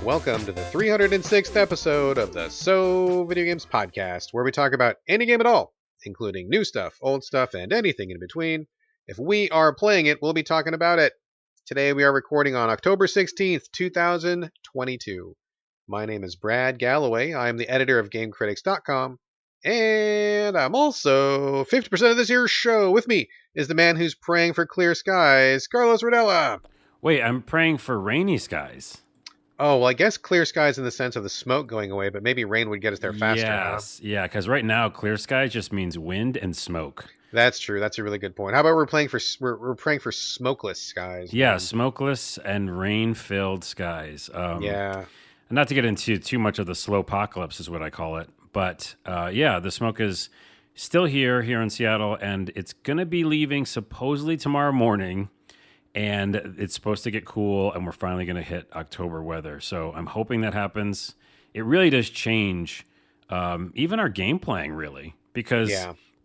Welcome to the 306th episode of the Video Games podcast, where we talk about any game at all, including new stuff, old stuff, and anything in between. If we are playing it, we'll be talking about it. Today we are recording on October 16th, 2022. My name is Brad Galloway. I am the editor of GameCritics.com, and I'm also 50% of this year's show. With me is the man who's praying for clear skies, Carlos Rodella. Wait, I'm praying for rainy skies. Oh, well, I guess clear skies in the sense of the smoke going away, but maybe rain would get us there faster. Yes, yeah, because right now clear skies just means wind and smoke. That's true. That's a really good point. How about we're praying for smokeless skies? Yeah, smokeless and rain-filled skies. Yeah. Not to get into too much of the slow apocalypse is what I call it, but yeah, the smoke is still here in Seattle, and it's gonna be leaving supposedly tomorrow morning. And it's supposed to get cool, and we're finally going to hit October weather. So I'm hoping that happens. It really does change even our game playing, really. Because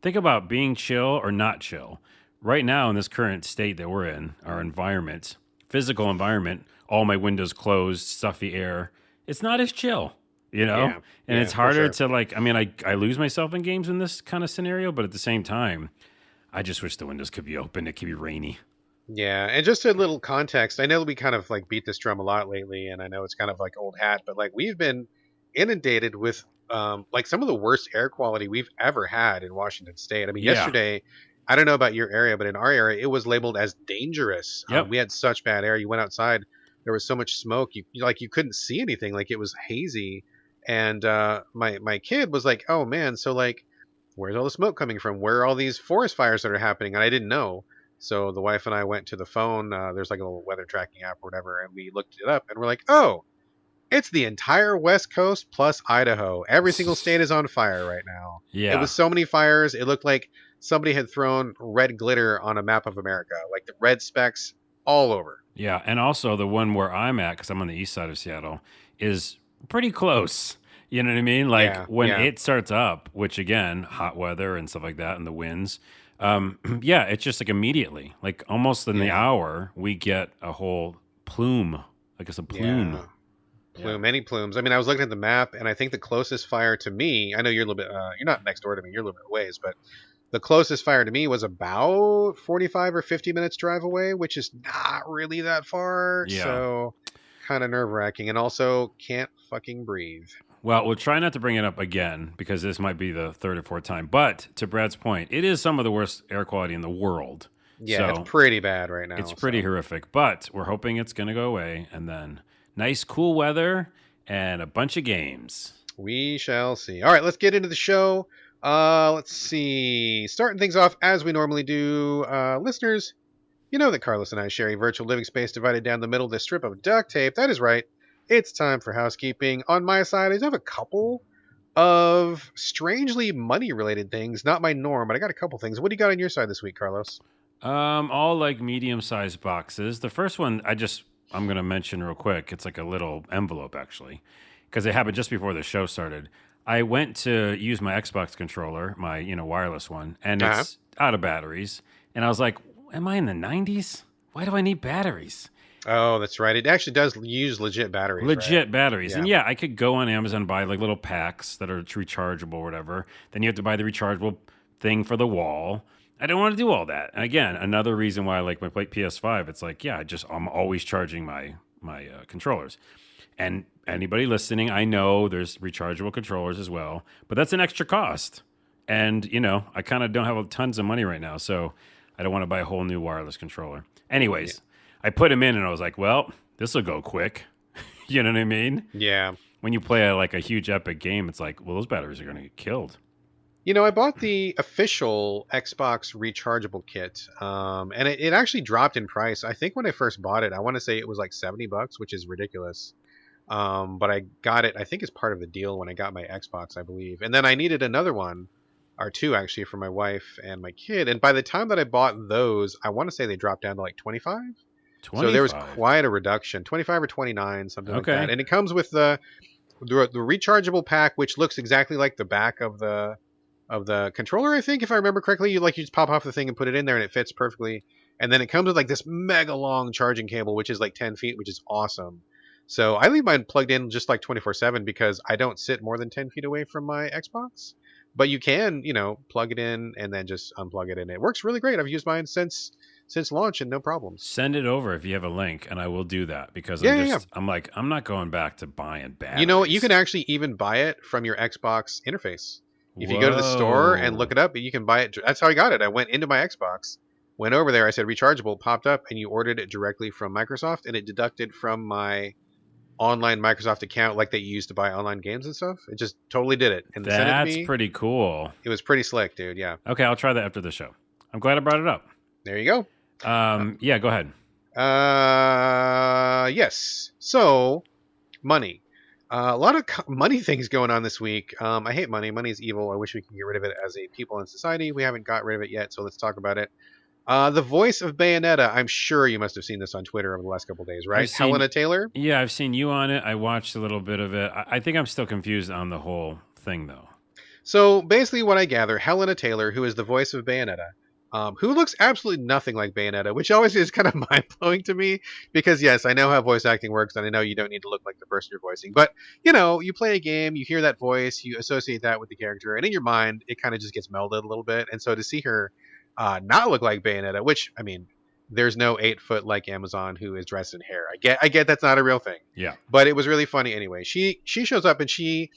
think about being chill or not chill. Right now, in this current state that we're in, our environment, physical environment, all my windows closed, stuffy air, it's not as chill, you know? Yeah. And it's harder to, I lose myself in games in this kind of scenario, but at the same time, I just wish the windows could be open. It could be rainy. Yeah, and just a little context, I know we kind of beat this drum a lot lately, and I know it's kind of old hat, but we've been inundated with some of the worst air quality we've ever had in Washington State. I mean, yesterday, I don't know about your area, but in our area, it was labeled as dangerous. Yep. We had such bad air. You went outside, there was so much smoke, you couldn't see anything. It was hazy, and my kid was like, "Oh man, so where's all the smoke coming from? Where are all these forest fires that are happening?" And I didn't know. So the wife and I went to the phone. There's a little weather tracking app or whatever, and we looked it up, and we're like, "Oh, it's the entire West Coast plus Idaho. Every single state is on fire right now." Yeah, it was so many fires. It looked like somebody had thrown red glitter on a map of America, the red specks all over. Yeah, and also the one where I'm at, because I'm on the east side of Seattle, is pretty close. You know what I mean? When it starts up, which again, hot weather and stuff like that, and the winds. It's just immediately, almost in the hour, we get a whole plume. It's a plume. Many plumes. I mean, I was looking at the map, and I think the closest fire to me, I know you're a little bit, you're not next door to me, you're a little bit ways, but the closest fire to me was about 45 or 50 minutes drive away, which is not really that far. Yeah. So kind of nerve wracking, and also can't fucking breathe. Well, we'll try not to bring it up again because this might be the third or fourth time. But to Brad's point, it is some of the worst air quality in the world. Yeah, so it's pretty bad right now. It's pretty horrific, but we're hoping it's going to go away. And then nice, cool weather and a bunch of games. We shall see. All right, let's get into the show. Let's see. Starting things off as we normally do. Listeners, you know that Carlos and I share a virtual living space divided down the middle of this strip of duct tape. That is right. It's time for housekeeping. On my side, I have a couple of strangely money-related things. Not my norm, but I got a couple things. What do you got on your side this week, Carlos? All medium-sized boxes. The first one I'm going to mention real quick. It's a little envelope, actually, because it happened just before the show started. I went to use my Xbox controller, my wireless one, and it's out of batteries. And I was like, am I in the 90s? Why do I need batteries? Oh, that's right. It actually does use legit batteries. Batteries. Yeah. And I could go on Amazon and buy little packs that are rechargeable or whatever. Then you have to buy the rechargeable thing for the wall. I don't want to do all that. And again, another reason why I like my PS5. It's I'm always charging my controllers. And anybody listening, I know there's rechargeable controllers as well, but that's an extra cost. And, I kind of don't have tons of money right now, so I don't want to buy a whole new wireless controller. Anyways, I put them in and I was like, well, this will go quick. You know what I mean? Yeah. When you play a huge epic game, it's like, well, those batteries are going to get killed. I bought the official Xbox rechargeable kit, and it actually dropped in price. I think when I first bought it, I want to say it was $70, which is ridiculous. But I got it, I think, as part of the deal when I got my Xbox, I believe. And then I needed another one, or two actually, for my wife and my kid. And by the time that I bought those, I want to say they dropped down to 25. So there was quite a reduction, 25 or 29, something like that. And it comes with the rechargeable pack, which looks exactly like the back of the controller, I think, if I remember correctly. You just pop off the thing and put it in there, and it fits perfectly. And then it comes with this mega long charging cable, which is 10 feet, which is awesome. So I leave mine plugged in just like 24/7 because I don't sit more than 10 feet away from my Xbox. But you can, plug it in and then just unplug it, and it works really great. I've used mine since launch and no problems. Send it over if you have a link, and I will do that because Yeah. I'm not going back to buying batteries. You know what? You can actually even buy it from your Xbox interface. If you go to the store and look it up, you can buy it. That's how I got it. I went into my Xbox, went over there, I said rechargeable, popped up, and you ordered it directly from Microsoft, and it deducted from my online Microsoft account like that you use to buy online games and stuff. It just totally did it. And That's sent it to me. Pretty cool. It was pretty slick, dude. Yeah. Okay, I'll try that after the show. I'm glad I brought it up. There you go. Yeah, go ahead. Yes. So, money. A lot of money things going on this week. I hate money. Money is evil. I wish we could get rid of it as a people in society. We haven't got rid of it yet, so let's talk about it. The voice of Bayonetta. I'm sure you must have seen this on Twitter over the last couple of days, right? Helena Taylor? Yeah, I've seen you on it. I watched a little bit of it. I think I'm still confused on the whole thing, though. So, basically what I gather, Helena Taylor, who is the voice of Bayonetta, who looks absolutely nothing like Bayonetta, which always is kind of mind-blowing to me, because yes, I know how voice acting works, and I know you don't need to look like the person you're voicing, but, you play a game, you hear that voice, you associate that with the character, and in your mind, it kind of just gets melded a little bit, and so to see her not look like Bayonetta, which, I mean, there's no 8-foot like Amazon who is dressed in hair. I get that's not a real thing. Yeah. But it was really funny anyway. She shows up, and she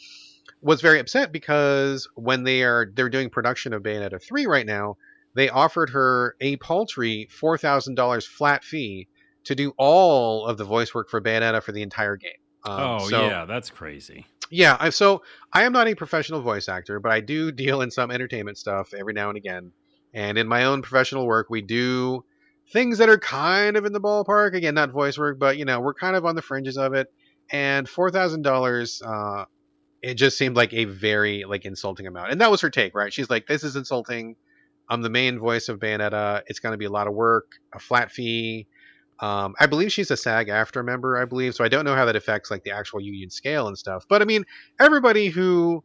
was very upset because when they're doing production of Bayonetta 3 right now, they offered her a paltry $4,000 flat fee to do all of the voice work for Bayonetta for the entire game. Yeah, that's crazy. Yeah, so I am not a professional voice actor, but I do deal in some entertainment stuff every now and again. And in my own professional work, we do things that are kind of in the ballpark. Again, not voice work, but, we're kind of on the fringes of it. And $4,000, it just seemed like a very, insulting amount. And that was her take, right? She's like, this is insulting. I'm the main voice of Bayonetta. It's going to be a lot of work, a flat fee. I believe she's a SAG-AFTRA member, I believe. So I don't know how that affects, the actual union scale and stuff. But, I mean, everybody who...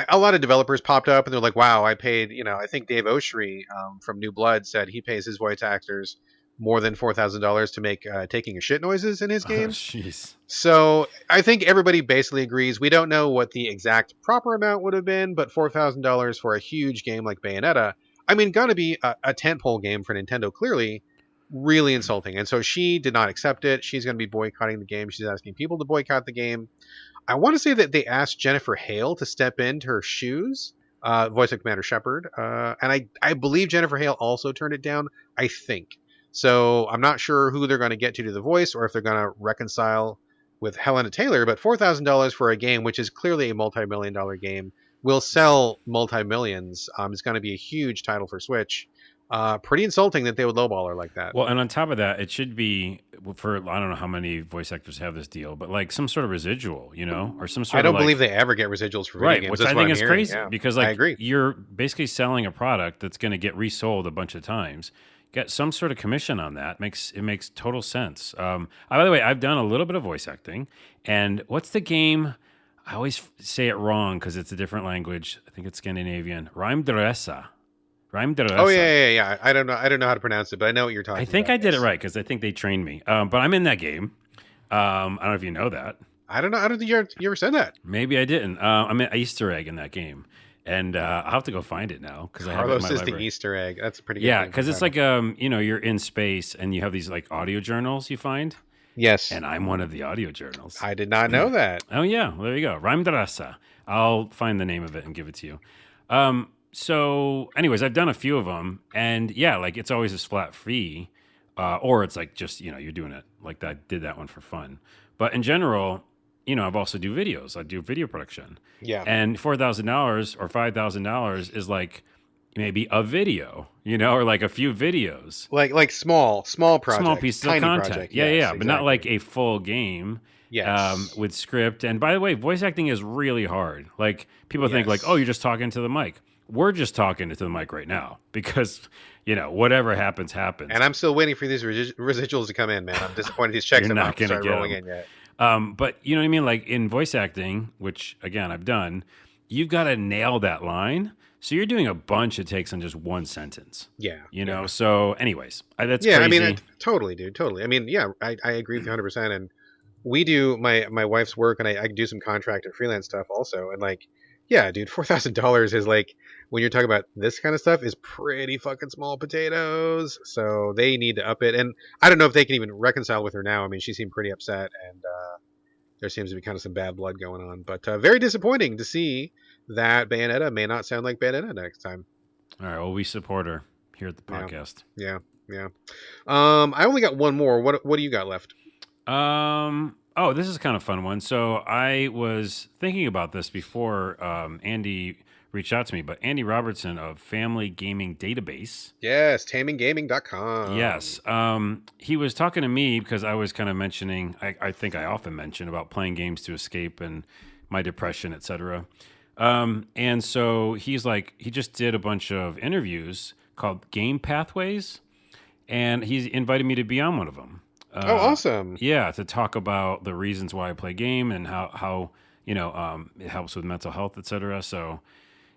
a lot of developers popped up and they're like, wow, I paid, I think Dave Oshry from New Blood said he pays his voice actors more than $4,000 to make taking a shit noises in his games. Jeez. So I think everybody basically agrees. We don't know what the exact proper amount would have been, but $4,000 for a huge game like Bayonetta, I mean, gonna be a tentpole game for Nintendo, clearly, really insulting. And so she did not accept it. She's going to be boycotting the game. She's asking people to boycott the game. I want to say that they asked Jennifer Hale to step into her shoes, voice of Commander Shepard. And I believe Jennifer Hale also turned it down, I think. So I'm not sure who they're going to get to do the voice or if they're going to reconcile with Helena Taylor. But $4,000 for a game, which is clearly a multi-million-dollar game, will sell multi-millions. It's going to be a huge title for Switch. Pretty insulting that they would lowball her like that. Well, and on top of that, it should be for, I don't know how many voice actors have this deal, but some sort of residual, or some sort of... I don't believe they ever get residuals for video games. Which I think is crazy because I agree. You're basically selling a product that's going to get resold a bunch of times. Get some sort of commission on that. It makes total sense. By the way, I've done a little bit of voice acting, and what's the game? I always say it wrong because it's a different language. I think it's Scandinavian. Rhyme Oh yeah. I don't know how to pronounce it, but I know what you're talking about. I think I did it right because I think they trained me. But I'm in that game. I don't know if you know that. I don't know. I don't think you ever said that. Maybe I didn't. I'm an Easter egg in that game, and I'll have to go find it now because I have it in my Carlos is library. the Easter egg. That's a pretty good. Yeah, because it's like you're in space and you have these audio journals you find. Yes. And I'm one of the audio journals. I did not know that. Oh yeah, well, there you go. Rhymedrasa. I'll find the name of it and give it to you. So, anyways, I've done a few of them, and yeah, it's always this flat fee, or it's just you're doing it like that. Did that one for fun, but in general, I've also do videos. I do video production. Yeah, and $4,000 or $5,000 is maybe a video, or a few videos, like small projects, small pieces of content. Project. Yeah, yes, but not like a full game. Yes. With script. And by the way, voice acting is really hard. People think oh, you're just talking to the mic. We're just talking to the mic right now because, whatever happens. And I'm still waiting for these residuals to come in, man. I'm disappointed these checks have not started rolling in yet. But you know what I mean? In voice acting, which again, I've done, you've got to nail that line. So you're doing a bunch of takes on just one sentence. Yeah. So anyways, that's crazy. I mean, totally, dude. Totally. I mean, yeah, I agree with you 100%. And we do my wife's work, and I do some contract and freelance stuff also. And like, yeah, dude, $4,000 is like, when you're talking about this kind of stuff, is pretty fucking small potatoes. So they need to up it. And I don't know if they can even reconcile with her now. I mean, she seemed pretty upset, and there seems to be kind of some bad blood going on. But very disappointing to see that Bayonetta may not sound like Bayonetta next time. All right. Well, we support her here at the Yeah, podcast. yeah, yeah. I only got one more. What do you got left? Oh, this is kind of a fun one. So I was thinking about this before Andy reached out to me, but Andy Robertson of Family Gaming Database. Yes, taminggaming.com. Yes. He was talking to me because I was kind of mentioning, I think I often mention about playing games to escape and my depression, etc. And so he's like, he just did a bunch of interviews called Game Pathways, and he's invited me to be on one of them. Oh, awesome. Yeah, to talk about the reasons why I play game and how it helps with mental health, etc. So,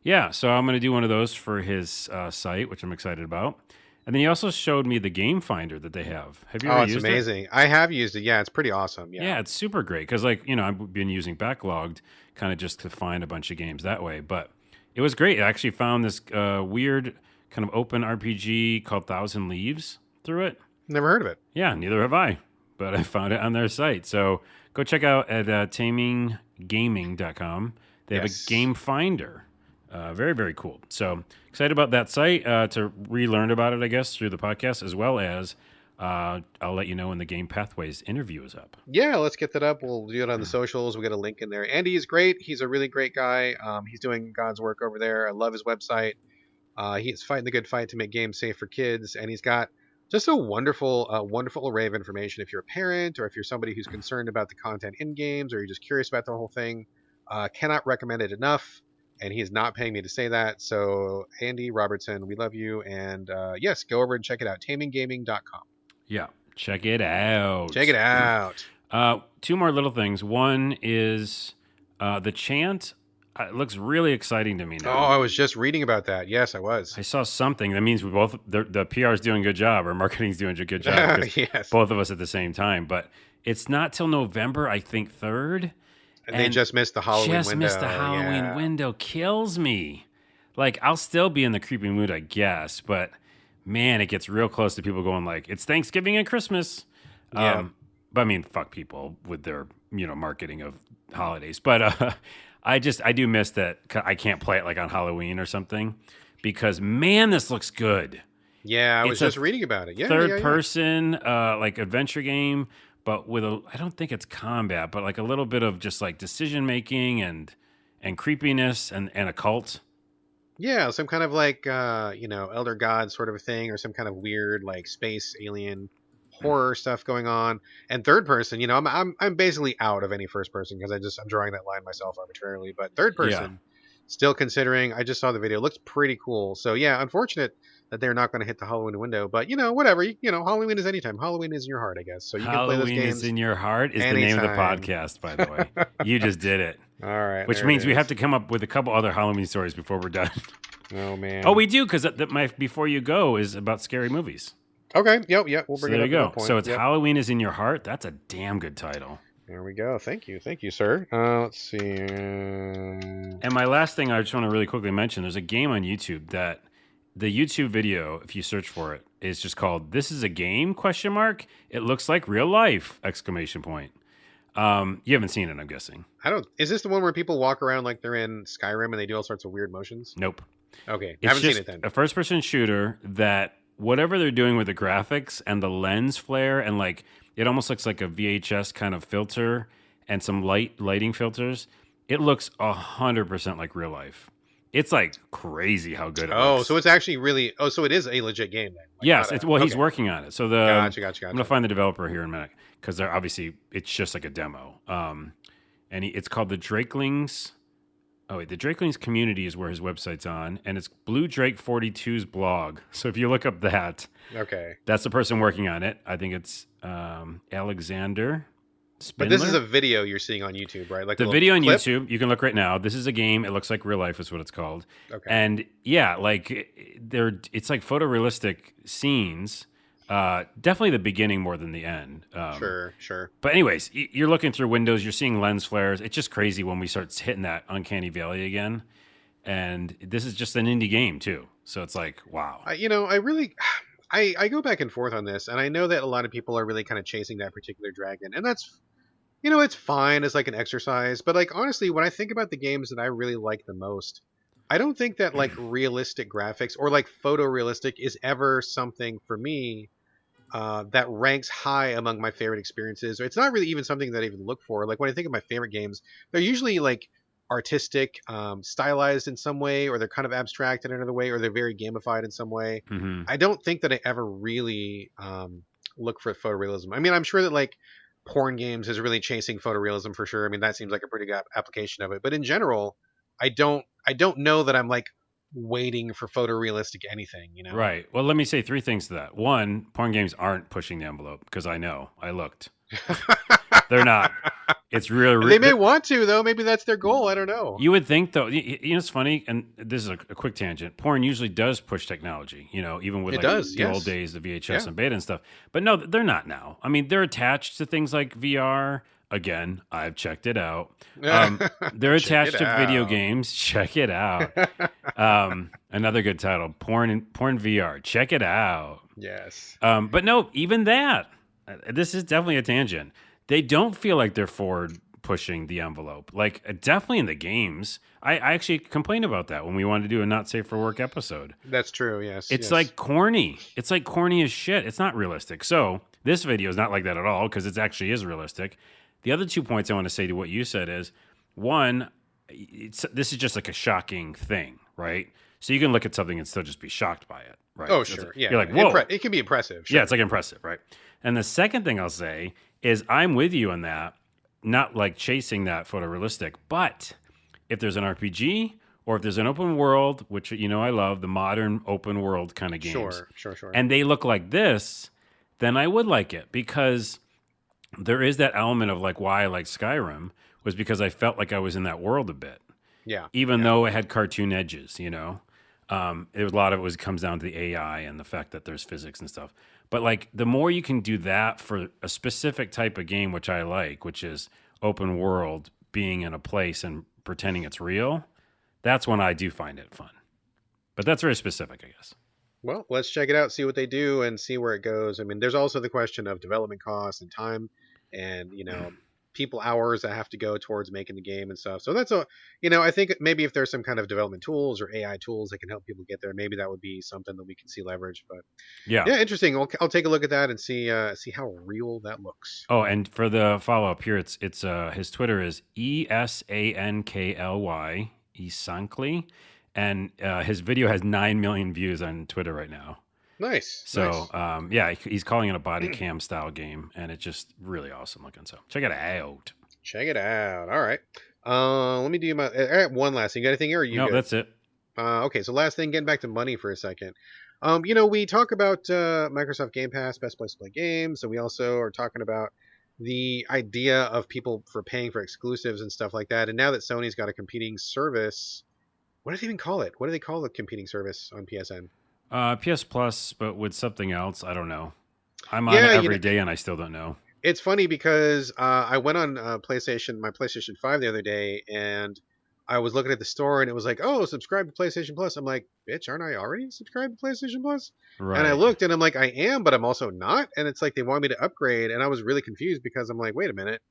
yeah, so I'm going to do one of those for his site, which I'm excited about. And then he also showed me the game finder that they have. Have you ever used it? Oh, it's amazing. I have used it. Yeah, it's pretty awesome. Yeah, it's super great because, like, I've been using Backlogged kind of just to find a bunch of games that way. But it was great. I actually found this weird kind of open RPG called Thousand Leaves through it. Never heard of it. Yeah, neither have I, but I found it on their site. So go check out at taminggaming.com. They have a game finder. Very, very cool. So excited about that site to relearn about it, I guess, through the podcast, as well as I'll let you know when the Game Pathways interview is up. Yeah, let's get that up. We'll do it on the socials. We'll get a link in there. Andy is great. He's a really great guy. He's doing God's work over there. I love his website. He's fighting the good fight to make games safe for kids, and he's got just a wonderful array of information. If you're a parent or if you're somebody who's concerned about the content in games or you're just curious about the whole thing, cannot recommend it enough. And he is not paying me to say that. So, Andy Robertson, we love you. And yes, go over and check it out. Taminggaming.com. Yeah, check it out. Check it out. Two more little things. One is the chant. It looks really exciting to me now. Oh, I was just reading about that. Yes, I was. I saw something. That means we both, the PR is doing a good job, or marketing's doing a good job. Yes. Both of us at the same time. But it's not till November, I think, 3rd. And they just missed the Halloween window. Just missed the Halloween window. Kills me. Like, I'll still be in the creepy mood, I guess. But, man, it gets real close to people going like, it's Thanksgiving and Christmas. Yeah. But, I mean, fuck people with their, marketing of holidays. But I do miss that I can't play it like on Halloween or something because, man, this looks good. Yeah, I was just reading about it. Yeah, third person, like adventure game, but with I don't think it's combat, but like a little bit of just like decision making and creepiness and a cult. Yeah, some kind of like Elder God sort of a thing, or some kind of weird like space alien horror stuff going on. And third person, I'm basically out of any first person because I'm drawing that line myself arbitrarily. But third person, still considering. I just saw the video; looks pretty cool. So yeah, unfortunate that they're not going to hit the Halloween window. But whatever. Halloween is anytime. Halloween is in your heart, I guess. So you can play those games. Halloween is in your heart is anytime. The name of the podcast, by the way. You just did it. All right. Which means we have to come up with a couple other Halloween stories before we're done. Oh man. Oh, we do because my Before You Go is about scary movies. Okay. Yep. We'll bring it up. There you go. Point. So it's Halloween is in your heart. That's a damn good title. There we go. Thank you, sir. Let's see. And my last thing, I just want to really quickly mention: there's a game on YouTube that the YouTube video, if you search for it, is just called "This is a Game?" ? It looks like real life! ! You haven't seen it, I'm guessing. Is this the one where people walk around like they're in Skyrim and they do all sorts of weird motions? Nope. Okay, I haven't seen it then. A first-person shooter that whatever they're doing with the graphics and the lens flare and like it almost looks like a VHS kind of filter and some lighting filters. It looks 100% like real life. It's like crazy how good it looks. So it's actually really. Oh, so it is a legit game then. Like, yes. He's working on it. So Gotcha. I'm gonna find the developer here in a minute because they're obviously it's just like a demo. And it's called the Drakelings. Oh wait, the Drakelings community is where his website's on, and it's Blue Drake 42's blog. So if you look up that, that's the person working on it. I think it's Alexander Spindler. But this is a video you're seeing on YouTube, right? Like the video on YouTube. You can look right now. This is a game. It looks like real life is what it's called. Okay. And yeah, like it's like photorealistic scenes Definitely the beginning more than the end. Sure, sure. But anyways, you're looking through windows, you're seeing lens flares. It's just crazy when we start hitting that uncanny valley again. And this is just an indie game too, so it's like, wow. I really, I go back and forth on this, and I know that a lot of people are really kind of chasing that particular dragon, and that's, it's fine as like an exercise. But like honestly, when I think about the games that I really like the most, I don't think that like realistic graphics or like photorealistic is ever something for me that ranks high among my favorite experiences. It's not really even something that I even look for. Like when I think of my favorite games, they're usually like artistic, stylized in some way, or they're kind of abstract in another way, or they're very gamified in some way. Mm-hmm. I don't think that I ever really look for photorealism. I mean, I'm sure that like porn games is really chasing photorealism for sure. I mean, that seems like a pretty good application of it. But in general, I don't know that I'm like waiting for photorealistic anything. Right. Well, let me say three things to that. One, porn games aren't pushing the envelope because I know. I looked. They're not. It's really. They may want to though. Maybe that's their goal. I don't know. You would think though. It's funny, and this is a quick tangent. Porn usually does push technology. Even with the old days, the VHS and beta and stuff. But no, they're not now. I mean, they're attached to things like VR. Again, I've checked it out. They're attached to video games. Check it out. Another good title, porn VR. Check it out. Yes. But no, even that. This is definitely a tangent. They don't feel like they're forward pushing the envelope. Like definitely in the games. I actually complained about that when we wanted to do a not safe for work episode. That's true. Yes. It's like corny. It's like corny as shit. It's not realistic. So this video is not like that at all because it actually is realistic. The other 2 points I want to say to what you said is, one, this is just like a shocking thing, right? So you can look at something and still just be shocked by it, right? Oh, sure. Yeah. You're like, whoa. It can be impressive. Sure. Yeah, it's like impressive, right? And the second thing I'll say is I'm with you on that, not like chasing that photorealistic, but if there's an RPG or if there's an open world, which, I love, the modern open world kind of games. Sure. And they look like this, then I would like it because there is that element of like why I like Skyrim was because I felt like I was in that world a bit. Yeah. Even though it had cartoon edges, a lot of it comes down to the AI and the fact that there's physics and stuff. But like the more you can do that for a specific type of game, which I like, which is open world, being in a place and pretending it's real, that's when I do find it fun. But that's very specific, I guess. Well, let's check it out, see what they do, and see where it goes. I mean, there's also the question of development costs and time, and people hours that have to go towards making the game and stuff. So that's I think maybe if there's some kind of development tools or AI tools that can help people get there, maybe that would be something that we can see leverage. But yeah, interesting. I'll take a look at that and see how real that looks. Oh, and for the follow up here, it's his Twitter is ESANKLY Esankly. And his video has 9 million views on Twitter right now. Nice. So, he's calling it a body cam style game, and it's just really awesome looking. So, check it out. Check it out. All right. Let me do one last thing. You got anything here? Or no, good? That's it. Okay, so last thing, getting back to money for a second. We talk about Microsoft Game Pass, best place to play games, and we also are talking about the idea of people for paying for exclusives and stuff like that. And now that Sony's got a competing service. What do they even call it? What do they call the competing service on PSN? PS Plus, but with something else. I don't know. I'm on it every day, and I still don't know. It's funny because I went on my PlayStation 5 the other day, and I was looking at the store, and it was like, oh, subscribe to PlayStation Plus. I'm like, bitch, aren't I already subscribed to PlayStation Plus? Right. And I looked, and I'm like, I am, but I'm also not. And it's like they want me to upgrade, and I was really confused because I'm like, wait a minute.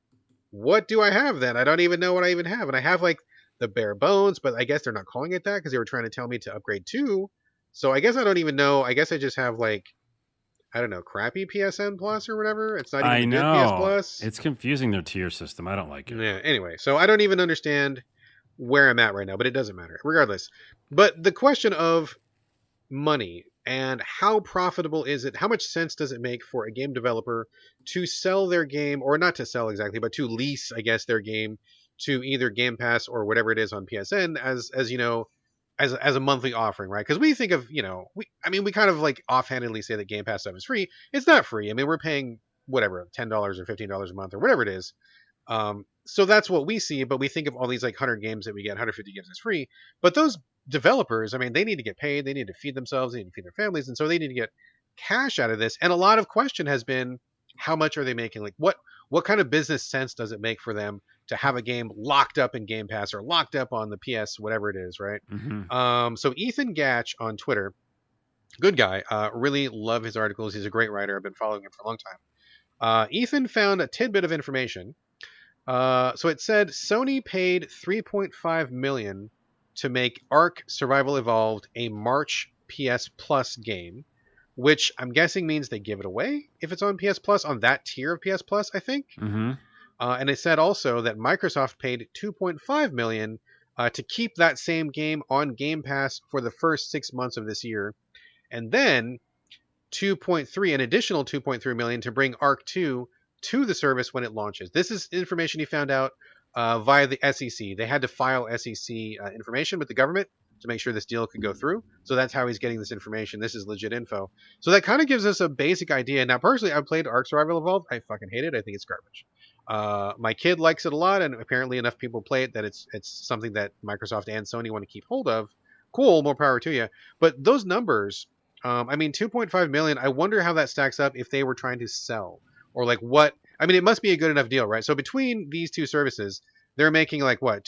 What do I have then? I don't even know what I even have. And I have like the bare bones, but I guess they're not calling it that because they were trying to tell me to upgrade too. So I guess I don't even know. I guess I just have like, I don't know, crappy PSN Plus or whatever. It's not even good PS Plus. It's confusing their tier system. I don't like it. Yeah. Anyway, so I don't even understand where I'm at right now, but it doesn't matter regardless. But the question of money and how profitable is it? How much sense does it make for a game developer to sell their game, or not to sell exactly, but to lease, I guess, their game to either Game Pass or whatever it is on PSN as a monthly offering, right? Because we think of, we kind of like offhandedly say that Game Pass stuff is free. It's not free. I mean, we're paying whatever, $10 or $15 a month or whatever it is. So that's what we see, but we think of all these like 100 games that we get, 150 games as free. But those developers, I mean, they need to get paid. They need to feed themselves. They need to feed their families. And so they need to get cash out of this. And a lot of question has been, how much are they making? Like, what kind of business sense does it make for them to have a game locked up in Game Pass or locked up on the PS, whatever it is, right? So Ethan Gatch on Twitter, good guy, really love his articles. He's a great writer. I've been following him for a long time. Ethan found a tidbit of information. So it said Sony paid $3.5 million to make Ark Survival Evolved a March PS Plus game, which I'm guessing means they give it away if it's on PS Plus, on that tier of PS Plus, I think. And it said also that Microsoft paid $2.5 million to keep that same game on Game Pass for the first 6 months of this year, and then an additional $2.3 million to bring Ark 2 to the service when it launches. This is information he found out via the SEC. They had to file SEC information with the government to make sure this deal could go through. So that's how he's getting this information. This is legit info. So that kind of gives us a basic idea. Now, personally, I've played Ark Survival Evolved. I fucking hate it. I think it's garbage. My kid likes it a lot, and apparently enough people play it that it's something that Microsoft and Sony want to keep hold of. Cool, more power to you. But those numbers, I mean, 2.5 million, I wonder how that stacks up if they were trying to sell. Or like what? I mean, it must be a good enough deal, right? So between these two services, they're making like what?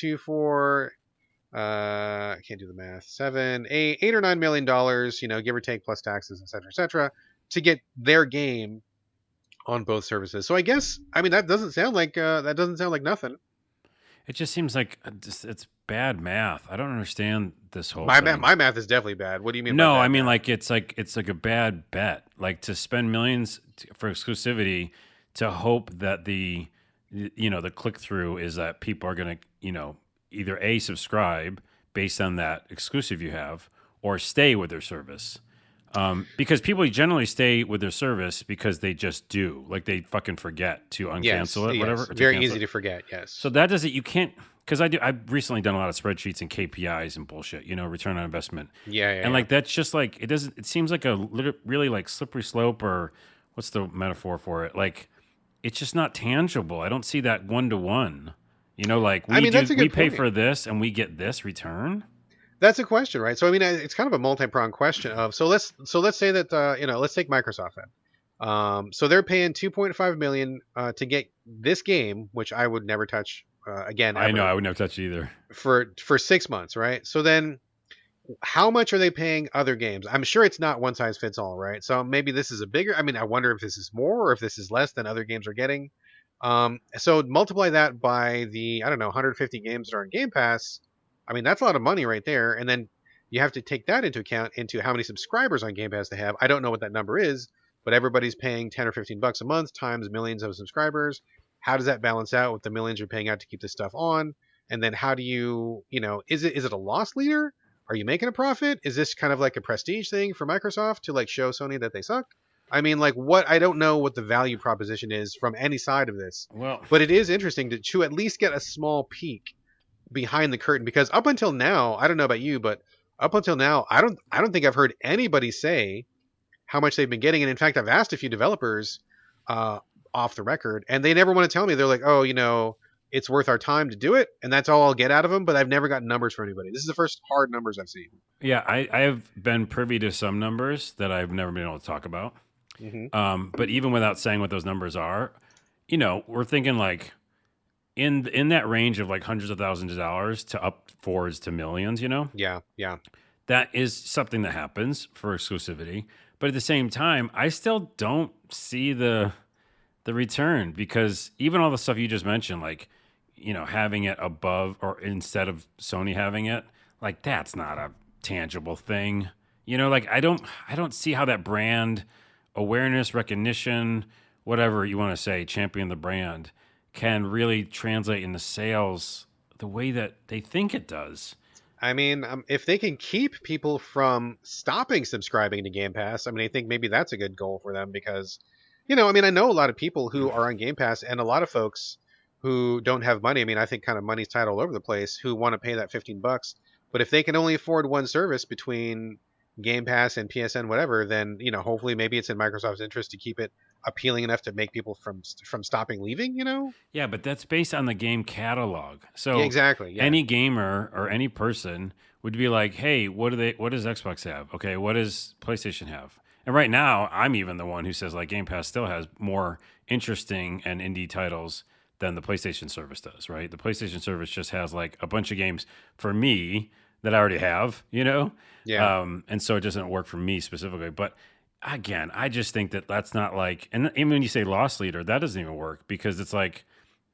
I can't do the math. $8 or $9 million, give or take, plus taxes, et cetera, to get their game on both services. So I guess, I mean, that doesn't sound like nothing. It just seems like it's bad math. I don't understand this whole my thing. My math is definitely bad. What do you mean? No, by I mean math? it's like a bad bet. Like to spend millions for exclusivity to hope that the click through is that people are going to either A, subscribe based on that exclusive you have, or stay with their service. Because people generally stay with their service because they just do. Like they fucking forget to uncancel it, whatever. Very easy to forget, yes. So that doesn't, you can't, because I've recently done a lot of spreadsheets and KPIs and bullshit, return on investment. And like that's just like, it seems like a really like slippery slope, or what's the metaphor for it? Like it's just not tangible. I don't see that 1-to-1. Like we pay for this and we get this return. That's a question, right? So I mean, it's kind of a multi-pronged question of so let's say that let's take Microsoft then. So they're paying $2.5 million to get this game, which I would never touch again. I know I would never touch it either for 6 months, right? So then, how much are they paying other games? I'm sure it's not one size fits all, right? So maybe this is a bigger. I mean, I wonder if this is more or if this is less than other games are getting. So multiply that by the 150 games that are in Game Pass. I mean, that's a lot of money right there. And then you have to take that into account into how many subscribers on Game Pass they have. I don't know what that number is, but everybody's paying 10 or 15 bucks a month times millions of subscribers. How does that balance out with the millions you're paying out to keep this stuff on? And then how do you, is it a loss leader? Are you making a profit? Is this kind of like a prestige thing for Microsoft to like show Sony that they suck? I mean, like I don't know what the value proposition is from any side of this. Well, but it is interesting to at least get a small peek behind the curtain, because up until now, I don't know about you, but up until now, I don't think I've heard anybody say how much they've been getting. And in fact, I've asked a few developers off the record, and they never want to tell me. They're like, oh, it's worth our time to do it, and that's all I'll get out of them. But I've never gotten numbers from anybody. This is the first hard numbers I've seen. Yeah, I have been privy to some numbers that I've never been able to talk about. But even without saying what those numbers are, we're thinking like in that range of like hundreds of thousands of dollars to upwards to millions, Yeah. That is something that happens for exclusivity. But at the same time, I still don't see the return, because even all the stuff you just mentioned, like, having it above or instead of Sony having it, like that's not a tangible thing. Like I don't see how that brand awareness, recognition, whatever you want to say, champion the brand, can really translate into sales the way that they think it does. I mean, if they can keep people from stopping subscribing to Game Pass, I mean, I think maybe that's a good goal for them, because, I mean, I know a lot of people who are on Game Pass, and a lot of folks who don't have money. I mean, I think kind of money's tight all over the place, who want to pay that 15 bucks. But if they can only afford one service between Game Pass and PSN, whatever, then, hopefully maybe it's in Microsoft's interest to keep it appealing enough to make people from stopping leaving, Yeah, but that's based on the game catalog. So yeah, exactly. Yeah. Any gamer or any person would be like, hey, what does Xbox have? Okay, what does PlayStation have? And right now, I'm even the one who says like Game Pass still has more interesting and indie titles than the PlayStation service does, right? The PlayStation service just has like a bunch of games for me that I already have, you know? Yeah. And so it doesn't work for me specifically. But again, I just think that that's not like, and even when you say loss leader, that doesn't even work because it's like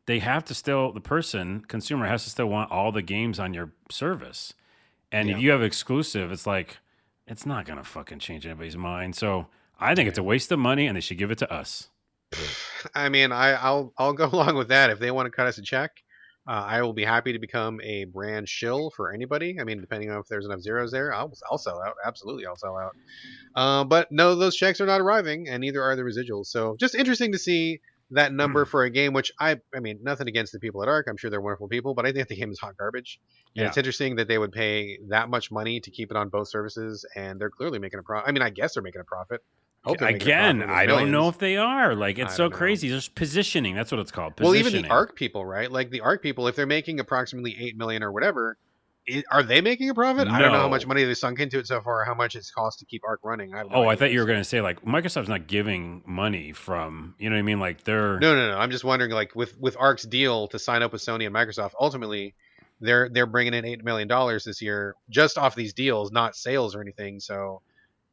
they have to still, the person, consumer has to still want all the games on your service. And if Yeah. you have exclusive, it's like, it's not going to fucking change anybody's mind. So I think it's a waste of money and they should give it to us. I mean, I'll go along with that. If they want to cut us a check, I will be happy to become a brand shill for anybody. I mean, depending on if there's enough zeros there, I'll sell out. Absolutely, I'll sell out. But no, those checks are not arriving, and neither are the residuals. So just interesting to see that number for a game, which I mean, nothing against the people at Arc. I'm sure they're wonderful people, but I think the game is hot garbage. And Yeah. it's interesting that they would pay that much money to keep it on both services, and they're clearly making a profit. I mean, I guess they're making a profit. Hope they're making a Again, profit with I don't know millions. if they are. Like, it's I so don't know. crazy. There's positioning. That's what it's called. Well, Positioning. even the ARC people, right? Like the ARC people, if they're making approximately 8 million or whatever, are they making a profit? I don't know how No. much money they sunk into it so far, or how much it's cost to keep ARC running. I have no Oh, I idea. thought you were going to say like Microsoft's not giving money from, you know what I mean? Like they're No. I'm just wondering, like with ARC's deal to sign up with Sony and Microsoft, ultimately they're bringing in $8 million this year just off these deals, not sales or anything. So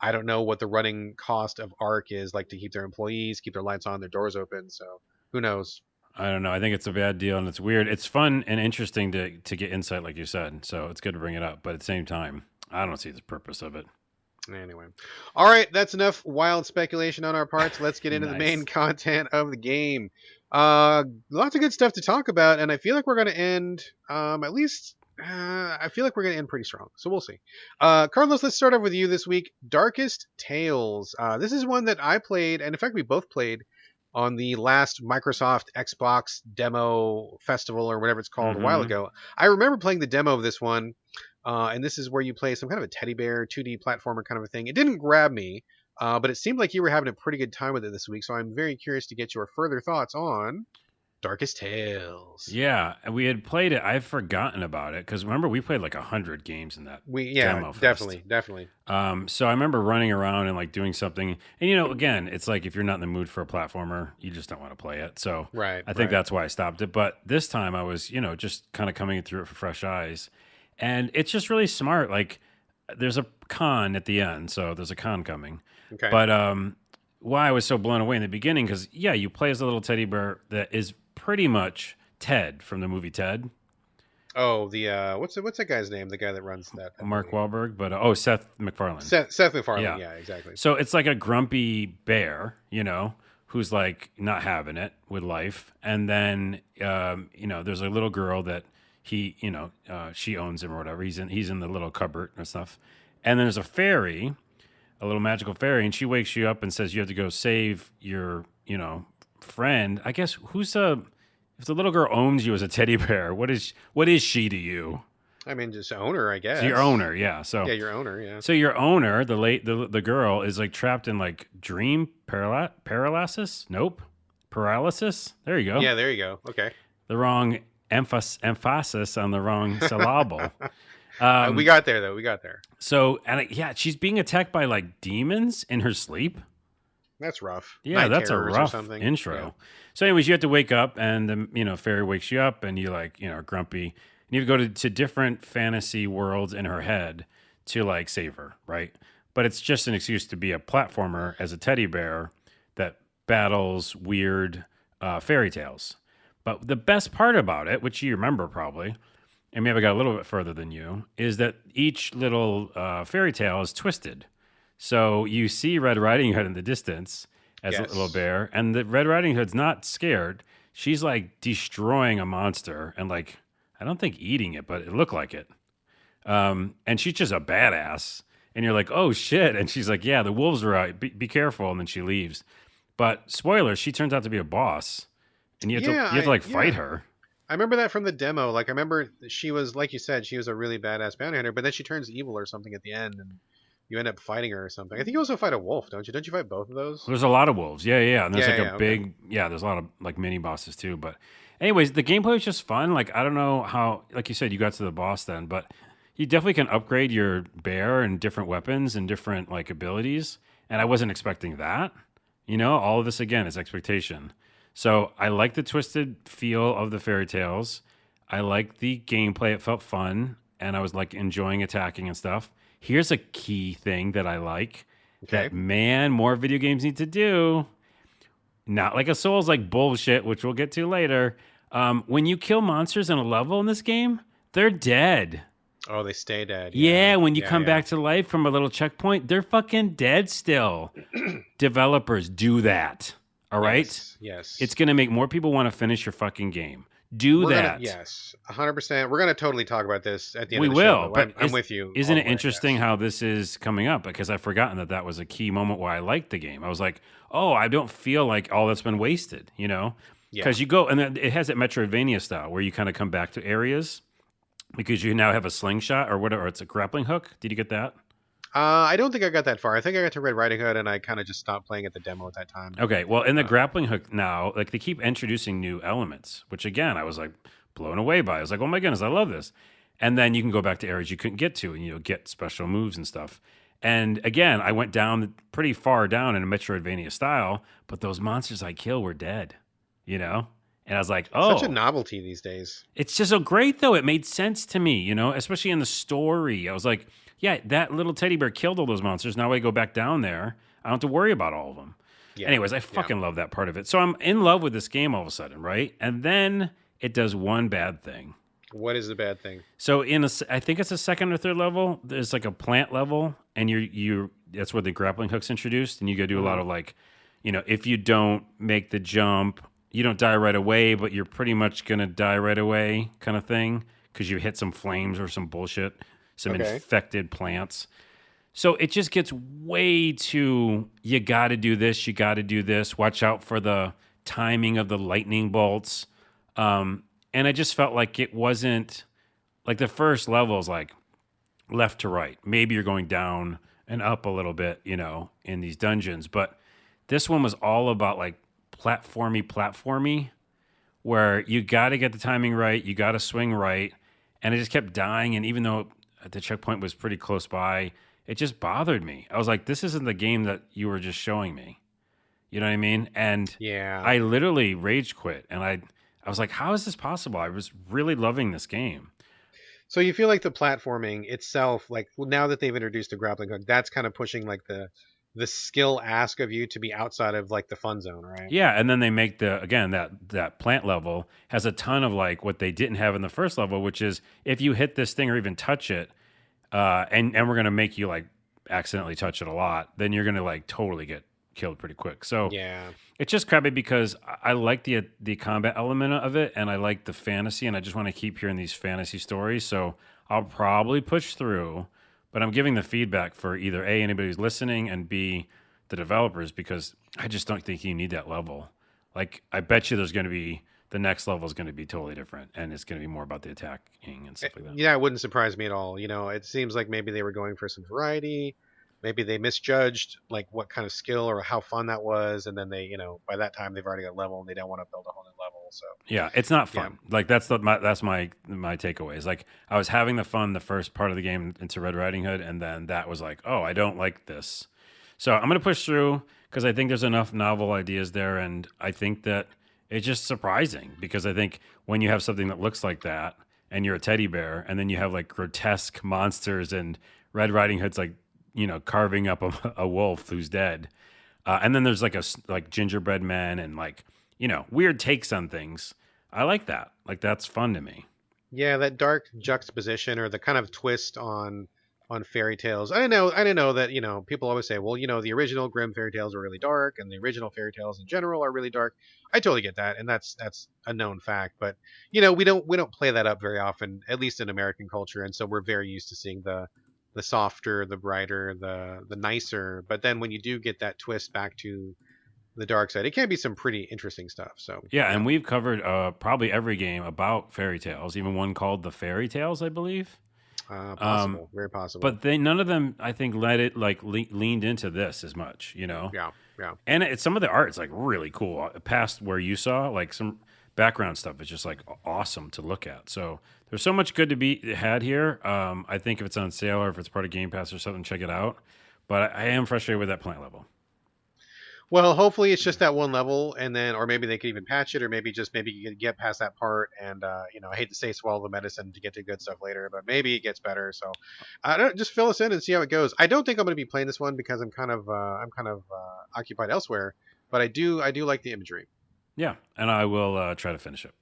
I don't know what the running cost of ARC is like to keep their employees, keep their lights on, their doors open. So who knows? I don't know. I think it's a bad deal and it's weird. It's fun and interesting to get insight, like you said. So it's good to bring it up. But at the same time, I don't see the purpose of it. Anyway, all right, that's enough wild speculation on our parts. Let's get into the Nice. main content of the game. Lots of good stuff to talk about, and I feel like we're going to end at least. I feel like we're going to end pretty strong, so we'll see. Carlos, let's start off with you this week. Darkest Tales. This is one that I played, and in fact, we both played on the last Microsoft Xbox demo festival or whatever it's called a while ago. I remember playing the demo of this one. And this is where you play some kind of a teddy bear, 2D platformer kind of a thing. It didn't grab me, but it seemed like you were having a pretty good time with it this week. So I'm very curious to get your further thoughts on Darkest Tales. Yeah, we had played it. I've forgotten about it because remember we played like 100 games in that demo fest. Definitely. So I remember running around and like doing something. And you know, again, it's like if you're not in the mood for a platformer, you just don't want to play it. So I think that's why I stopped it. But this time I was, you know, just kind of coming through it for fresh eyes. And it's just really smart. Like there's a con at the end, so there's a con coming. Okay. But why I was so blown away in the beginning, because yeah, you play as a little teddy bear that is pretty much Ted from the movie Ted. Oh, the what's that guy's name? The guy that runs that Mark movie. Wahlberg, but Seth MacFarlane. Seth MacFarlane. Yeah, exactly. So it's like a grumpy bear, you know, who's like not having it with life, and then you know, there's a little girl that he, you know, she owns him or whatever. He's in the little cupboard and stuff. And there's a fairy, a little magical fairy, and she wakes you up and says you have to go save your, you know, friend. I guess if the little girl owns you as a teddy bear, what is she to you? I mean, just owner, I guess. So your owner, yeah. So yeah, your owner, yeah. So your owner, the girl, is like trapped in like dream paralysis. Nope, paralysis. There you go. Yeah, there you go. Okay. The wrong emphasis on the wrong syllable. We got there though. We got there. So yeah, she's being attacked by like demons in her sleep. That's rough. Yeah, Night that's a terrors or rough something. intro. Yeah. So, anyways, you have to wake up, and the, you know, fairy wakes you up, and you like, you know, are grumpy. And you have to go to different fantasy worlds in her head to like save her, right? But it's just an excuse to be a platformer as a teddy bear that battles weird fairy tales. But the best part about it, which you remember probably, and maybe I got a little bit further than you, is that each little fairy tale is twisted. So you see Red Riding Hood in the distance as a little bear, and the Red Riding Hood's not scared. She's like destroying a monster and like, I don't think eating it, but it looked like it. And she's just a badass. And you're like, oh shit. And she's like, yeah, the wolves are out. Be careful. And then she leaves. But spoiler, she turns out to be a boss. And you have to fight her. I remember that from the demo. Like, I remember she was, like you said, she was a really badass bounty hunter, but then she turns evil or something at the end, and you end up fighting her or something. I think you also fight a wolf, don't you? Don't you fight both of those? There's a lot of wolves. Yeah. And there's big, there's a lot of like mini bosses too. But anyways, the gameplay was just fun. Like, I don't know how, like you said, you got to the boss then, but you definitely can upgrade your bear and different weapons and different like abilities. and I wasn't expecting that. All of this again is expectation. So I like the twisted feel of the fairy tales. I like the gameplay. It felt fun, and I was like enjoying attacking and stuff. Here's a key thing that I like Okay. that, man, more video games need to do. Not like a Souls like bullshit, which we'll get to later. When you kill monsters in a level in this game, they're dead. Oh, they stay dead. Yeah, Yeah. when you Yeah, come yeah. back to life from a little checkpoint, they're fucking dead still. Developers, do that. All right? Yes. It's going to make more people want to finish your fucking game. Do that. Yes, 100%. We're gonna totally talk about this at the end We of the will, show. but I'm with you. Isn't all it the way, interesting yes. how this is coming up? Because I've forgotten that was a key moment where I liked the game. I was like, oh, I don't feel like all that's been wasted, Yeah. Because you go, and then it has that Metroidvania style where you kind of come back to areas because you now have a slingshot or whatever. Or it's a grappling hook. Did you get that? I don't think I got that far. I think I got to Red Riding Hood, and I kind of just stopped playing at the demo at that time. Okay, well, in the grappling hook now, like they keep introducing new elements, which again, I was like blown away by. I was like, oh my goodness, I love this. And then you can go back to areas you couldn't get to and, get special moves and stuff. And again, I went down pretty far down in a Metroidvania style, but those monsters I killed were dead, And I was like, oh. Such a novelty these days. It's just so great, though. It made sense to me, especially in the story. I was like, yeah, that little teddy bear killed all those monsters. Now I go back down there. I don't have to worry about all of them. Yeah. Anyways, I fucking love that part of it. So I'm in love with this game all of a sudden, right? And then it does one bad thing. What is the bad thing? So I think it's a second or third level. There's like a plant level, and that's where the grappling hook's introduced, and you got to do a lot of like, if you don't make the jump, you don't die right away, but you're pretty much gonna die right away, kind of thing, because you hit some flames or some bullshit, some infected plants. So it just gets way too. You got to do this. You got to do this. Watch out for the timing of the lightning bolts. And I just felt like it wasn't like the first level is like left to right. Maybe you're going down and up a little bit, in these dungeons. But this one was all about like platformy, where you got to get the timing right. You got to swing right. And I just kept dying. And even though the checkpoint was pretty close by, it just bothered me. I was like, this isn't the game that you were just showing me. You know what I mean? And Yeah. I literally rage quit. And I was like, how is this possible? I was really loving this game. So you feel like the platforming itself, like now that they've introduced the grappling hook, that's kind of pushing like the skill ask of you to be outside of like the fun zone, right? Yeah, and then they make that plant level has a ton of like what they didn't have in the first level, which is if you hit this thing or even touch it, and we're gonna make you like accidentally touch it a lot, then you're gonna like totally get killed pretty quick. So Yeah. it's just crappy because I like the combat element of it, and I like the fantasy, and I just want to keep hearing these fantasy stories. So I'll probably push through, but I'm giving the feedback for either A, anybody who's listening, and B, the developers, because I just don't think you need that level. Like, I bet you the next level is going to be totally different, and it's going to be more about the attacking and stuff like that. Yeah, it wouldn't surprise me at all. It seems like maybe they were going for some variety. Maybe they misjudged like what kind of skill or how fun that was, and then they, by that time they've already got level and they don't want to build a whole new level. So yeah, it's not fun. Yeah. Like that's my takeaways. Like I was having the fun the first part of the game into Red Riding Hood, and then that was like, oh, I don't like this. So I'm gonna push through because I think there's enough novel ideas there, and I think that it's just surprising because I think when you have something that looks like that and you're a teddy bear, and then you have like grotesque monsters and Red Riding Hood's like, carving up a wolf who's dead. And then there's like gingerbread men and like, weird takes on things. I like that. Like that's fun to me. Yeah, that dark juxtaposition or the kind of twist on fairy tales. I didn't know that, people always say, well, the original Grimm fairy tales are really dark and the original fairy tales in general are really dark. I totally get that, and that's a known fact, but we don't play that up very often, at least in American culture, and so we're very used to seeing the softer, the brighter, the nicer. But then when you do get that twist back to the dark side, it can be some pretty interesting stuff. So yeah, and we've covered probably every game about fairy tales, even one called the Fairy Tales, I believe. Possible, very possible. But none of them, I think, let it like leaned into this as much, Yeah. And some of the art's like really cool. Past where you saw, like some background stuff is just like awesome to look at. So there's so much good to be had here. I think if it's on sale or if it's part of Game Pass or something, check it out. But I am frustrated with that plant level. Well, hopefully it's just that one level, and then, or maybe they could even patch it, or maybe you can get past that part. And I hate to say swallow the medicine to get to good stuff later, but maybe it gets better. So, I don't just fill us in and see how it goes. I don't think I'm going to be playing this one because I'm kind of occupied elsewhere. But I do like the imagery. Yeah, and I will try to finish it.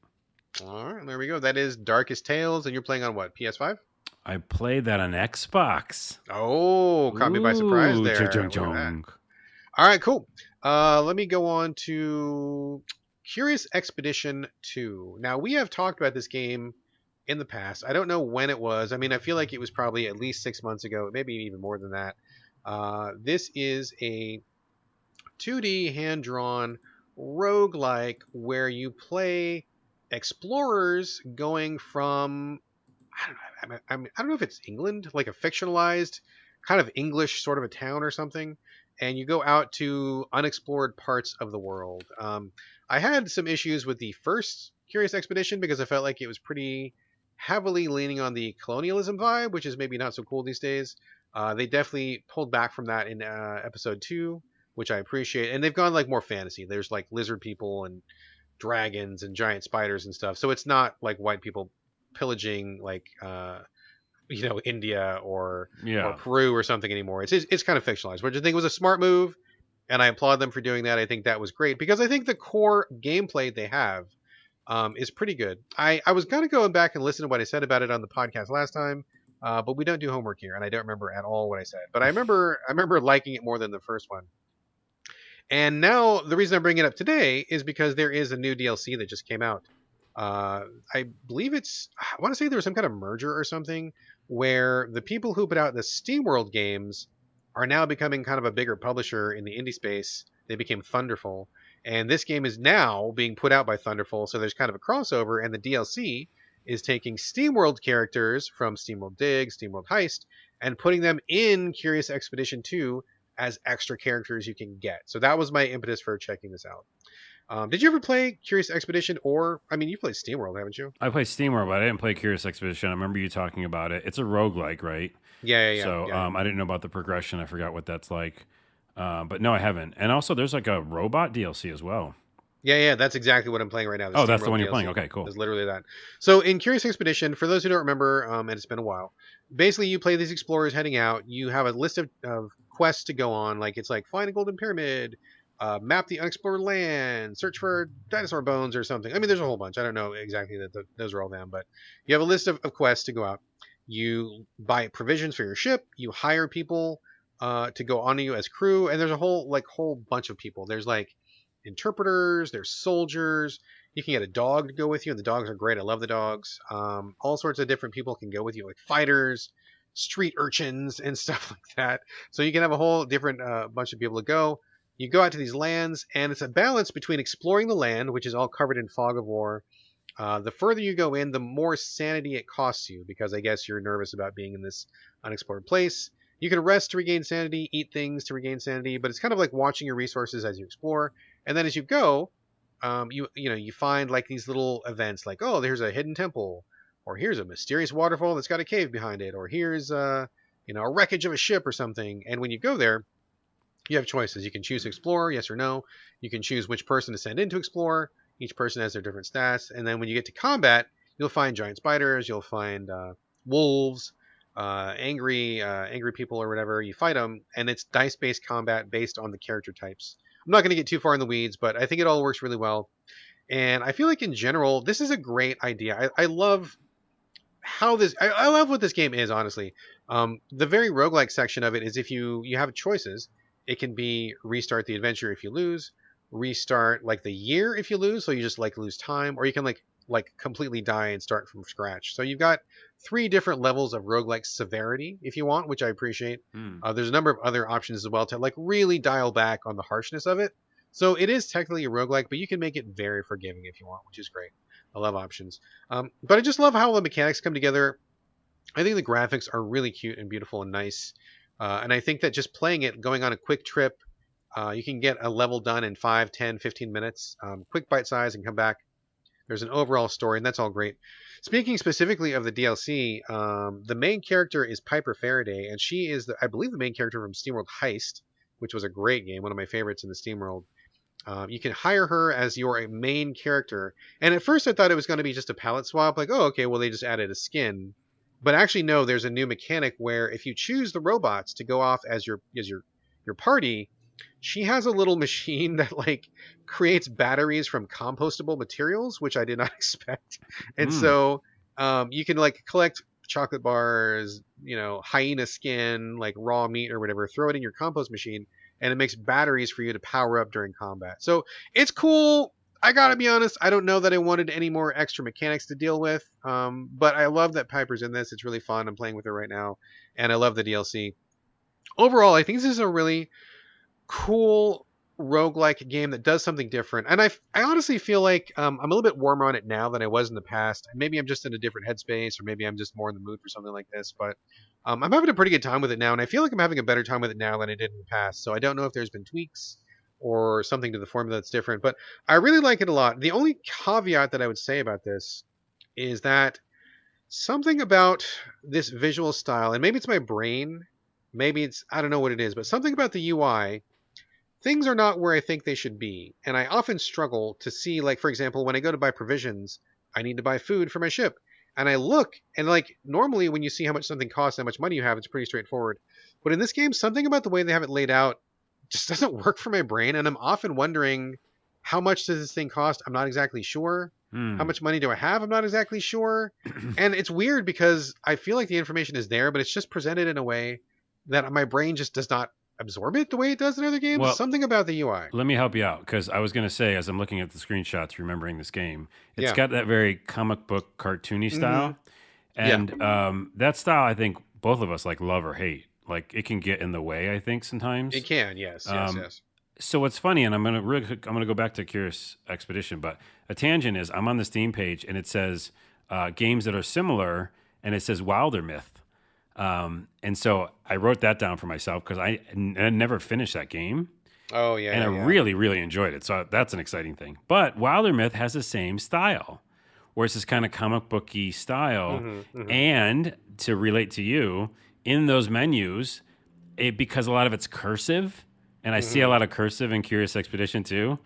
All right, there we go. That is Darkest Tales, and you're playing on what, PS5? I played that on Xbox. Oh, caught me by surprise Ooh, there. chung, Look at chung, that. chung. All right, cool. Let me go on to Curious Expedition 2. Now, we have talked about this game in the past. I don't know when it was. I mean, I feel like it was probably at least 6 months ago, maybe even more than that. This is a 2D hand-drawn roguelike where you play explorers going from I don't know if it's England, like a fictionalized kind of English sort of a town or something, and you go out to unexplored parts of the world. I had some issues with the first Curious Expedition because I felt like it was pretty heavily leaning on the colonialism vibe, which is maybe not so cool these days. They definitely pulled back from that in episode 2, which I appreciate, and they've gone like more fantasy. There's like lizard people and dragons and giant spiders and stuff, so it's not like white people pillaging like India or Yeah. Peru or something anymore. It's kind of fictionalized, which I think was a smart move, and I applaud them for doing that. I think that was great because I think the core gameplay they have is pretty good. I was gonna go back and listen to what I said about it on the podcast last time, but we don't do homework here, and I don't remember at all what I said. But I remember liking it more than the first one. And now the reason I'm bringing it up today is because there is a new DLC that just came out. I believe I want to say there was some kind of merger or something where the people who put out the Steamworld games are now becoming kind of a bigger publisher in the indie space. They became Thunderful. And this game is now being put out by Thunderful, so there's kind of a crossover, and the DLC is taking Steamworld characters from Steamworld Dig, Steamworld Heist, and putting them in Curious Expedition 2 as extra characters you can get. So that was my impetus for checking this out. Did you ever play Curious Expedition, or I mean, you played SteamWorld, haven't you? I played Steamworld, but I didn't play Curious Expedition. I remember you talking about it. It's a roguelike, right? Yeah. So I didn't know about the progression. I forgot what that's like. But no, I haven't. And also, there's like a robot DLC as well. Yeah. That's exactly what I'm playing right now. Oh, that's the SteamWorld one you're DLC. playing. Okay, cool. It's literally that. So in Curious Expedition, for those who don't remember, and it's been a while, basically you play these explorers heading out. You have a list of quests to go on. Like it's like find a golden pyramid, map the unexplored land, search for dinosaur bones or something. I mean, there's a whole bunch. I don't know exactly that those are all them, but you have a list of quests to go out. You buy provisions for your ship. You hire people to go on you as crew, and there's a whole bunch of people. There's like interpreters, there's soldiers. You can get a dog to go with you, and the dogs are great. I love the dogs. All sorts of different people can go with you, like fighters, street urchins, and stuff like that. So you can have a whole different bunch of people to go. You go out to these lands, and it's a balance between exploring the land, which is all covered in fog of war. The further you go in, the more sanity it costs you, because I guess you're nervous about being in this unexplored place. You can rest to regain sanity, eat things to regain sanity, but it's kind of like watching your resources as you explore. And then as you go, you find like these little events, like, oh, there's a hidden temple, or here's a mysterious waterfall that's got a cave behind it, or here's a wreckage of a ship or something. And when you go there, you have choices. You can choose to explore, yes or no. You can choose which person to send in to explore. Each person has their different stats. And then when you get to combat, you'll find giant spiders, you'll find wolves, angry people or whatever. You fight them, and it's dice-based combat based on the character types. I'm not going to get too far in the weeds, but I think it all works really well. And I feel like in general, this is a great idea. I love how this. I love what this game is, honestly. The very roguelike section of it is if you have choices. It can be restart the adventure if you lose, restart like the year if you lose, so you just like lose time, or you can like completely die and start from scratch. So you've got 3 different levels of roguelike severity if you want, which I appreciate. There's a number of other options as well to like really dial back on the harshness of it. So it is technically a roguelike, but you can make it very forgiving if you want, which is great. I love options. But I just love how the mechanics come together. I think the graphics are really cute and beautiful and nice. And I think that just playing it, going on a quick trip, you can get a level done in 5, 10, 15 minutes, quick bite size, and come back. There's an overall story, and that's all great. Speaking specifically of the DLC, the main character is Piper Faraday, and she is, I believe, the main character from Steamworld Heist, which was a great game, one of my favorites in the Steamworld. You can hire her as your main character, and at first I thought it was going to be just a palette swap, like, oh, okay, well they just added a skin, but actually no, there's a new mechanic where if you choose the robots to go off as your party, she has a little machine that like creates batteries from compostable materials, which I did not expect. And Mm. so you can like collect chocolate bars, hyena skin, like raw meat or whatever, throw it in your compost machine, and it makes batteries for you to power up during combat. So it's cool. I gotta be honest, I don't know that I wanted any more extra mechanics to deal with, but I love that Piper's in this. It's really fun. I'm playing with her right now, and I love the DLC. Overall, I think this is a really cool roguelike game that does something different. And I honestly feel like I'm a little bit warmer on it now than I was in the past. Maybe I'm just in a different headspace, or maybe I'm just more in the mood for something like this. But I'm having a pretty good time with it now, and I feel like I'm having a better time with it now than I did in the past. So I don't know if there's been tweaks or something to the formula that's different, but I really like it a lot. The only caveat that I would say about this is that something about this visual style, and maybe it's my brain, maybe it's, I don't know what it is, but something about the UI, things are not where I think they should be. And I often struggle to see, like, for example, when I go to buy provisions, I need to buy food for my ship. And I look, and like, normally when you see how much something costs, how much money you have, it's pretty straightforward. But in this game, something about the way they have it laid out just doesn't work for my brain. And I'm often wondering, how much does this thing cost? I'm not exactly sure. How Hmm. much money do I have? I'm not exactly sure. And it's weird because I feel like the information is there, but it's just presented in a way that my brain just does not absorb it the way it does in other games. Well, Something about the UI. let me help you out because I was going to say, as I'm looking at the screenshots, remembering this game, it's Yeah. got that very comic book cartoony Hmm. style, Yeah. and that style I think both of us like love or hate. Like it can get in the way, I think It sometimes. can. Yes. Yes. Um, Yes. so what's funny, and I'm gonna go back to Curious Expedition, but a tangent is I'm on the Steam page and it says games that are similar, and it says Wilder Myth. And so I wrote that down for myself because I never finished that game, Oh yeah. and I Yeah. Yeah. really, really enjoyed it. So that's an exciting thing. But Wilder Myth has the same style, where it's this kind of comic booky style. Hmm. Hmm. And to relate to you, in those menus, because a lot of it's cursive, and I see a Hmm. lot of cursive in Curious Expedition too,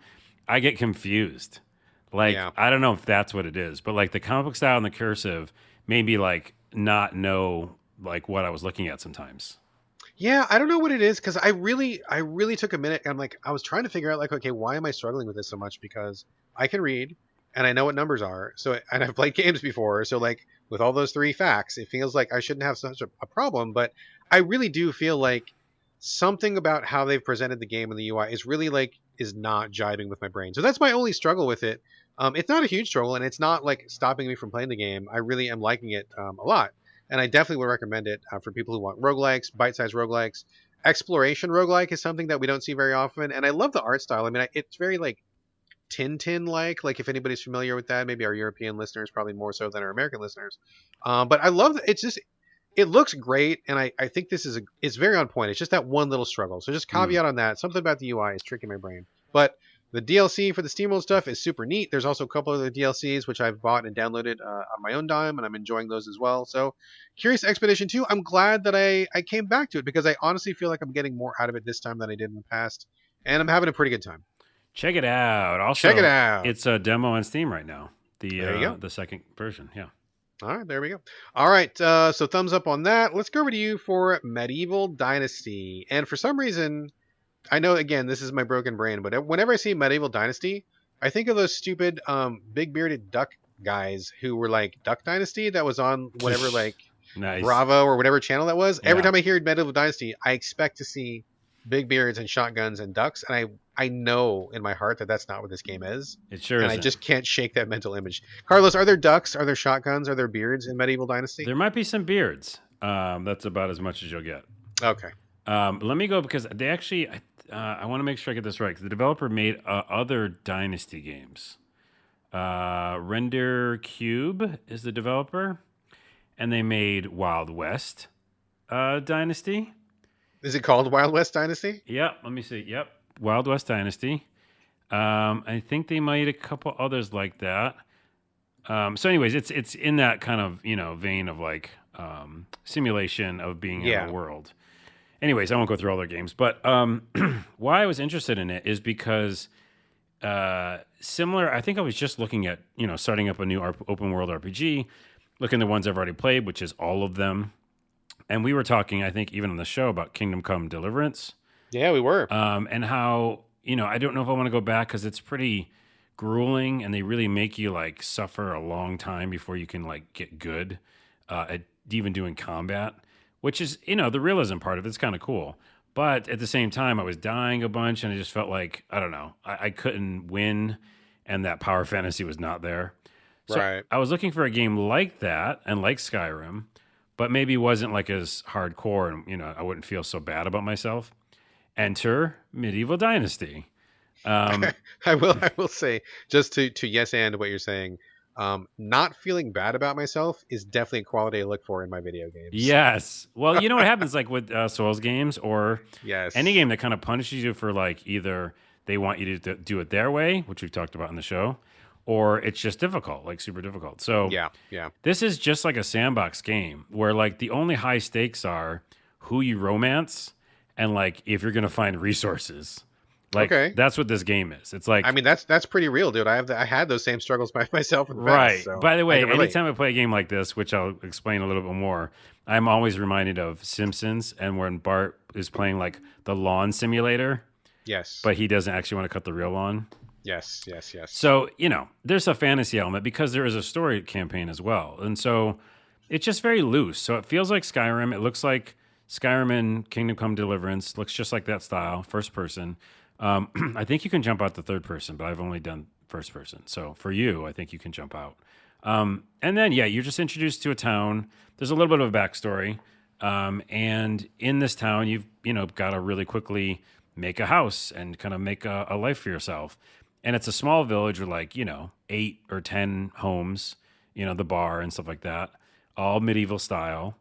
I get confused. Like, Yeah. I don't know if that's what it is, but like the comic book style and the cursive made me like not know like what I was looking at sometimes. Yeah. I don't know what it is because I really took a minute. And I'm like, I was trying to figure out, like, okay, why am I struggling with this so much? Because I can read and I know what numbers are. So, and I've played games before. So, like, with all those three facts, it feels like I shouldn't have such a problem. But I really do feel like something about how they've presented the game and the UI is really like is not jiving with my brain. So that's my only struggle with it. It's not a huge struggle, and it's not like stopping me from playing the game. I really am liking it a lot, and I definitely would recommend it for people who want roguelikes, bite-sized roguelikes. Exploration roguelike is something that we don't see very often, and I love the art style. I mean, it's very like Tintin like. Like if anybody's familiar with that, maybe our European listeners probably more so than our American listeners. But I love it's just it looks great, and I think this is it's very on point. It's just that one little struggle. So just Hmm. caveat on that. Something about the UI is tricking my brain. But the DLC for the SteamWorld stuff is super neat. There's also a couple of the DLCs which I've bought and downloaded on my own dime, and I'm enjoying those as well. So Curious Expedition 2, I'm glad that I came back to it because I honestly feel like I'm getting more out of it this time than I did in the past, and I'm having a pretty good time. Check it out. Check it Also, out. it's a demo on Steam right now. There you go. The second version. Yeah. All right, there we go. All right, so thumbs up on that. Let's go over to you for Medieval Dynasty. And for some reason, I know again this is my broken brain, but whenever I see Medieval Dynasty, I think of those stupid big bearded duck guys who were like Duck Dynasty that was on whatever like Nice. Bravo or whatever channel that was. Every Yeah. time I hear Medieval Dynasty, I expect to see big beards and shotguns and ducks, and I know in my heart that that's not what this game is, It sure and I isn't. just can't shake that mental image. Carlos, are there ducks? Are there shotguns? Are there beards in Medieval Dynasty? There might be some beards. That's about as much as you'll get. Okay. Let me go because they actually, I want to make sure I get this right. 'Cause the developer made other Dynasty games. Render Cube is the developer, and they made Wild West Dynasty. Is it called Wild West Dynasty? Yep, let me see. Yep, Wild West Dynasty. I think they made a couple others like that. So, anyways, it's in that kind of vein of like simulation of being in Yeah. a world. Anyways, I won't go through all their games, but why I was interested in it is because similar. I think I was just looking at starting up a new open world RPG, looking at the ones I've already played, which is all of them. And we were talking, I think, even on the show about Kingdom Come Deliverance. Yeah, we were. And how, I don't know if I want to go back because it's pretty grueling and they really make you like suffer a long time before you can like get good at even doing combat, which is, the realism part of it's kind of cool. But at the same time, I was dying a bunch and I just felt like, I don't know, I couldn't win and that power fantasy was not there. So Right. I was looking for a game like that and like Skyrim, but maybe wasn't like as hardcore and, I wouldn't feel so bad about myself. Enter Medieval Dynasty. I will say, just to yes and what you're saying, not feeling bad about myself is definitely a quality I look for in my video games. Yes. Well, you know what happens like with Souls games or Yes. any game that kind of punishes you for like either they want you to do it their way, which we've talked about in the show, or it's just difficult, like super difficult. So Yeah. Yeah. this is just like a sandbox game where like the only high stakes are who you romance and like if you're going to find resources. Like Okay. that's what this game is. It's like I mean, that's pretty real, dude. I had those same struggles by myself in the right. past. So By the way, I can relate. anytime I play a game like this, which I'll explain a little bit more, I'm always reminded of Simpsons and when Bart is playing like the lawn simulator, Yes. but he doesn't actually want to cut the real lawn. Yes. Yes. Yes. So, there's a fantasy element because there is a story campaign as well. And so it's just very loose. So it feels like Skyrim. It looks like Skyrim and Kingdom Come Deliverance. Looks just like that style, first person. I think you can jump out to third person, but I've only done first person. So for you, I think you can jump out. And then, you're just introduced to a town. There's a little bit of a backstory. And in this town, you've, got to really quickly make a house and kind of make a life for yourself. And it's a small village with like, 8 or 10 homes, the bar and stuff like that, all medieval style.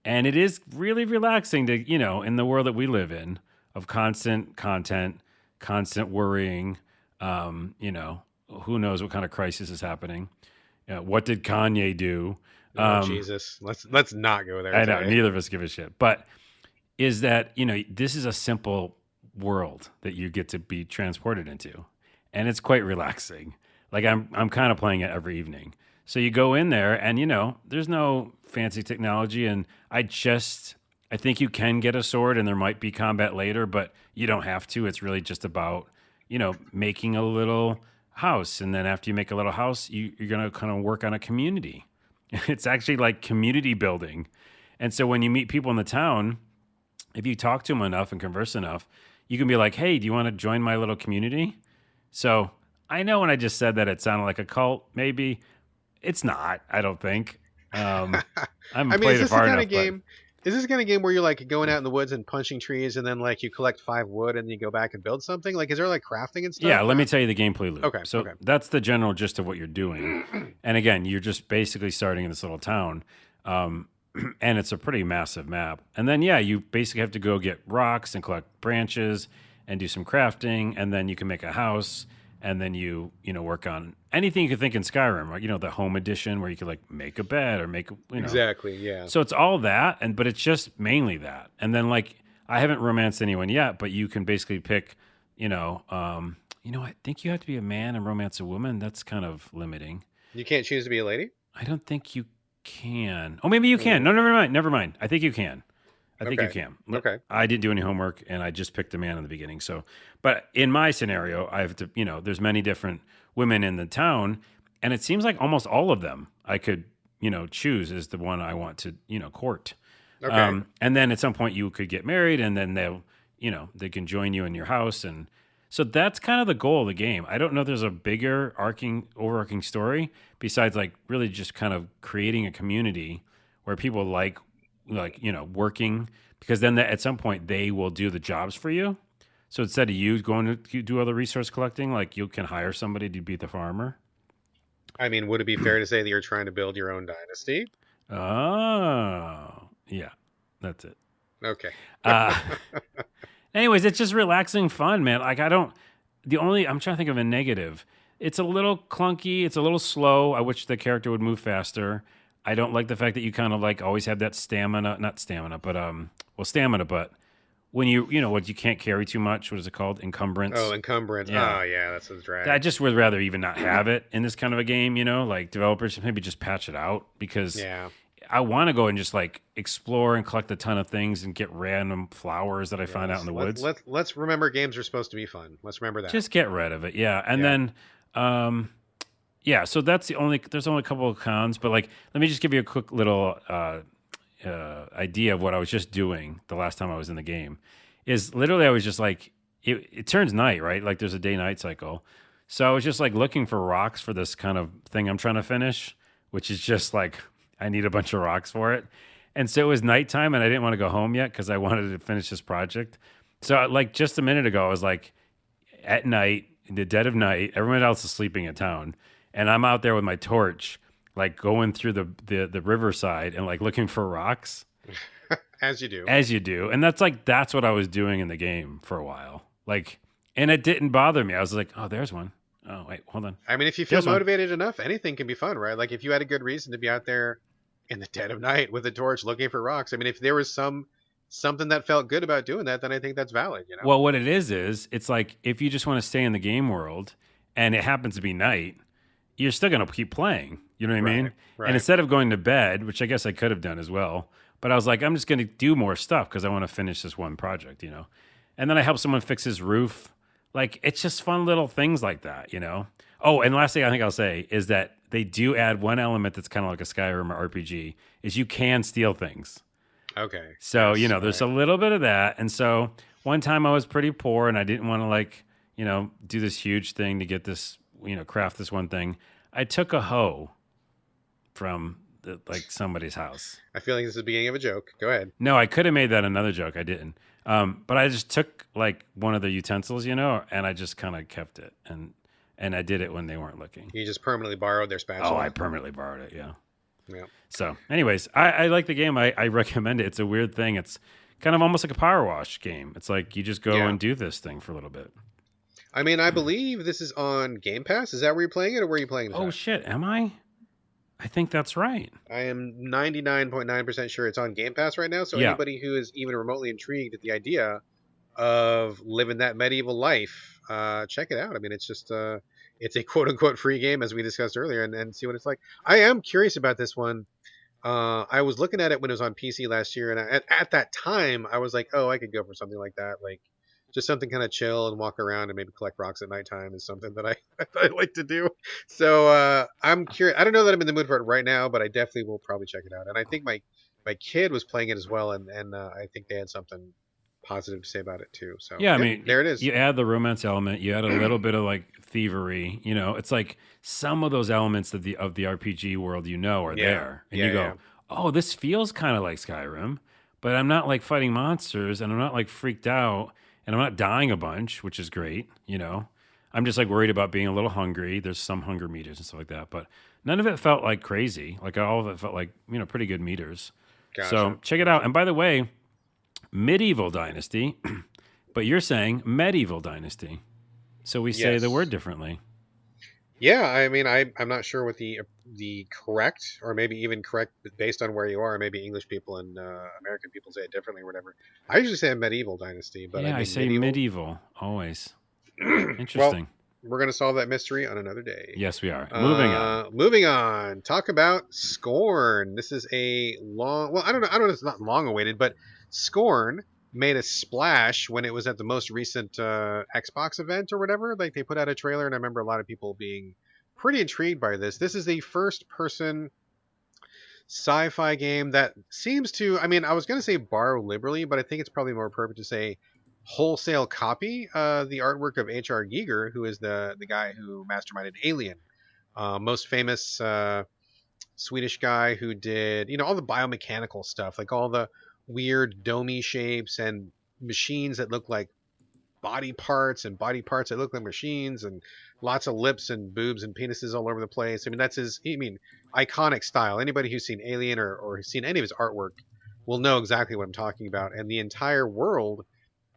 And it is really relaxing to, in the world that we live in of constant content, constant worrying, who knows what kind of crisis is happening. What did Kanye do? Jesus, let's not go there. I know, today. neither of us give a shit. But is that, this is a simple world that you get to be transported into. And it's quite relaxing. Like I'm kind of playing it every evening. So you go in there and, there's no fancy technology. And I think you can get a sword and there might be combat later, but you don't have to. It's really just about, making a little house. And then after you make a little house, you're going to kind of work on a community. It's actually like community building. And so when you meet people in the town, if you talk to them enough and converse enough, you can be like, hey, do you want to join my little community? So I know when I just said that it sounded like a cult, maybe. It's not, I don't think. I haven't played it far enough. Is this the kind of game where you're like going out in the woods and punching trees and then like you collect 5 wood and you go back and build something? Like, is there like crafting and stuff? Yeah, let me tell you the gameplay loop. Okay. So that's the general gist of what you're doing. And again, you're just basically starting in this little town. And it's a pretty massive map. And then, you basically have to go get rocks and collect branches and do some crafting. And then you can make a house. And then you work on anything you could think in Skyrim, right? The home edition where you could like make a bed or make, Exactly, yeah. So it's all that, but it's just mainly that. And then like, I haven't romanced anyone yet, but you can basically pick, I think you have to be a man and romance a woman. That's kind of limiting. You can't choose to be a lady? I don't think you can. Oh, maybe you can. No, never mind. I think you can. I think you can. Okay. I didn't do any homework and I just picked a man in the beginning. So, but in my scenario, I have to, there's many different women in the town and it seems like almost all of them I could, choose as the one I want to, court. Okay. And then at some point you could get married and then they'll, they can join you in your house. And so that's kind of the goal of the game. I don't know if there's a bigger overarching story besides like really just kind of creating a community where people like working, because then at some point they will do the jobs for you. So instead of you going to do other resource collecting, like you can hire somebody to be the farmer. I mean, would it be fair to say that you're trying to build your own dynasty? Oh, yeah, that's it. Okay. Anyways, it's just relaxing fun, man. Like I'm trying to think of a negative. It's a little clunky. It's a little slow. I wish the character would move faster. I don't like the fact that you kind of like always have that stamina, not stamina, but stamina. But when you know what, you can't carry too much. What is it called? Oh, Encumbrance. encumbrance. Yeah. Oh, yeah, that's a I drag. just would rather even not have it in this kind of a game. Like developers maybe just patch it out because Yeah. I want to go and just like explore and collect a ton of things and get random flowers that I Yeah, find out in the woods. let's remember games are supposed to be fun. Let's remember that. Just get rid of it. Yeah. And Yeah. then yeah, so there's only a couple of cons, but like let me just give you a quick little idea of what I was just doing the last time I was in the game. Is literally I was just like it turns night, right? Like there's a day night cycle. So I was just like looking for rocks for this kind of thing I'm trying to finish, which is just like I need a bunch of rocks for it. And so it was nighttime and I didn't want to go home yet because I wanted to finish this project. So like just a minute ago, I was like at night, in the dead of night, everyone else is sleeping in town. And I'm out there with my torch, like going through the riverside and like looking for rocks. As you do. As you do. And that's what I was doing in the game for a while. Like, and it didn't bother me. I was like, oh, there's one. Oh, wait, hold on. I mean, if you feel There's one. motivated enough, anything can be fun, right? Like if you had a good reason to be out there in the dead of night with a torch looking for rocks. I mean, if there was something that felt good about doing that, then I think that's valid, you know? Well, what it is it's like if you just want to stay in the game world and it happens to be night, you're still going to keep playing. You know what I mean? Right. And instead of going to bed, which I guess I could have done as well, but I was like, I'm just going to do more stuff because I want to finish this one project, And then I helped someone fix his roof. Like, it's just fun little things like that. Oh, and last thing I think I'll say is that they do add one element that's kind of like a Skyrim or RPG, is you can steal things. Okay. So, Yes, there's a right. little bit of that. And so one time I was pretty poor and I didn't want to do this huge thing to get this, craft this one thing. I took a hoe from somebody's house. I feel like this is the beginning of a joke. Go ahead. No, I could have made that another joke. I didn't. But I just took like one of the utensils, and I just kind of kept it. And I did it when they weren't looking. You just permanently borrowed their spatula. Oh, I permanently borrowed it. Yeah. Yeah. So, anyways, I like the game. I recommend it. It's a weird thing. It's kind of almost like a power wash game. It's like you just go Yeah. and do this thing for a little bit. I mean, I believe this is on Game Pass. Is that where you're playing it, or where are you playing this Oh at? shit, am I? I think that's right. I am 99.9% sure it's on Game Pass right now. So Yeah. anybody who is even remotely intrigued at the idea of living that medieval life, check it out. I mean, it's just it's a quote unquote free game, as we discussed earlier, and see what it's like. I am curious about this one. I was looking at it when it was on PC last year, and at that time, I was like, oh, I could go for something like that, like just something kind of chill and walk around and maybe collect rocks at nighttime is something that I like to do. So I'm curious. I don't know that I'm in the mood for it right now, but I definitely will probably check it out. And I think my kid was playing it as well, and I think they had something positive to say about it too. So Yeah, I yep, mean, there it is. you add the romance element, you add a little bit of like thievery, it's like some of those elements of the RPG world, are Yeah. there. And Yeah, you go, yeah. oh, this feels kind of like Skyrim, but I'm not like fighting monsters and I'm not like freaked out and I'm not dying a bunch, which is great, I'm just like worried about being a little hungry. There's some hunger meters and stuff like that, but none of it felt like crazy. Like all of it felt like, pretty good meters. Gotcha. So check it out. And by the way, medieval dynasty, but you're saying medieval dynasty. So we say the Yes. word differently. Yeah, I mean, I'm not sure what the correct, or maybe even correct based on where you are. Maybe English people and American people say it differently or whatever. I usually say a medieval dynasty, but Yeah, I I mean say medieval always. Interesting. Well, we're gonna solve that mystery on another day. Yes, we are. Moving on. Moving on. Talk about Scorn. This is a long. Well, I don't know. I don't know. It's not long awaited, but Scorn made a splash when it was at the most recent Xbox event or whatever. Like they put out a trailer, and I remember a lot of people being pretty intrigued by this. This is the first-person sci-fi game that seems to. I mean, I was gonna say borrow liberally, but I think it's probably more appropriate to say wholesale copy the artwork of H.R. Giger, who is the guy who masterminded Alien, most famous Swedish guy who did all the biomechanical stuff, like all the weird domey shapes and machines that look like body parts and body parts that look like machines and lots of lips and boobs and penises all over the place. I mean, that's his iconic style. Anybody who's seen Alien or has seen any of his artwork will know exactly what I'm talking about. And the entire world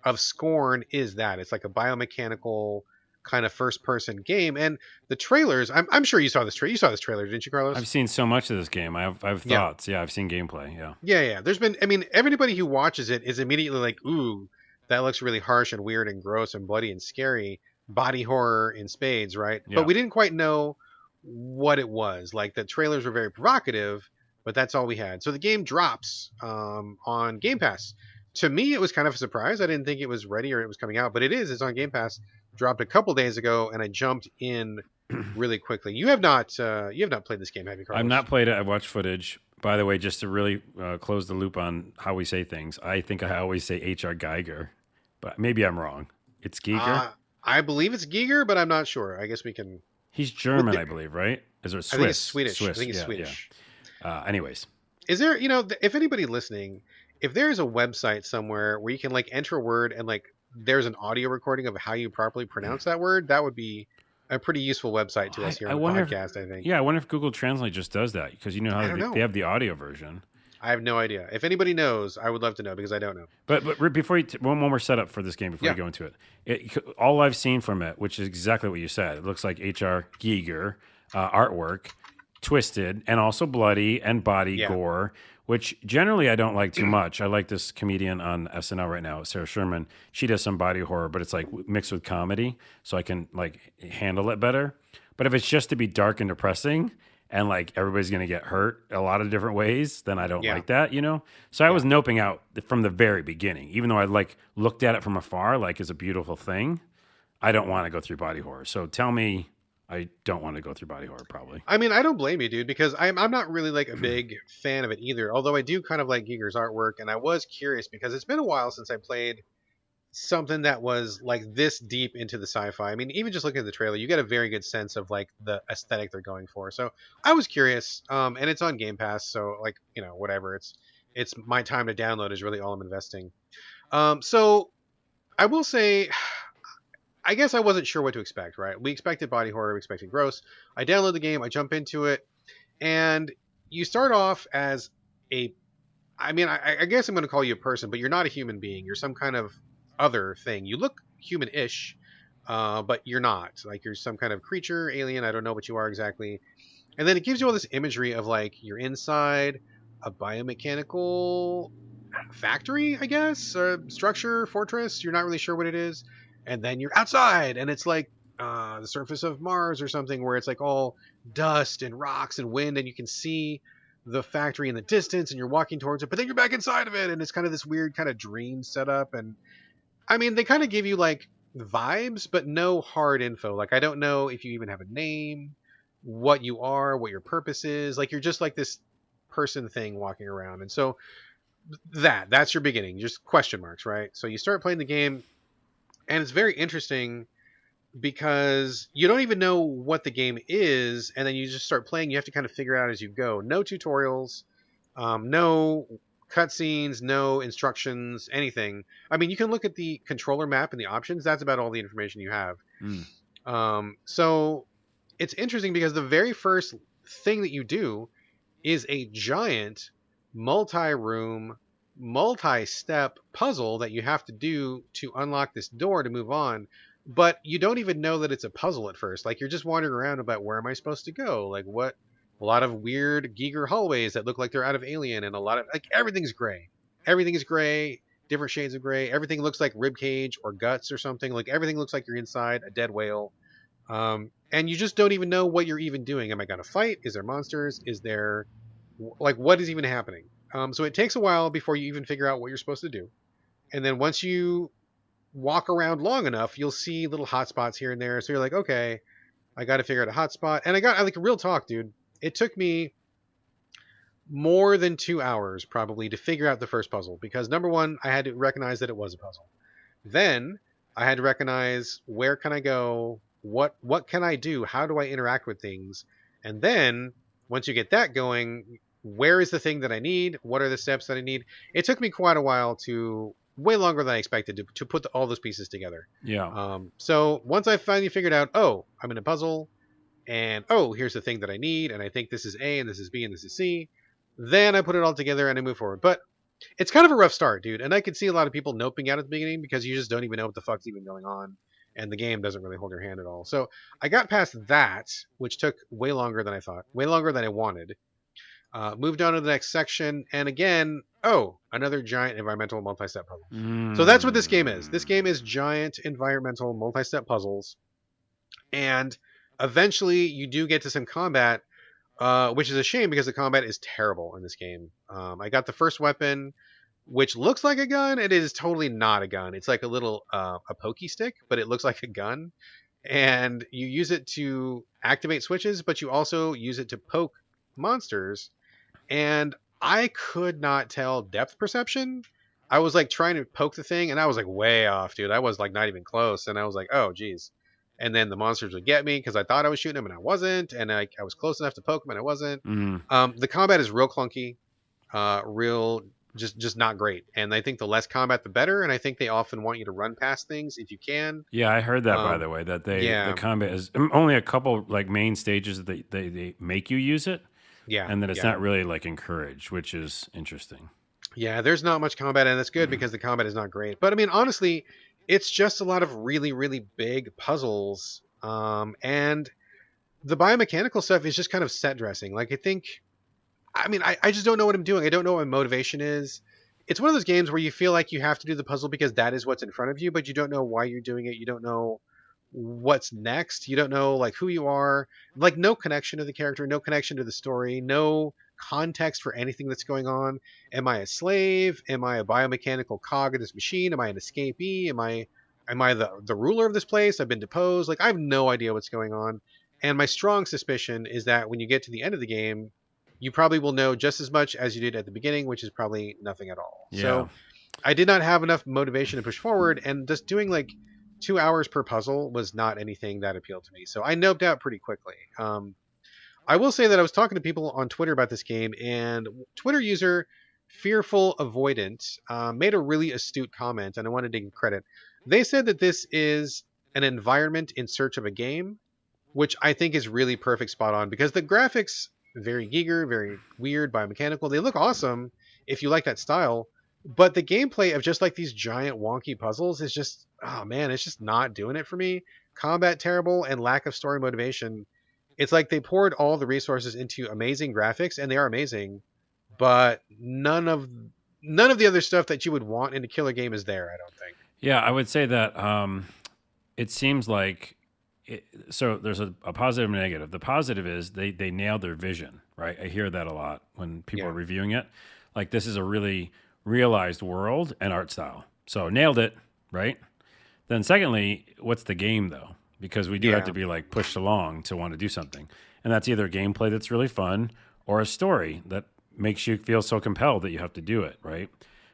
of Scorn is that. It's like a biomechanical kind of first person game. And the trailers, I'm sure you saw this trailer. You saw this trailer, didn't you, Carlos? I've seen so much of this game. I've Yeah. thoughts. Yeah, I've seen gameplay. Yeah. Yeah. There's been, I mean, everybody who watches it is immediately like, ooh, that looks really harsh and weird and gross and bloody and scary. Body horror in spades, right? Yeah. But we didn't quite know what it was. Like the trailers were very provocative, but that's all we had. So the game drops on Game Pass. To me, it was kind of a surprise. I didn't think it was ready or it was coming out, but it is. It's on Game Pass. Dropped a couple days ago, and I jumped in really quickly. You have not played this game, have you, Carlos? I've not played it. I've watched footage. By the way, just to really close the loop on how we say things, I think I always say H.R. Geiger, but maybe I'm wrong. It's Giger? I believe it's Giger, but I'm not sure. I guess we can... He's German, I believe, right? Is it Swiss? I think it's Swedish. Swiss. I think it's yeah, Swedish. Yeah. Anyways. Is there, if anybody listening, if there's a website somewhere where you can like enter a word and like there's an audio recording of how you properly pronounce that word, that would be a pretty useful website to us here on the podcast, I think. Yeah, I wonder if Google Translate just does that because you know how they have the audio version. I have no idea. If anybody knows, I would love to know because I don't know. But before one more setup for this game before you go into it, all I've seen from it, which is exactly what you said, it looks like H.R. Giger artwork, twisted and also bloody and body gore, which generally I don't like too much. I like this comedian on SNL right now, Sarah Sherman. She does some body horror, but it's like mixed with comedy, so I can like handle it better. But if it's just to be dark and depressing, and like everybody's going to get hurt a lot of different ways, then I don't like that, So I was noping out from the very beginning, even though I like looked at it from afar, like as a beautiful thing. I don't want to go through body horror. So tell me I don't want to go through body horror probably. I mean, I don't blame you, dude, because I'm not really like a big fan of it either. Although I do kind of like Giger's artwork, and I was curious because it's been a while since I played something that was like this deep into the sci-fi. I mean, even just looking at the trailer, you get a very good sense of like the aesthetic they're going for. So I was curious, and it's on Game Pass, so like whatever. It's my time to download is really all I'm investing. So I will say, I guess I wasn't sure what to expect. Right? We expected body horror, we expected gross. I download the game, I jump into it, and you start off as I guess I'm going to call you a person, but you're not a human being. You're some kind of other thing. You look human-ish, but you're not. Like you're some kind of creature, alien. I don't know what you are exactly. And then it gives you all this imagery of like you're inside a biomechanical factory, I guess, or structure, fortress. You're not really sure what it is. And then you're outside, and it's like the surface of Mars or something, where it's like all dust and rocks and wind, and you can see the factory in the distance, and you're walking towards it. But then you're back inside of it, and it's kind of this weird kind of dream setup. And I mean, they kind of give you like vibes, but no hard info. Like, I don't know if you even have a name, what you are, what your purpose is. Like, you're just like this person thing walking around. And so that's your beginning, just question marks, right? So you start playing the game, and it's very interesting because you don't even know what the game is, and then you just start playing. You have to kind of figure it out as you go. No tutorials, no cutscenes, no instructions, anything. I mean, you can look at the controller map and the options. That's about all the information you have. So it's interesting because the very first thing that you do is a giant multi-room, multi-step puzzle that you have to do to unlock this door to move on. But you don't even know that it's a puzzle at first. Like, you're just wandering around about where am I supposed to go? Like, what? A lot of weird Giger hallways that look like they're out of Alien, and a lot of like everything's gray. Everything is gray, different shades of gray. Everything looks like rib cage or guts or something. Like everything looks like you're inside a dead whale. And you just don't even know what you're even doing. Am I gonna fight? Is there monsters? Is there like what is even happening? So it takes a while before you even figure out what you're supposed to do. And then once you walk around long enough, you'll see little hotspots here and there. So you're like, okay, I got to figure out a hotspot. And I got like real talk, dude. It took me more than 2 hours probably to figure out the first puzzle because number one, I had to recognize that it was a puzzle. Then I had to recognize where can I go? What can I do? How do I interact with things? And then once you get that going, where is the thing that I need? What are the steps that I need? It took me quite a while way longer than I expected to put all those pieces together. Yeah. So once I finally figured out, oh, I'm in a puzzle, and oh, here's the thing that I need, and I think this is A, and this is B, and this is C, then I put it all together and I move forward. But it's kind of a rough start, dude. And I could see a lot of people noping out at the beginning because you just don't even know what the fuck's even going on. and the game doesn't really hold your hand at all. So I got past that, which took way longer than I thought, way longer than I wanted. Moved on to the next section, and again, another giant environmental multi-step puzzle. So that's what this game is. This game is giant environmental multi-step puzzles, and eventually you do get to some combat, which is a shame because the combat is terrible in this game. I got the first weapon, which looks like a gun. It is totally not a gun. It's like a little a pokey stick, but it looks like a gun, and you use it to activate switches, but you also use it to poke monsters. And I could not tell depth perception. I was like trying to poke the thing, and I was like way off, dude. I was like not even close, and I was like, oh geez. And then the monsters would get me because I thought I was shooting them and I wasn't, and I was close enough to poke them and I wasn't. The combat is real clunky, real just not great. And I think the less combat, the better. And I think they often want you to run past things if you can. Yeah, I heard that by the way, that the combat is only a couple like main stages that they make you use it. Yeah. And that it's not really like encouraged, which is interesting. Yeah, there's not much combat, and that's good because the combat is not great. But I mean, honestly, it's just a lot of really, really big puzzles. And the biomechanical stuff is just kind of set dressing. Like, I just don't know what I'm doing. I don't know what my motivation is. It's one of those games where you feel like you have to do the puzzle because that is what's in front of you, but you don't know why you're doing it. You don't know what's next. You don't know like who you are, like no connection to the character, no connection to the story, no context for anything that's going on. Am I a slave? Am I a biomechanical cog in this machine? Am I an escapee? Am I the ruler of this place? I've been deposed. Like I have no idea what's going on. And my strong suspicion is that when you get to the end of the game, you probably will know just as much as you did at the beginning, which is probably nothing at all. Yeah. So I did not have enough motivation to push forward, and just doing like 2 hours per puzzle was not anything that appealed to me. So I noped out pretty quickly. I will say that I was talking to people on Twitter about this game, and Twitter user Fearful Avoidant made a really astute comment, and I wanted to give credit. They said that this is an environment in search of a game, which I think is really perfect spot on because the graphics, very Giger, very weird, biomechanical. They look awesome if you like that style. But the gameplay of just like these giant wonky puzzles is just, oh man, it's just not doing it for me. Combat terrible and lack of story motivation. It's like they poured all the resources into amazing graphics, and they are amazing, but none of the other stuff that you would want in a killer game is there, I don't think. Yeah, I would say that it seems like so there's a positive and a negative. The positive is they nailed their vision, right? I hear that a lot when people are reviewing it. Like this is a really realized world and art style. So nailed it, right? Then secondly, what's the game though? Because we do have to be like pushed along to want to do something. And that's either gameplay that's really fun or a story that makes you feel so compelled that you have to do it, right?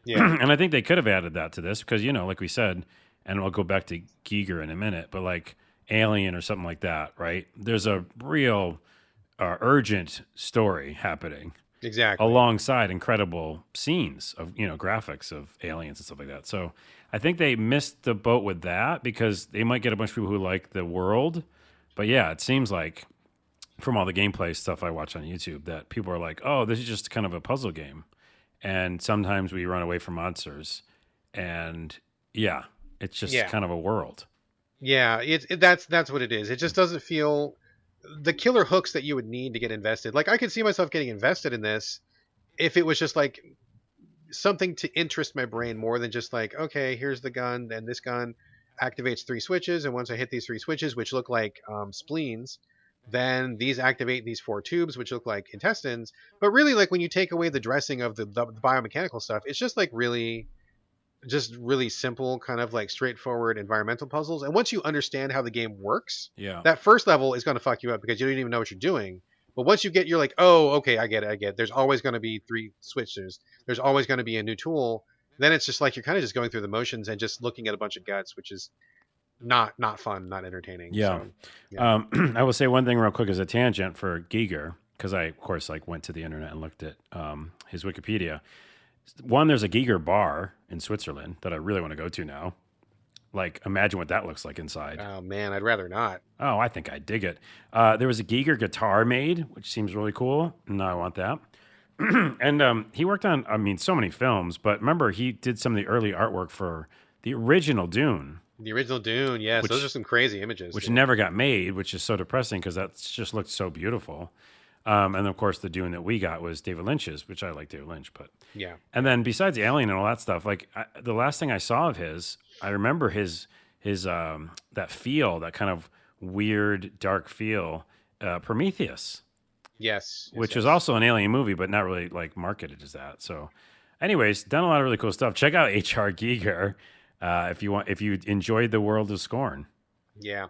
Yeah. And I think they could have added that to this because, you know, like we said, and I'll go back to Giger in a minute, but like Alien or something like that, right? There's a real urgent story happening. Exactly. Alongside incredible scenes of, you know, graphics of aliens and stuff like that. So I think they missed the boat with that because they might get a bunch of people who like the world. But yeah, it seems like from all the gameplay stuff I watch on YouTube that people are like, oh, this is just kind of a puzzle game. And sometimes we run away from monsters. And yeah, it's just kind of a world. Yeah, that's what it is. It just doesn't feel the killer hooks that you would need to get invested. Like I could see myself getting invested in this if it was just like something to interest my brain more than just like, okay, here's the gun, and this gun activates 3 switches, and once I hit these 3 switches, which look like spleens, then these activate these 4 tubes, which look like intestines. But really, like when you take away the dressing of the biomechanical stuff, it's just like really simple, kind of like straightforward environmental puzzles. And once you understand how the game works, that first level is going to fuck you up because you don't even know what you're doing. But once you get, you're like, oh, okay, I get it. There's always going to be 3 switches. There's always going to be a new tool. Then it's just like you're kind of just going through the motions and just looking at a bunch of guts, which is not fun, not entertaining. Yeah. So, I will say one thing real quick as a tangent for Giger, because I, of course, like went to the internet and looked at his Wikipedia. One, there's a Giger bar in Switzerland that I really want to go to now. Like, imagine what that looks like inside. Oh, man, I'd rather not. Oh, I think I dig it. There was a Giger guitar made, which seems really cool. No, I want that. And he worked on, so many films. But remember, he did some of the early artwork for The original Dune, The original Dune, yes, those are which some crazy images, which dude. never got made, which is so depressing because that just looked so beautiful. And of course, the Dune that we got was David Lynch's, which I like David Lynch. But Yeah, and then besides Alien and all that stuff, like the last thing I saw of his, I remember his that feel, that kind of weird dark feel, Prometheus, yes, yes, which was yes. also an Alien movie, but not really like marketed as that. So, anyways, done a lot of really cool stuff. Check out H.R. Giger if you enjoyed the world of Scorn. Yeah.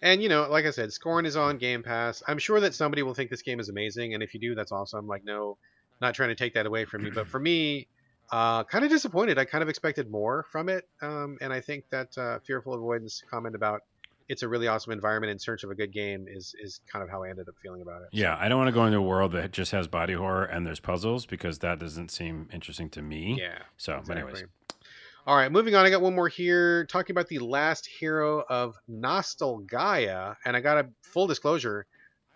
And like I said, Scorn is on Game Pass. I'm sure that somebody will think this game is amazing, and if you do, that's awesome. Like, no, not trying to take that away from me, but for me, kind of disappointed. I kind of expected more from it, and I think that Fearful Avoidance comment about it's a really awesome environment in search of a good game is kind of how I ended up feeling about it. Yeah, So I don't want to go into a world that just has body horror and there's puzzles because that doesn't seem interesting to me. yeah, So, but exactly. anyways, All right, moving on. I got one more here, talking about the last hero of Nostalgaia, and I got a full disclosure.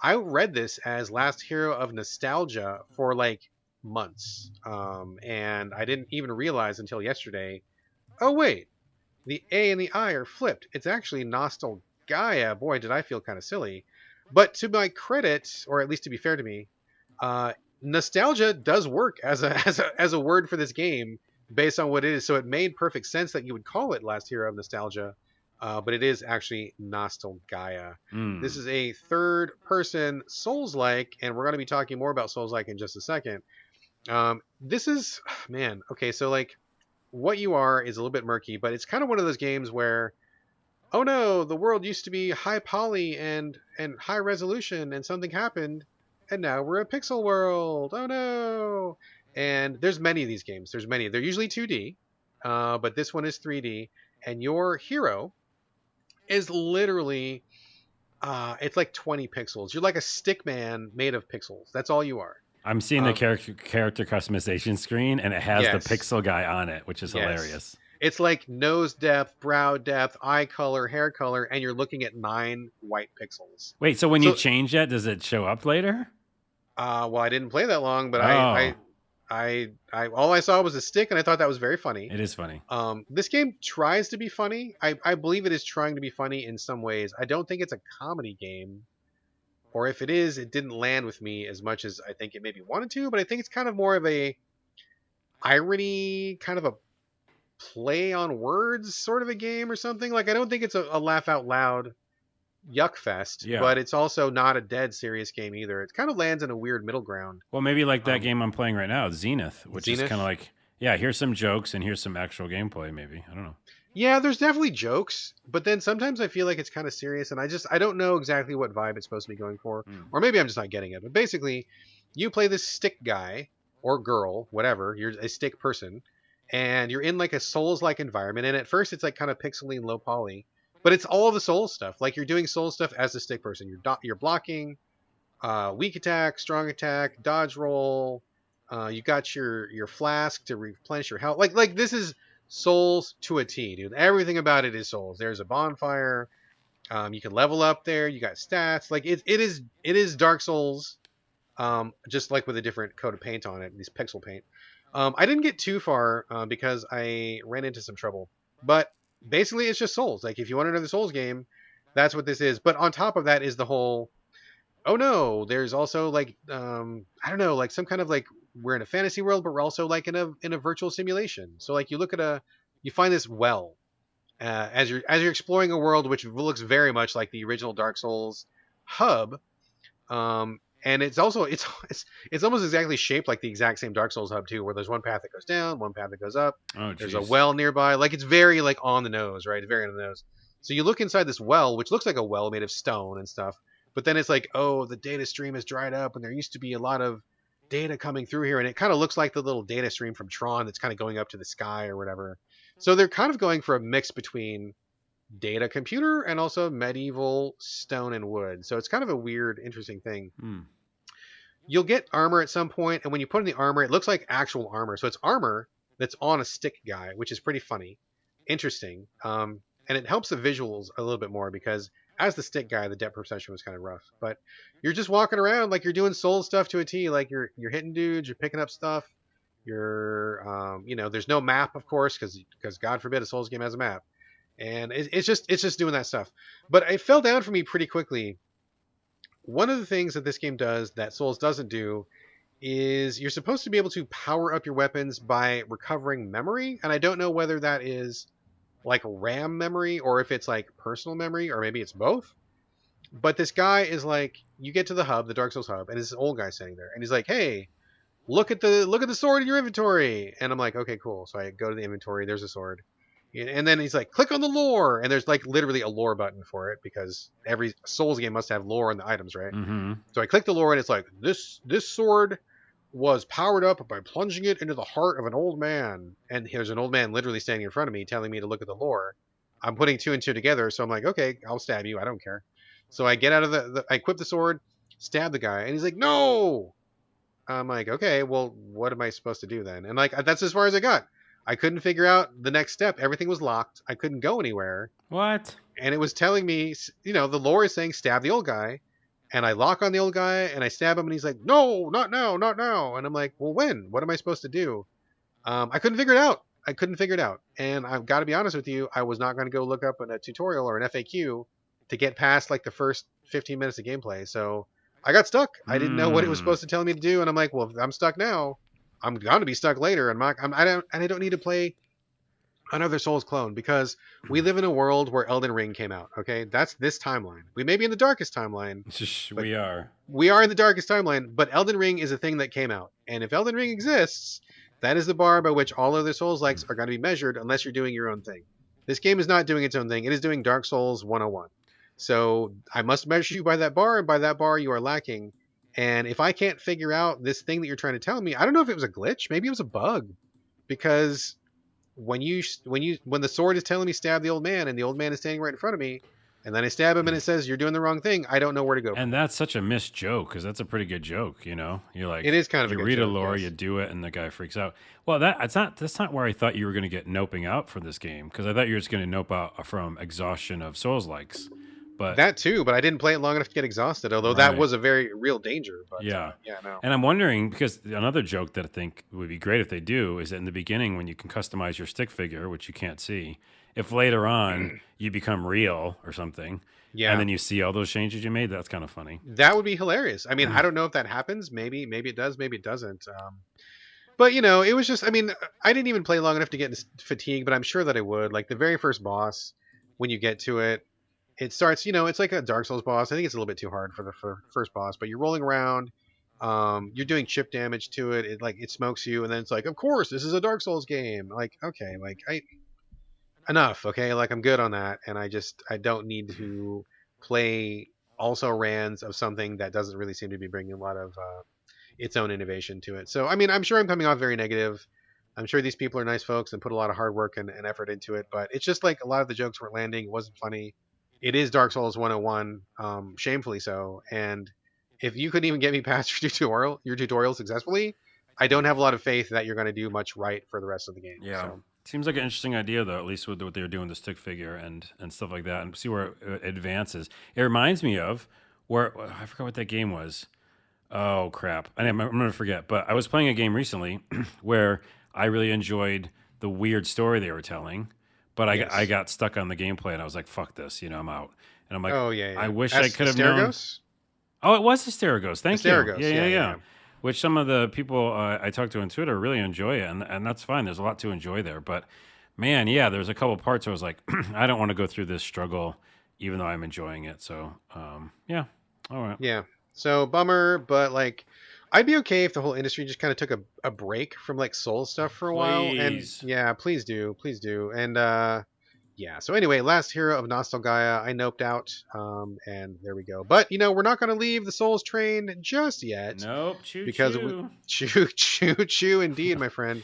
I read this as last hero of nostalgia for like months, and I didn't even realize until yesterday. Oh wait, the A and the I are flipped. It's actually Nostalgaia. Boy, did I feel kind of silly. But to my credit, or at least to be fair to me, uh, nostalgia does work as a as a word for this game based on what it is. So it made perfect sense that you would call it Last Hero of Nostalgia, but it is actually Nostalgaia. This mm, is a third-person Souls-like, and we're going to be talking more about Souls-like in just a second. This is, man, okay, so like what you are is a little bit murky, but it's kind of one of those games where, oh no, the world used to be high poly and high resolution, and something happened, and now we're a pixel world. Oh no! And there's many of these games. There's many. They're usually 2D, but this one is 3D, and your hero is literally, it's like 20 pixels. You're like a stick man made of pixels. That's all you are. I'm seeing the Um, character customization screen and it has the yes, pixel guy on it, which is yes. hilarious. It's like nose depth, brow depth, eye color, hair color, and you're looking at 9 white pixels. Wait, so when you So, change that, does it show up later? well, I didn't play that long, but Oh, all I saw was a stick, and I thought that was very funny. it is funny. This game tries to be funny. I believe it is trying to be funny in some ways. I don't think it's a comedy game, or if it is, it didn't land with me as much as I think it maybe wanted to. But I think it's kind of more of a irony, kind of a play on words sort of a game or something. Like I don't think it's a laugh out loud yuck fest, Yeah. but it's also not a dead serious game either. It kind of lands in a weird middle ground. Well, maybe like that Um, game I'm playing right now, Zenith, which is kind of Zenith. like, yeah, here's some jokes and here's some actual gameplay, maybe. I don't know. Yeah, there's definitely jokes, but then sometimes I feel like it's kind of serious, and I don't know exactly what vibe it's supposed to be going for, Mm. or maybe I'm just not getting it. But basically, you play this stick guy or girl, whatever. You're a stick person, and you're in like a Souls-like environment. And at first, it's like kind of pixely and low poly, but it's all the Souls stuff. Like you're doing Souls stuff as a stick person. You're blocking, weak attack, strong attack, dodge roll. You got your flask to replenish your health. Like this is Souls to a T, dude. Everything about it is Souls. There's a bonfire. You can level up there. You got stats. Like it is Dark Souls. Just like with a different coat of paint on it, these pixel paint. I didn't get too far because I ran into some trouble. But basically, it's just Souls. Like if you want another Souls game, that's what this is. But on top of that is the whole, oh no, there's also like I don't know, like some kind of like we're in a fantasy world, but we're also like in a virtual simulation. So like you find this well as you're exploring a world which looks very much like the original Dark Souls hub. And it's also it's almost exactly shaped like the exact same Dark Souls hub too, where there's one path that goes down, one path that goes up. Oh, There's a geez. well nearby. Like it's very like on the nose, right? It's very on the nose. So you look inside this well, which looks like a well made of stone and stuff, but then it's like, oh, the data stream has dried up, and there used to be a lot of data coming through here, and it kind of looks like the little data stream from Tron that's kind of going up to the sky or whatever. So they're kind of going for a mix between data computer and also medieval stone and wood. So it's kind of a weird, interesting thing. Mm. You'll get armor at some point, and when you put in the armor, it looks like actual armor. So it's armor that's on a stick guy, which is pretty funny, interesting, and it helps the visuals a little bit more because as the stick guy, the depth perception was kind of rough. But you're just walking around like you're doing soul stuff to a T, like you're hitting dudes, you're picking up stuff. There's no map, of course, because God forbid a Souls game has a map, and it's just doing that stuff. But it fell down for me pretty quickly. One of the things that this game does that Souls doesn't do is you're supposed to be able to power up your weapons by recovering memory, and I don't know whether that is like RAM memory or if it's like personal memory or maybe it's both. But this guy is like, you get to the hub, the Dark Souls hub, and this old guy sitting there, and he's like, "Hey, look at the sword in your inventory." And I'm like, "Okay, cool." So I go to the inventory. There's a sword, and then he's like, "Click on the lore," and there's like literally a lore button for it because every Souls game must have lore in the items, right? Mm-hmm. So I click the lore, and it's like this sword was powered up by plunging it into the heart of an old man, and there's an old man literally standing in front of me telling me to look at the lore. I'm putting two and two together, so I'm like, okay, I'll stab you. I don't care. So I get out of I equip the sword, stab the guy, and he's like, "No!" I'm like, okay, well, what am I supposed to do then? And like, that's as far as I got. I couldn't figure out the next step. Everything was locked. I couldn't go anywhere. What? And it was telling me, the lore is saying stab the old guy. And I lock on the old guy and I stab him and he's like, "No, not now, not now." And I'm like, well, when? What am I supposed to do? I couldn't figure it out. And I've got to be honest with you, I was not going to go look up a tutorial or an FAQ to get past like the first 15 minutes of gameplay. So I got stuck. I didn't know what it was supposed to tell me to do. And I'm like, well, if I'm stuck now, I'm going to be stuck later. And I don't need to play another Souls clone because we live in a world where Elden Ring came out. Okay, that's this timeline. We may be in the darkest timeline. We are. We are in the darkest timeline, but Elden Ring is a thing that came out, and if Elden Ring exists, that is the bar by which all other Souls likes are going to be measured, unless you're doing your own thing. This game is not doing its own thing. It is doing Dark Souls 101. So I must measure you by that bar, and by that bar you are lacking. And if I can't figure out this thing that you're trying to tell me, I don't know if it was a glitch, maybe it was a bug, because when the sword is telling me stab the old man and the old man is standing right in front of me and then I stab him and it says you're doing the wrong thing, I don't know where to go. And that's such a missed joke because that's a pretty good joke, You're like, it is kind of you a good read joke, a lore, yes. you do it, and the guy freaks out. Well, that's not where I thought you were going to get noping out for this game because I thought you were just going to nope out from exhaustion of Souls likes. But that too, but I didn't play it long enough to get exhausted, although that was a very real danger. But no. And I'm wondering, because another joke that I think would be great if they do is that in the beginning when you can customize your stick figure, which you can't see, if later on you become real or something, and then you see all those changes you made, that's kind of funny. That would be hilarious. I mean, I don't know if that happens. Maybe it does, maybe it doesn't. But it was just, I mean, I didn't even play long enough to get into fatigue, but I'm sure that I would. Like the very first boss, when you get to it, it starts, it's like a Dark Souls boss. I think it's a little bit too hard for the first boss, but you're rolling around, you're doing chip damage to it. It smokes you, and then it's like, of course, this is a Dark Souls game. Like, okay, enough, okay? Like, I'm good on that, and I don't need to play also rans of something that doesn't really seem to be bringing a lot of its own innovation to it. So, I mean, I'm sure I'm coming off very negative. I'm sure these people are nice folks and put a lot of hard work and effort into it, but it's just like a lot of the jokes weren't landing. It wasn't funny. It is Dark Souls 101, shamefully so. And if you couldn't even get me past your tutorial successfully, I don't have a lot of faith that you're going to do much right for the rest of the game. Yeah. So. Seems like an interesting idea, though, at least with what they were doing with the stick figure and stuff like that, and see where it advances. It reminds me of where, I forgot what that game was. Oh, crap. I'm going to forget. But I was playing a game recently where I really enjoyed the weird story they were telling. But I got stuck on the gameplay, and I was like, "Fuck this!" I'm out. And I'm like, "Oh yeah." I wish I could have known. Oh, it was Asterigos. Thank you. Yeah. Which some of the people I talked to on Twitter really enjoy it, and that's fine. There's a lot to enjoy there, but man, there's a couple parts where I was like, I don't want to go through this struggle, even though I'm enjoying it. So, all right. Yeah. So bummer, but like, I'd be okay if the whole industry just kind of took a break from like Soul stuff for a while. And yeah, please do. And so anyway, last hero of Nostalgaia, I noped out, and there we go. But we're not going to leave the Souls train just yet. Nope, because choo indeed, my friend.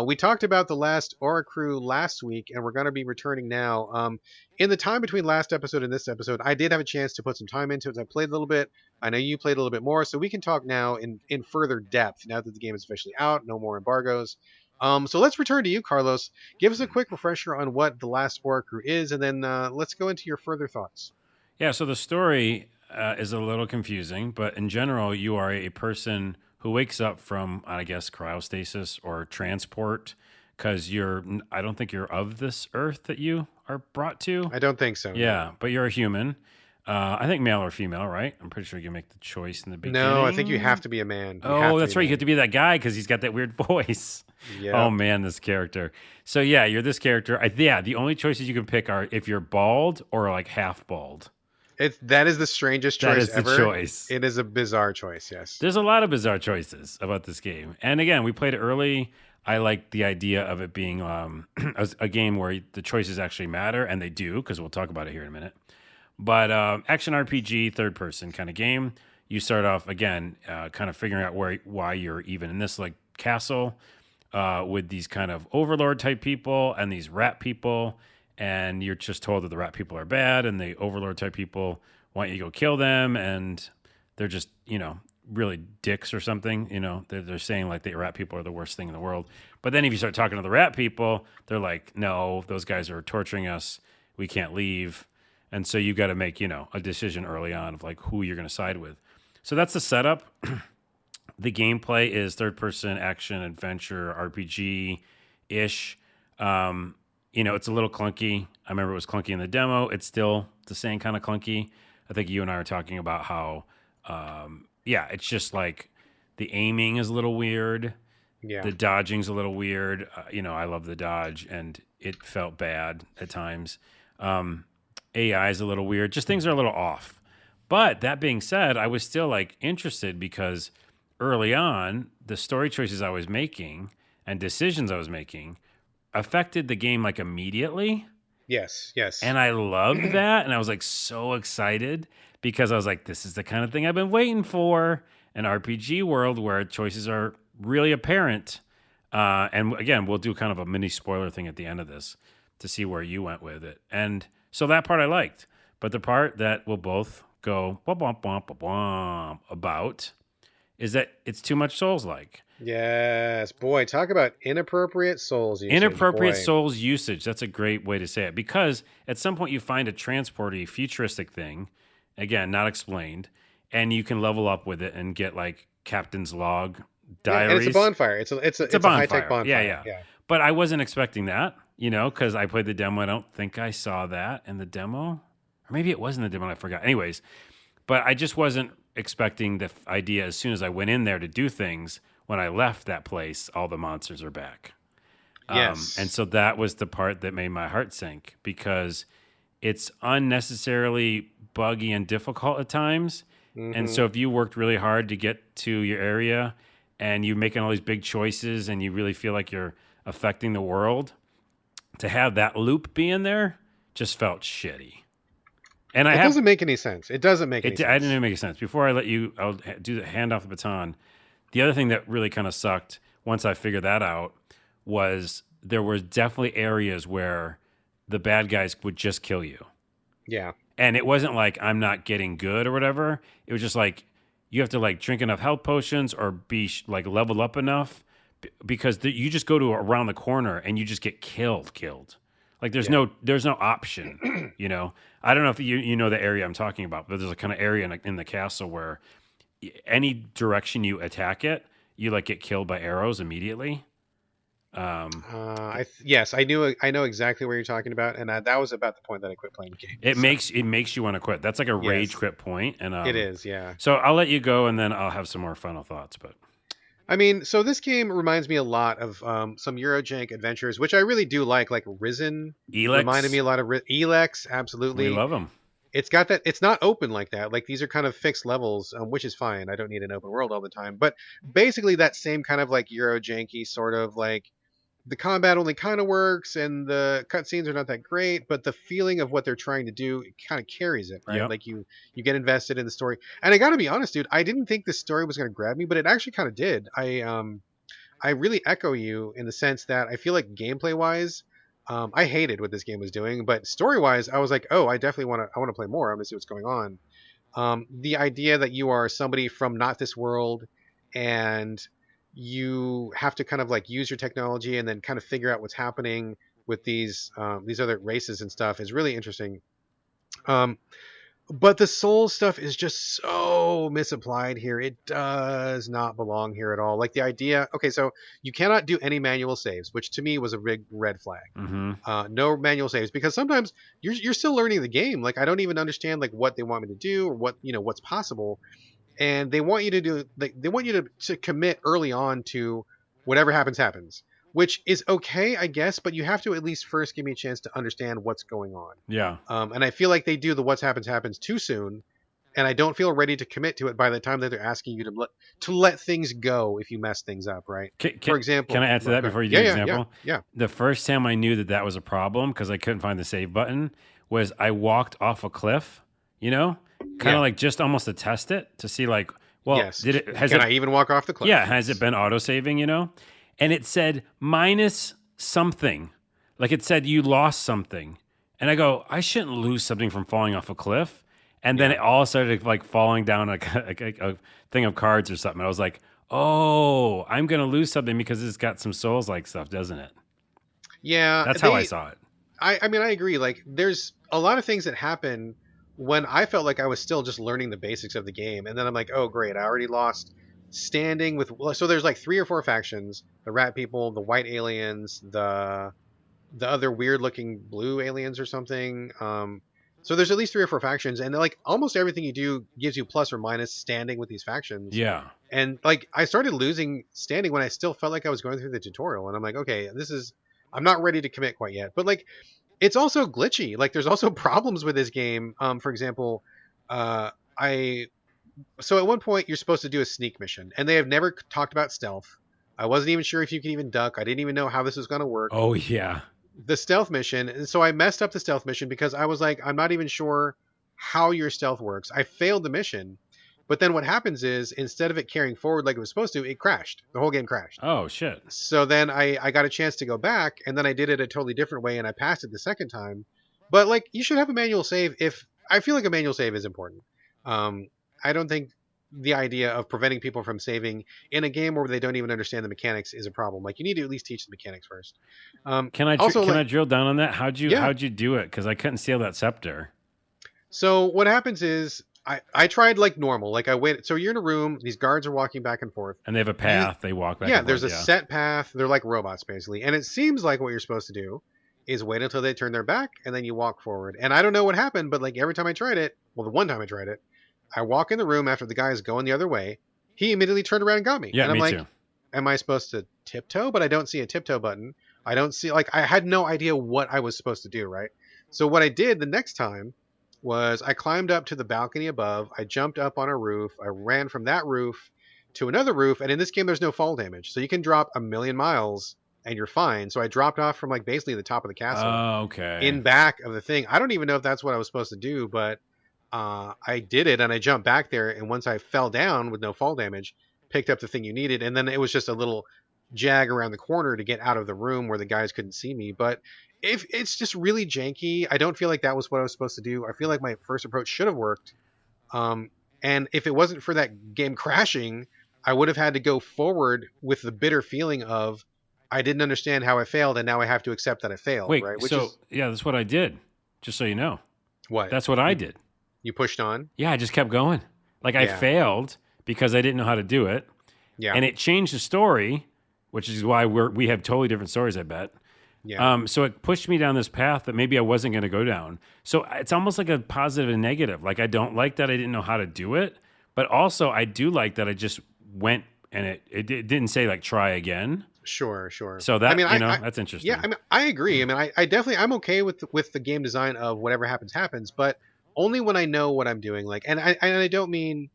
We talked about the last Oricru last week, and we're going to be returning now. In the time between last episode and this episode, I did have a chance to put some time into it. I played a little bit. I know you played a little bit more, so we can talk now in further depth now that the game is officially out. No more embargoes. So let's return to you, Carlos. Give us a quick refresher on what the last Oricru is, and then let's go into your further thoughts. Yeah, so the story is a little confusing, but in general, you are a person who wakes up from, I guess, cryostasis or transport because I don't think you're of this earth that you are brought to. I don't think so. Yeah, but you're a human. I think male or female, right? I'm pretty sure you make the choice in the No, I think you have beginning. to be a man. You have Oh, to be that's a right. You have man. to be that guy because he's got that weird voice. Oh Yep. man, this character. So yeah, you're this character. Yeah, the only choices you can pick are if you're bald or like half bald. That is the strangest That choice is the ever. choice. It is a bizarre choice. Yes. There's a lot of bizarre choices about this game. And again, we played it early. I like the idea of it being a game where the choices actually matter, and they do, because we'll talk about it here in a minute. But action RPG, third person kind of game. You start off again, kind of figuring out why you're even in this like castle with these kind of overlord type people and these rat people, and you're just told that the rat people are bad, and the overlord type people want you to go kill them, and they're just really dicks or something. They're saying like the rat people are the worst thing in the world. But then if you start talking to the rat people, they're like, no, those guys are torturing us. We can't leave. And so you got to make, a decision early on of like who you're going to side with. So that's the setup. The gameplay is third person action adventure RPG ish. It's a little clunky. I remember it was clunky in the demo. It's still the same kind of clunky. I think you and I were talking about how, it's just like the aiming is a little weird. Yeah. The dodging's a little weird. I love the dodge, and it felt bad at times. AI is a little weird. Just things are a little off. But that being said, I was still like interested because early on, the story choices I was making and decisions I was making affected the game like immediately. Yes. Yes. And I loved that. And I was like so excited because I was like, this is the kind of thing I've been waiting for. An RPG world where choices are really apparent. And again, we'll do kind of a mini spoiler thing at the end of this to see where you went with it. And so that part I liked. But the part that we'll both go about is that it's too much Souls-like. Yes. Boy, talk about inappropriate Souls usage. Inappropriate Boy. Souls usage. That's a great way to say it. Because at some point you find a transporty futuristic thing, again, not explained, and you can level up with it and get like captain's log diaries. Yeah, and it's a bonfire. It's a high tech bonfire. Yeah. But I wasn't expecting that, because I played the demo. I don't think I saw that in the demo. Or maybe it was in the demo. I forgot. Anyways, but I just wasn't expecting the idea as soon as I went in there to do things. When I left that place, all the monsters are back. Yes. And so that was the part that made my heart sink because it's unnecessarily buggy and difficult at times. Mm-hmm. And so if you worked really hard to get to your area and you're making all these big choices and you really feel like you're affecting the world, to have that loop be in there just felt shitty. And it doesn't make any sense. It doesn't make any sense. I didn't even make sense. Before I let you, I'll do the hand off the baton. The other thing that really kind of sucked once I figured that out was there were definitely areas where the bad guys would just kill you. Yeah. And it wasn't like I'm not getting good or whatever. It was just like you have to like drink enough health potions or be like leveled up enough because you just go to around the corner and you just get killed. Like there's no option, I don't know if you know the area I'm talking about, but there's a kind of area in the castle where any direction you attack it, you like get killed by arrows immediately. Yes, I know exactly what you're talking about, and that was about the point that I quit playing the game. It makes you want to quit. That's like a rage quit point, and it is, yeah. So I'll let you go, and then I'll have some more final thoughts. But I mean, so this game reminds me a lot of some Eurojank adventures, which I really do like Risen. Elex reminded me a lot of Elex, absolutely. We love them. It's got that. It's not open like that. Like these are kind of fixed levels, which is fine. I don't need an open world all the time. But basically, that same kind of like Eurojanky sort of like the combat only kind of works, and the cutscenes are not that great. But the feeling of what they're trying to do kind of carries it, right? Yep. Like you get invested in the story. And I got to be honest, dude. I didn't think this story was going to grab me, but it actually kind of did. I really echo you in the sense that I feel like gameplay wise. I hated what this game was doing, but story-wise, I was like, "Oh, I definitely want to play more. I'm gonna see what's going on." The idea that you are somebody from not this world, and you have to kind of like use your technology and then kind of figure out what's happening with these other races and stuff is really interesting. But the soul stuff is just so misapplied here. It does not belong here at all. Like the idea, okay, so you cannot do any manual saves, which to me was a big red flag. Mm-hmm. No manual saves because sometimes you're still learning the game. Like I don't even understand like what they want me to do or what what's possible, and they want you to do they want you to commit early on to whatever happens, which is okay, I guess, but you have to at least first give me a chance to understand what's going on. Yeah. And I feel like they do the what's happens too soon, and I don't feel ready to commit to it by the time that they're asking you to let things go if you mess things up, right? For example, can I add to that before you do the example? Yeah. The first time I knew that that was a problem because I couldn't find the save button was I walked off a cliff, kind of like just almost to test it to see like, well, yes. I even walk off the cliff? Yeah, has it been auto saving? And it said minus something, like it said you lost something, and I go, I shouldn't lose something from falling off a cliff. And then it all started like falling down like a thing of cards or something. I was like, oh, I'm going to lose something because it's got some Souls-like stuff, doesn't it? Yeah. That's how I saw it. I mean, I agree. Like, there's a lot of things that happen when I felt like I was still just learning the basics of the game. And then I'm like, oh, great, I already lost standing with... So there's like 3 or 4 factions. The rat people, the white aliens, the other weird-looking blue aliens or something. So there's at least 3 or 4 factions, and like almost everything you do gives you plus or minus standing with these factions. Yeah. And like I started losing standing when I still felt like I was going through the tutorial, and I'm like, okay, I'm not ready to commit quite yet. But like, it's also glitchy. Like there's also problems with this game. For example, so at one point you're supposed to do a sneak mission, and they have never talked about stealth. I wasn't even sure if you could even duck. I didn't even know how this was going to work. Oh yeah. The stealth mission, and so I messed up the stealth mission because I was like, I'm not even sure how your stealth works. I failed the mission, but then what happens is instead of it carrying forward like it was supposed to, it crashed. The whole game crashed. Oh shit. So then I got a chance to go back, and then I did it a totally different way, and I passed it the second time. But like, you should have a manual save. If I feel like a manual save is important. I don't think the idea of preventing people from saving in a game where they don't even understand the mechanics is a problem. Like you need to at least teach the mechanics first. Can I drill down on that? How'd you do it? Because I couldn't steal that scepter. So what happens is I tried like normal. Like I waited. So you're in a room. These guards are walking back and forth, and they have a path. They walk back. Yeah, and there's forth, a set path. They're like robots basically, and it seems like what you're supposed to do is wait until they turn their back and then you walk forward. And I don't know what happened, but like every time I tried it, well, the one time I tried it, I walk in the room after the guy is going the other way. He immediately turned around and got me. Yeah, and I'm me like, too. am I supposed to tiptoe? But I don't see a tiptoe button. I don't see, like, I had no idea what I was supposed to do, right? So what I did the next time was I climbed up to the balcony above. I jumped up on a roof. I ran from that roof to another roof. And in this game, there's no fall damage. So you can drop a million miles and you're fine. So I dropped off from like basically the top of the castle. Oh, okay. In back of the thing. I don't even know if that's what I was supposed to do, but I did it and I jumped back there. And once I fell down with no fall damage, picked up the thing you needed. And then it was just a little jag around the corner to get out of the room where the guys couldn't see me. But if it's just really janky, I don't feel like that was what I was supposed to do. I feel like my first approach should have worked. And if it wasn't for that game crashing, I would have had to go forward with the bitter feeling of I didn't understand how I failed, and now I have to accept that I failed. Wait, right? Yeah, that's what I did. Just so you know. What? That's what I did. You pushed on? Yeah, I just kept going. Like I failed because I didn't know how to do it. Yeah. And it changed the story, which is why we have totally different stories, I bet. Yeah. So it pushed me down this path that maybe I wasn't going to go down. So it's almost like a positive and negative. Like I don't like that I didn't know how to do it, but also I do like that I just went and it didn't say like try again. Sure. So that, that's interesting. Yeah, I mean, I agree. I mean, I definitely, I'm okay with the game design of whatever happens, but only when I know what I'm doing. Like, and I don't mean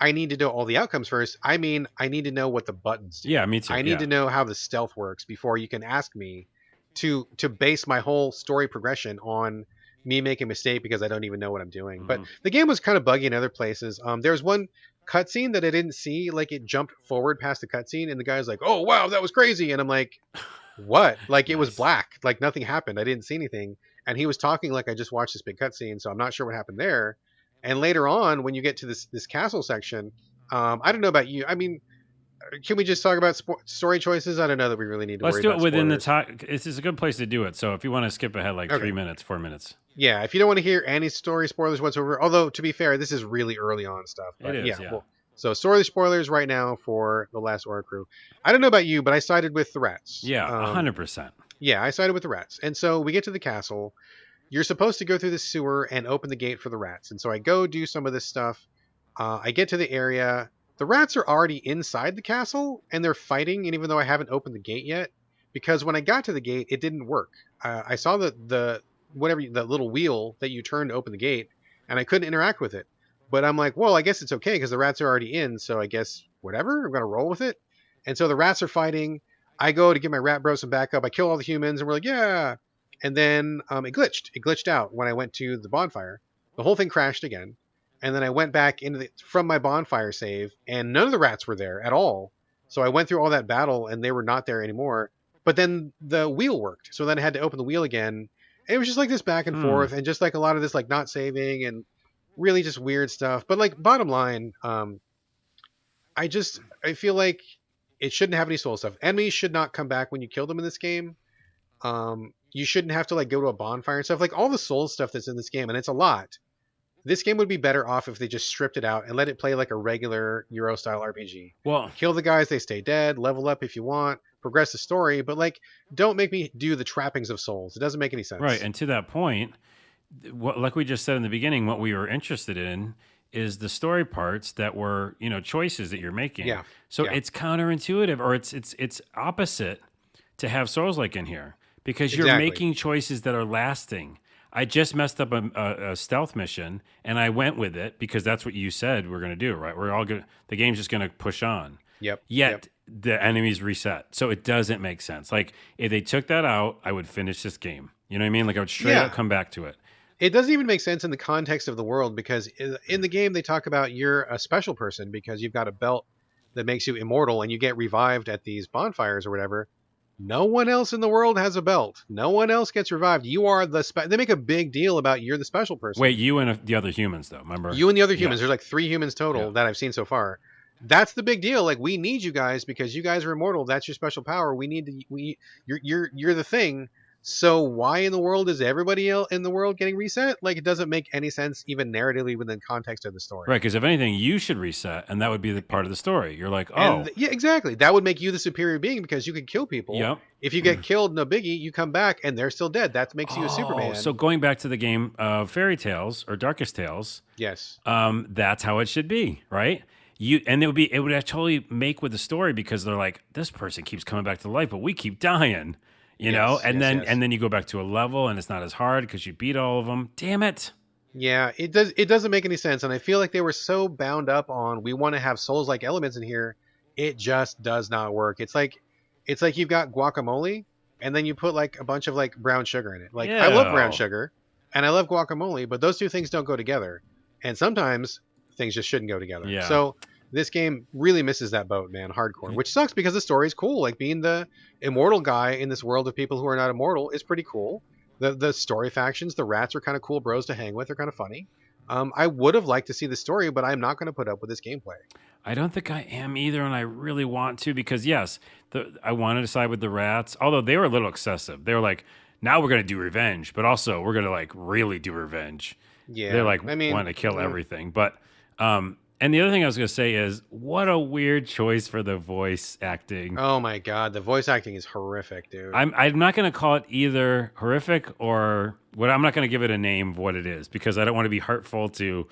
I need to know all the outcomes first. I mean, I need to know what the buttons do. Yeah, me too. I need to know how the stealth works before you can ask me to base my whole story progression on me making a mistake because I don't even know what I'm doing. Mm-hmm. But the game was kind of buggy in other places. There's one cutscene that I didn't see, like it jumped forward past the cutscene and the guy's like, oh wow, that was crazy, and I'm like, what? Like it was black, like nothing happened, I didn't see anything, and he was talking like I just watched this big cutscene, so I'm not sure what happened there. And later on when you get to this castle section, I don't know about you, I mean, can we just talk about story choices? I don't know that we really need to Let's worry do it about within the spoilers. time. This is a good place to do it. So if you want to skip ahead like Okay. 3 minutes, 4 minutes, Yeah, if you don't want to hear any story spoilers whatsoever, although to be fair, this is really early on stuff. it But yeah, is. Yeah. well, so story spoilers right now for the last Oricru. I don't know about you, but I sided with the rats. Yeah. 100%. Yeah, I sided with the rats. And so we get to the castle. You're supposed to go through the sewer and open the gate for the rats. And so I go do some of this stuff. I get to the area. The rats are already inside the castle and they're fighting. And even though I haven't opened the gate yet, because when I got to the gate, it didn't work. I saw the the little wheel that you turn to open the gate, and I couldn't interact with it. But I'm like, well, I guess it's okay because the rats are already in. So I guess whatever. I'm gonna roll with it. And so the rats are fighting. I go to give my rat bro some backup. I kill all the humans, and we're like, yeah. And then it glitched. It glitched out when I went to the bonfire. The whole thing crashed again. And then I went back from my bonfire save, and none of the rats were there at all. So I went through all that battle, and they were not there anymore. But then the wheel worked. So then I had to open the wheel again. And it was just like this back and forth, and just like a lot of this like not saving and really just weird stuff. But like bottom line, I feel like it shouldn't have any soul stuff. Enemies should not come back when you kill them in this game. You shouldn't have to like go to a bonfire and stuff. Like all the soul stuff that's in this game, and it's a lot. This game would be better off if they just stripped it out and let it play like a regular Euro style RPG. Well, kill the guys, they stay dead, level up if you want, progress the story, but like don't make me do the trappings of souls. It doesn't make any sense. right. And to that point, like we just said in the beginning, what we were interested in is the story parts that were, choices that you're making. Yeah. So Yeah. it's counterintuitive, or it's opposite to have Souls-like in here because you're Exactly. making choices that are lasting. I just messed up a stealth mission, and I went with it because that's what you said we're going to do, right? We're all going. The game's just going to push on. Yep. Yet the enemies reset, so it doesn't make sense. Like if they took that out, I would finish this game. You know what I mean? Like I would straight up come back to it. It doesn't even make sense in the context of the world because in the game they talk about you're a special person because you've got a belt that makes you immortal and you get revived at these bonfires or whatever. No one else in the world has a belt. No one else gets revived. You are they make a big deal about you're the special person. Wait, you and the other humans though, remember? You and the other humans. There's like 3 humans total that I've seen so far. That's the big deal. Like we need you guys because you guys are immortal. That's your special power. We need to you're the thing. So why in the world is everybody else in the world getting reset? Like it doesn't make any sense even narratively within context of the story. Right, because if anything, you should reset, and that would be the part of the story. You're like, yeah, exactly. That would make you the superior being because you can kill people. Yep. If you get killed, no biggie. You come back and they're still dead. That makes you a Superman. So going back to the game of Fairy Tales or Darkest Tales, yes, that's how it should be, right? And it would totally make with the story because they're like, this person keeps coming back to life, but we keep dying. And then you go back to a level and it's not as hard because you beat all of them. Damn it. Yeah, it doesn't make any sense. And I feel like they were so bound up on we want to have Souls-like elements in here. It just does not work. It's like you've got guacamole and then you put like a bunch of like brown sugar in it. Like I love brown sugar and I love guacamole, but those two things don't go together. And sometimes things just shouldn't go together. Yeah. So this game really misses that boat, man, hardcore, which sucks because the story is cool. Like being the immortal guy in this world of people who are not immortal is pretty cool. The story factions, the rats are kind of cool bros to hang with. They're kind of funny. I would have liked to see the story, but I'm not going to put up with this gameplay. I don't think I am either, and I really want to because, yes, I wanted to side with the rats, although they were a little excessive. They were like, now we're going to do revenge, but also we're going to like really do revenge. Yeah, they're like, want to kill everything. But and the other thing I was going to say is, what a weird choice for the voice acting. Oh my god, the voice acting is horrific, dude. I'm not going to call it either horrific or what. I'm not going to give it a name of what it is because I don't want to be hurtful to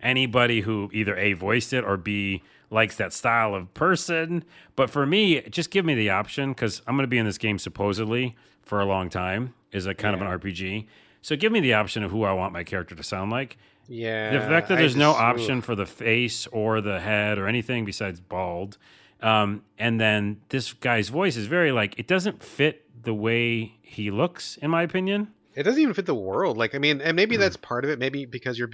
anybody who either A, voiced it, or B, likes that style of person. But for me, just give me the option because I'm going to be in this game supposedly for a long time. Is a kind of an RPG. So give me the option of who I want my character to sound like. Yeah. The fact that there's no option for the face or the head or anything besides bald. And then this guy's voice is very like, it doesn't fit the way he looks, in my opinion. It doesn't even fit the world. Like, I mean, and maybe that's part of it. Maybe because you're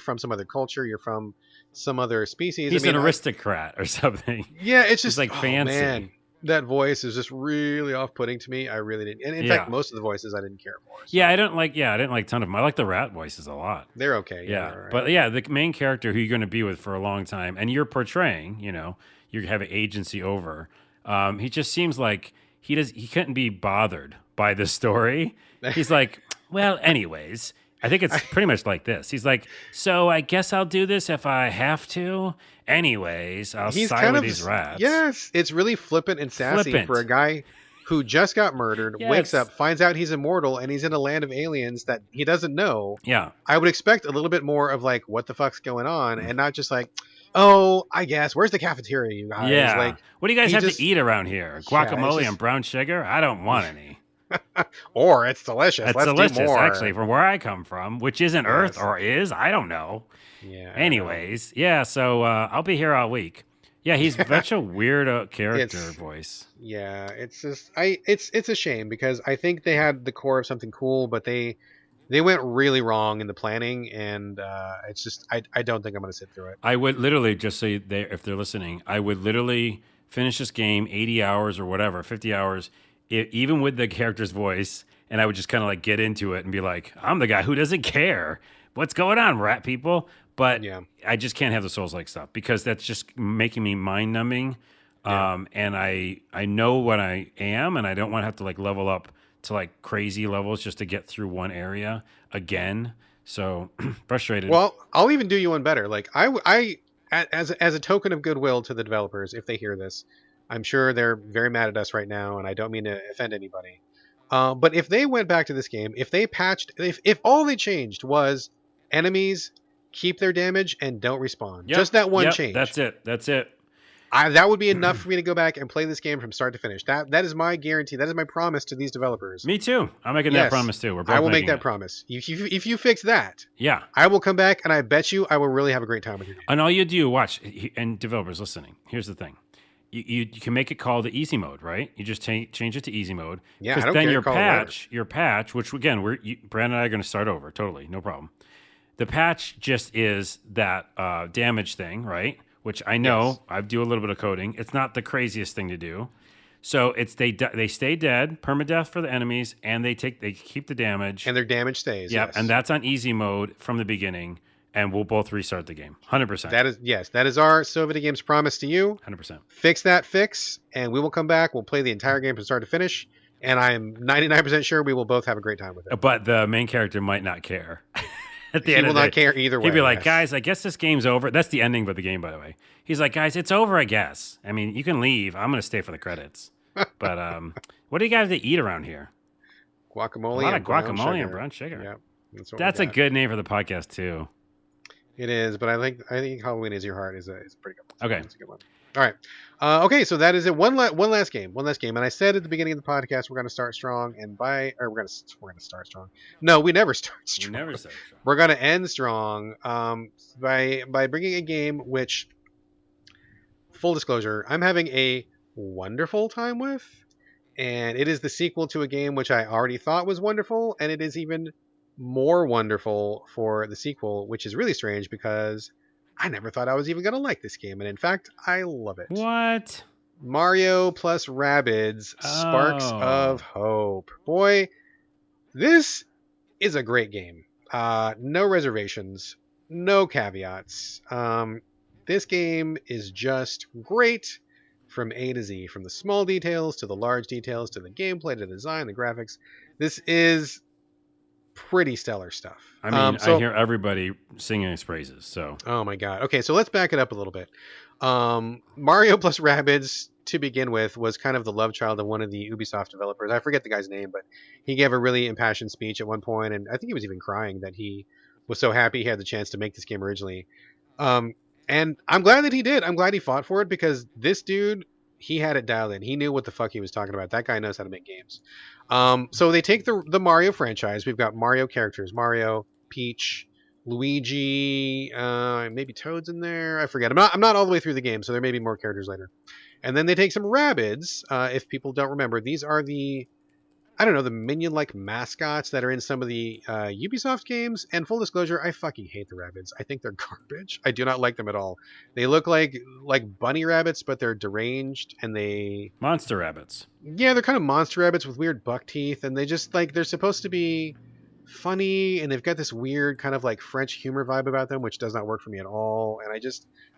from some other culture, you're from some other species. He's an aristocrat or something. Yeah, it's just like fancy. Man, that voice is just really off-putting to me. I really didn't. And in fact, most of the voices I didn't care for. So. I didn't like a ton of them. I like the rat voices a lot. They're okay. Yeah. Right. But yeah, the main character who you're going to be with for a long time and you're portraying, you have agency over. He just seems like he couldn't be bothered by the story. He's like, well, anyways, I think it's pretty much like this. He's like, so I guess I'll do this if I have to. Anyways, I'll He's side kind with of these rats. yes, it's really flippant and sassy for a guy who just got murdered, wakes up, finds out he's immortal, and he's in a land of aliens that he doesn't know. Yeah. I would expect a little bit more of like, what the fuck's going on, and not just like, oh, I guess, where's the cafeteria, you guys? Yeah. Like, what do you guys have to eat around here? Guacamole and brown sugar? I don't want any. Or it's delicious. Let's delicious, do more. actually, from where I come from, which isn't Earth or is. I don't know. Yeah. Anyways, yeah, so I'll be here all week. Yeah, he's such a weird character voice. Yeah, it's just it's a shame because I think they had the core of something cool, but they went really wrong in the planning, and it's just I don't think I'm going to sit through it. I would literally just say if they're listening, I would literally finish this game 80 hours or whatever, 50 hours, even with the character's voice, and I would just kind of like get into it and be like, I'm the guy who doesn't care. What's going on, rat people? But yeah. I just can't have the Souls-like stuff because that's just making me mind-numbing. Yeah. And I know what I am, and I don't want to have to like level up to like crazy levels just to get through one area again. So frustrated. Well, I'll even do you one better. Like I as a token of goodwill to the developers, if they hear this, I'm sure they're very mad at us right now, and I don't mean to offend anybody. But if they went back to this game, if they patched, if all they changed was enemies keep their damage and don't respawn, just that one change. That's it. That would be enough for me to go back and play this game from start to finish. That is my guarantee. That is my promise to these developers. Me too. I'm making that promise too. I will make that promise. If you fix that, yeah, I will come back, and I bet you I will really have a great time with you. And all you do, watch, and developers listening, here's the thing. You can make it call the easy mode, right? You just change it to easy mode. Yeah, I don't then care. Your patch, which again, Brandon and I are going to start over. Totally, no problem. The patch just is that damage thing, right? Which I know I do a little bit of coding. It's not the craziest thing to do. So it's they stay dead, permadeath for the enemies, and they keep the damage, and their damage stays. Yeah, and that's on easy mode from the beginning. And we'll both restart the game. 100%. That is our Videogames promise to you. 100%. Fix that fix, and we will come back. We'll play the entire game from start to finish, and I am 99% sure we will both have a great time with it. But the main character might not care. At the end of the day, he will not care either way. He'd be like, guys, I guess this game's over. That's the ending of the game, by the way. He's like, guys, it's over, I guess. I mean, you can leave. I'm going to stay for the credits. But what do you guys to eat around here? Guacamole. A lot of guacamole and brown sugar. Yeah, that's a good name for the podcast, too. It is, but I think Halloween Is Your Heart is a pretty good one. Okay. That's a good one. All right. Okay, so that is it. One last game. And I said at the beginning of the podcast we're going to start strong, we're going to start strong. No, we never start strong. We're going to end strong by bringing a game which, full disclosure, I'm having a wonderful time with, and it is the sequel to a game which I already thought was wonderful, and it is even more wonderful for the sequel, which is really strange because I never thought I was even going to like this game, and in fact, I love it. What? Mario plus Rabbids Sparks of Hope. Boy, this is a great game. No reservations, no caveats. This game is just great from A to Z, from the small details to the large details to the gameplay to the design, the graphics. This is pretty stellar stuff. I mean, I hear everybody singing his praises. So, oh my god. Okay, so let's back it up a little bit. Mario plus Rabbids, to begin with, was kind of the love child of one of the Ubisoft developers. I forget the guy's name, but he gave a really impassioned speech at one point, and I think he was even crying that he was so happy he had the chance to make this game originally. And I'm glad that he did. I'm glad he fought for it, because this dude, he had it dialed in. He knew what the fuck he was talking about. That guy knows how to make games. So they take the Mario franchise. We've got Mario characters: Mario, Peach, Luigi, maybe Toad's in there. I forget. I'm not all the way through the game, so there may be more characters later. And then they take some Rabbids. If people don't remember, these are the minion-like mascots that are in some of the Ubisoft games. And full disclosure, I fucking hate the Rabbids. I think they're garbage. I do not like them at all. They look like bunny rabbits, but they're deranged, and monster rabbits. Yeah, they're kind of monster rabbits with weird buck teeth, and they just they're supposed to be funny, and they've got this weird kind of French humor vibe about them, which does not work for me at all. And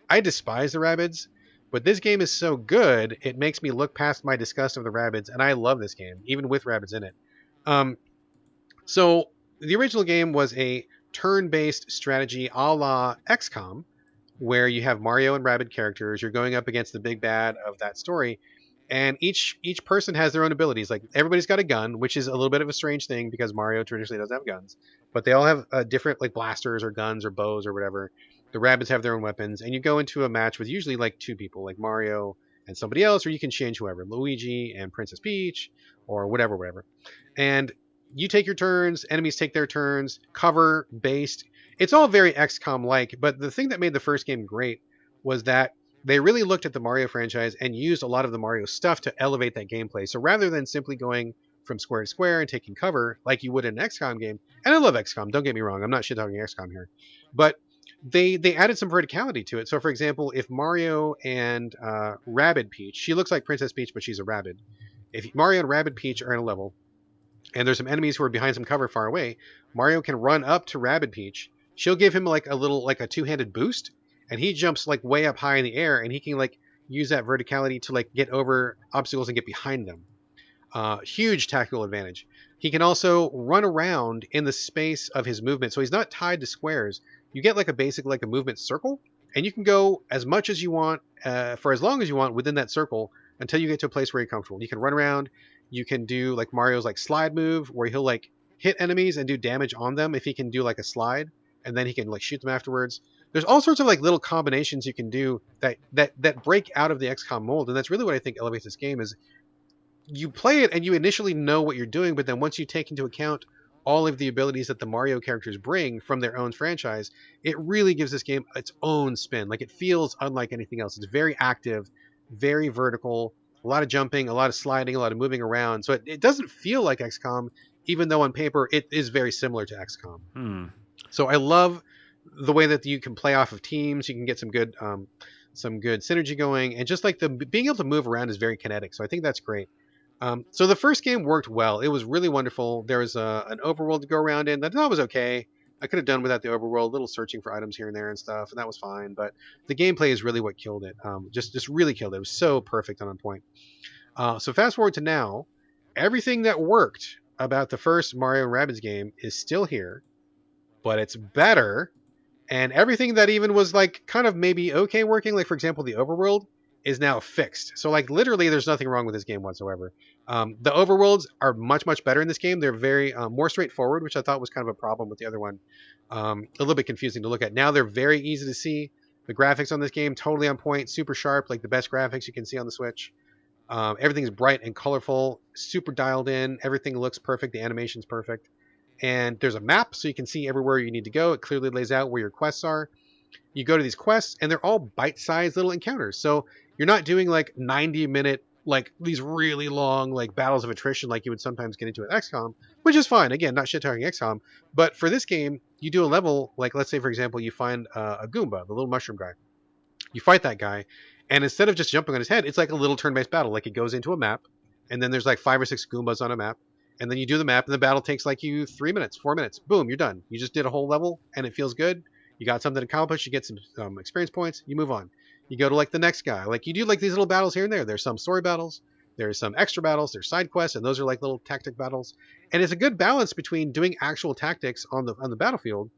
I despise the Rabbids. But this game is so good, it makes me look past my disgust of the Rabbids, and I love this game, even with Rabbids in it. Um, so the original game was a turn-based strategy a la XCOM, where you have Mario and Rabbid characters. You're going up against the big bad of that story, and each person has their own abilities. Like everybody's got a gun, which is a little bit of a strange thing because Mario traditionally doesn't have guns, but they all have different like blasters or guns or bows or whatever. The Rabbids have their own weapons, and you go into a match with usually like two people, like Mario and somebody else, or you can change whoever, Luigi and Princess Peach, or whatever. And you take your turns, enemies take their turns, cover based. It's all very XCOM like, but the thing that made the first game great was that they really looked at the Mario franchise and used a lot of the Mario stuff to elevate that gameplay. So rather than simply going from square to square and taking cover like you would in an XCOM game, and I love XCOM, don't get me wrong, I'm not shit talking XCOM here, but they added some verticality to it. So for example, if Mario and Rabbid Peach, she looks like Princess Peach, but she's a Rabbid. If Mario and Rabbid Peach are in a level, and there's some enemies who are behind some cover far away, Mario can run up to Rabbid Peach. She'll give him like a two-handed boost, and he jumps like way up high in the air, and he can like use that verticality to like get over obstacles and get behind them. Huge tactical advantage. He can also run around in the space of his movement, so he's not tied to squares. You get like a basic like a movement circle, and you can go as much as you want for as long as you want within that circle until you get to a place where you're comfortable. You can run around. You can do like Mario's like slide move where he'll like hit enemies and do damage on them if he can do like a slide, and then he can like shoot them afterwards. There's all sorts of like little combinations you can do that break out of the XCOM mold, and that's really what I think elevates this game. Is you play it and you initially know what you're doing, but then once you take into account all of the abilities that the Mario characters bring from their own franchise, it really gives this game its own spin. Like it feels unlike anything else. It's very active, very vertical, a lot of jumping, a lot of sliding, a lot of moving around. So it doesn't feel like XCOM, even though on paper it is very similar to XCOM. So I love the way that you can play off of teams. You can get some good synergy going, and just like the being able to move around is very kinetic. So I think that's great. So the first game worked well. It was really wonderful. There was an overworld to go around in that I thought was okay. I could have done without the overworld, a little searching for items here and there and stuff, and that was fine. But the gameplay is really what killed it. Just really killed it. It was so perfect and on point. So fast forward to now, everything that worked about the first Mario and Rabbids game is still here, but it's better. And everything that even was like kind of maybe okay working, like for example the overworld, is now fixed. So like literally there's nothing wrong with this game whatsoever. The overworlds are much better in this game. They're very more straightforward, which I thought was kind of a problem with the other one. A little bit confusing to look at. Now they're very easy to see. The graphics on this game totally on point, super sharp, like the best graphics you can see on the Switch. Everything's bright and colorful, super dialed in. Everything looks perfect. The animation's perfect. And there's a map, so you can see everywhere you need to go. It clearly lays out where your quests are. You go to these quests, and they're all bite-sized little encounters. So you're not doing like 90-minute, like these really long like battles of attrition like you would sometimes get into an XCOM, which is fine. Again, not shit-talking XCOM. But for this game, you do a level, like let's say, for example, you find a Goomba, the little mushroom guy. You fight that guy, and instead of just jumping on his head, it's like a little turn-based battle. Like it goes into a map, and then there's like 5 or 6 Goombas on a map. And then you do the map, and the battle takes like you 3 minutes, 4 minutes. Boom, you're done. You just did a whole level, and it feels good. You got something accomplished. You get some experience points. You move on. You go to like the next guy. Like you do like these little battles here and there. There's some story battles. There's some extra battles. There's side quests, and those are like little tactic battles. And it's a good balance between doing actual tactics on the battlefield,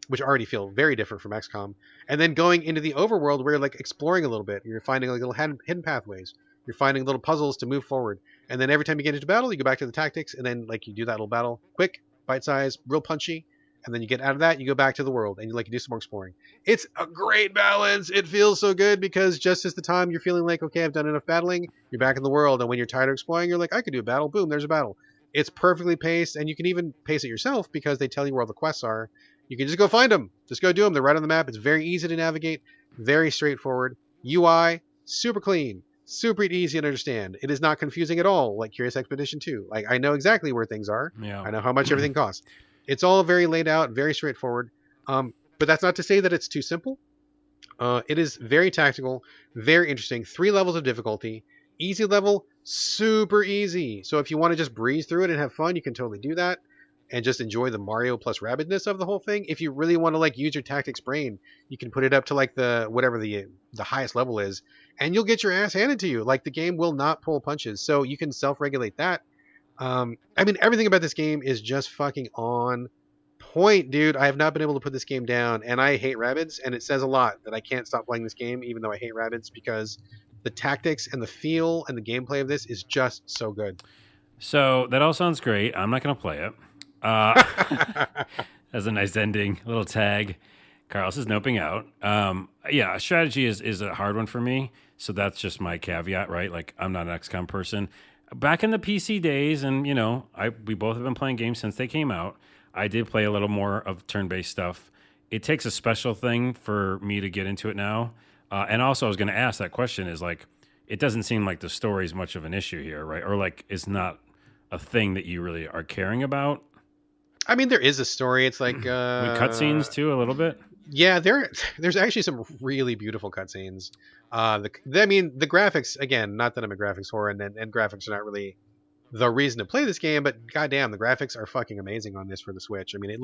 which already feel very different from XCOM, and then going into the overworld where you're like exploring a little bit. You're finding like little hidden pathways. You're finding little puzzles to move forward. And then every time you get into battle, you go back to the tactics, and then like you do that little battle, quick, bite-sized, real punchy, and then you get out of that, you go back to the world, and you do some more exploring. It's a great balance. It feels so good because just as the time you're feeling like, okay, I've done enough battling, you're back in the world, and when you're tired of exploring, you're like, I could do a battle. Boom, there's a battle. It's perfectly paced, and you can even pace it yourself because they tell you where all the quests are. You can just go find them. Just go do them. They're right on the map. It's very easy to navigate, very straightforward. UI, super clean. Super easy to understand. It is not confusing at all, like Curious Expedition 2. Like I know exactly where things are. Yeah. I know how much everything costs. It's all very laid out, very straightforward. But that's not to say that it's too simple. It is very tactical, very interesting. 3 levels of difficulty. Easy level, super easy. So if you want to just breeze through it and have fun, you can totally do that. and just enjoy the Mario plus Rabbidsness of the whole thing. If you really want to like use your tactics brain, you can put it up to like the whatever the highest level is, and you'll get your ass handed to you. Like the game will not pull punches, so you can self-regulate that. I mean, everything about this game is just fucking on point, dude. I have not been able to put this game down, and I hate Rabbids, and it says a lot that I can't stop playing this game, even though I hate Rabbids, because the tactics and the feel and the gameplay of this is just so good. So that all sounds great. I'm not going to play it. That's a nice ending. A little tag. Carlos is noping out. Yeah, strategy is a hard one for me. So that's just my caveat, right? Like, I'm not an XCOM person. Back in the PC days, and, you know, we both have been playing games since they came out. I did play a little more of turn-based stuff. It takes a special thing for me to get into it now. And also, I was going to ask that question is, like, it doesn't seem like the story is much of an issue here, right? Or, like, it's not a thing that you really are caring about. I mean, there is a story. It's like... With cutscenes, too, a little bit? Yeah, there's actually some really beautiful cutscenes. I mean, the graphics, again, not that I'm a graphics whore, and graphics are not really the reason to play this game, but goddamn, the graphics are fucking amazing on this for the Switch. I mean,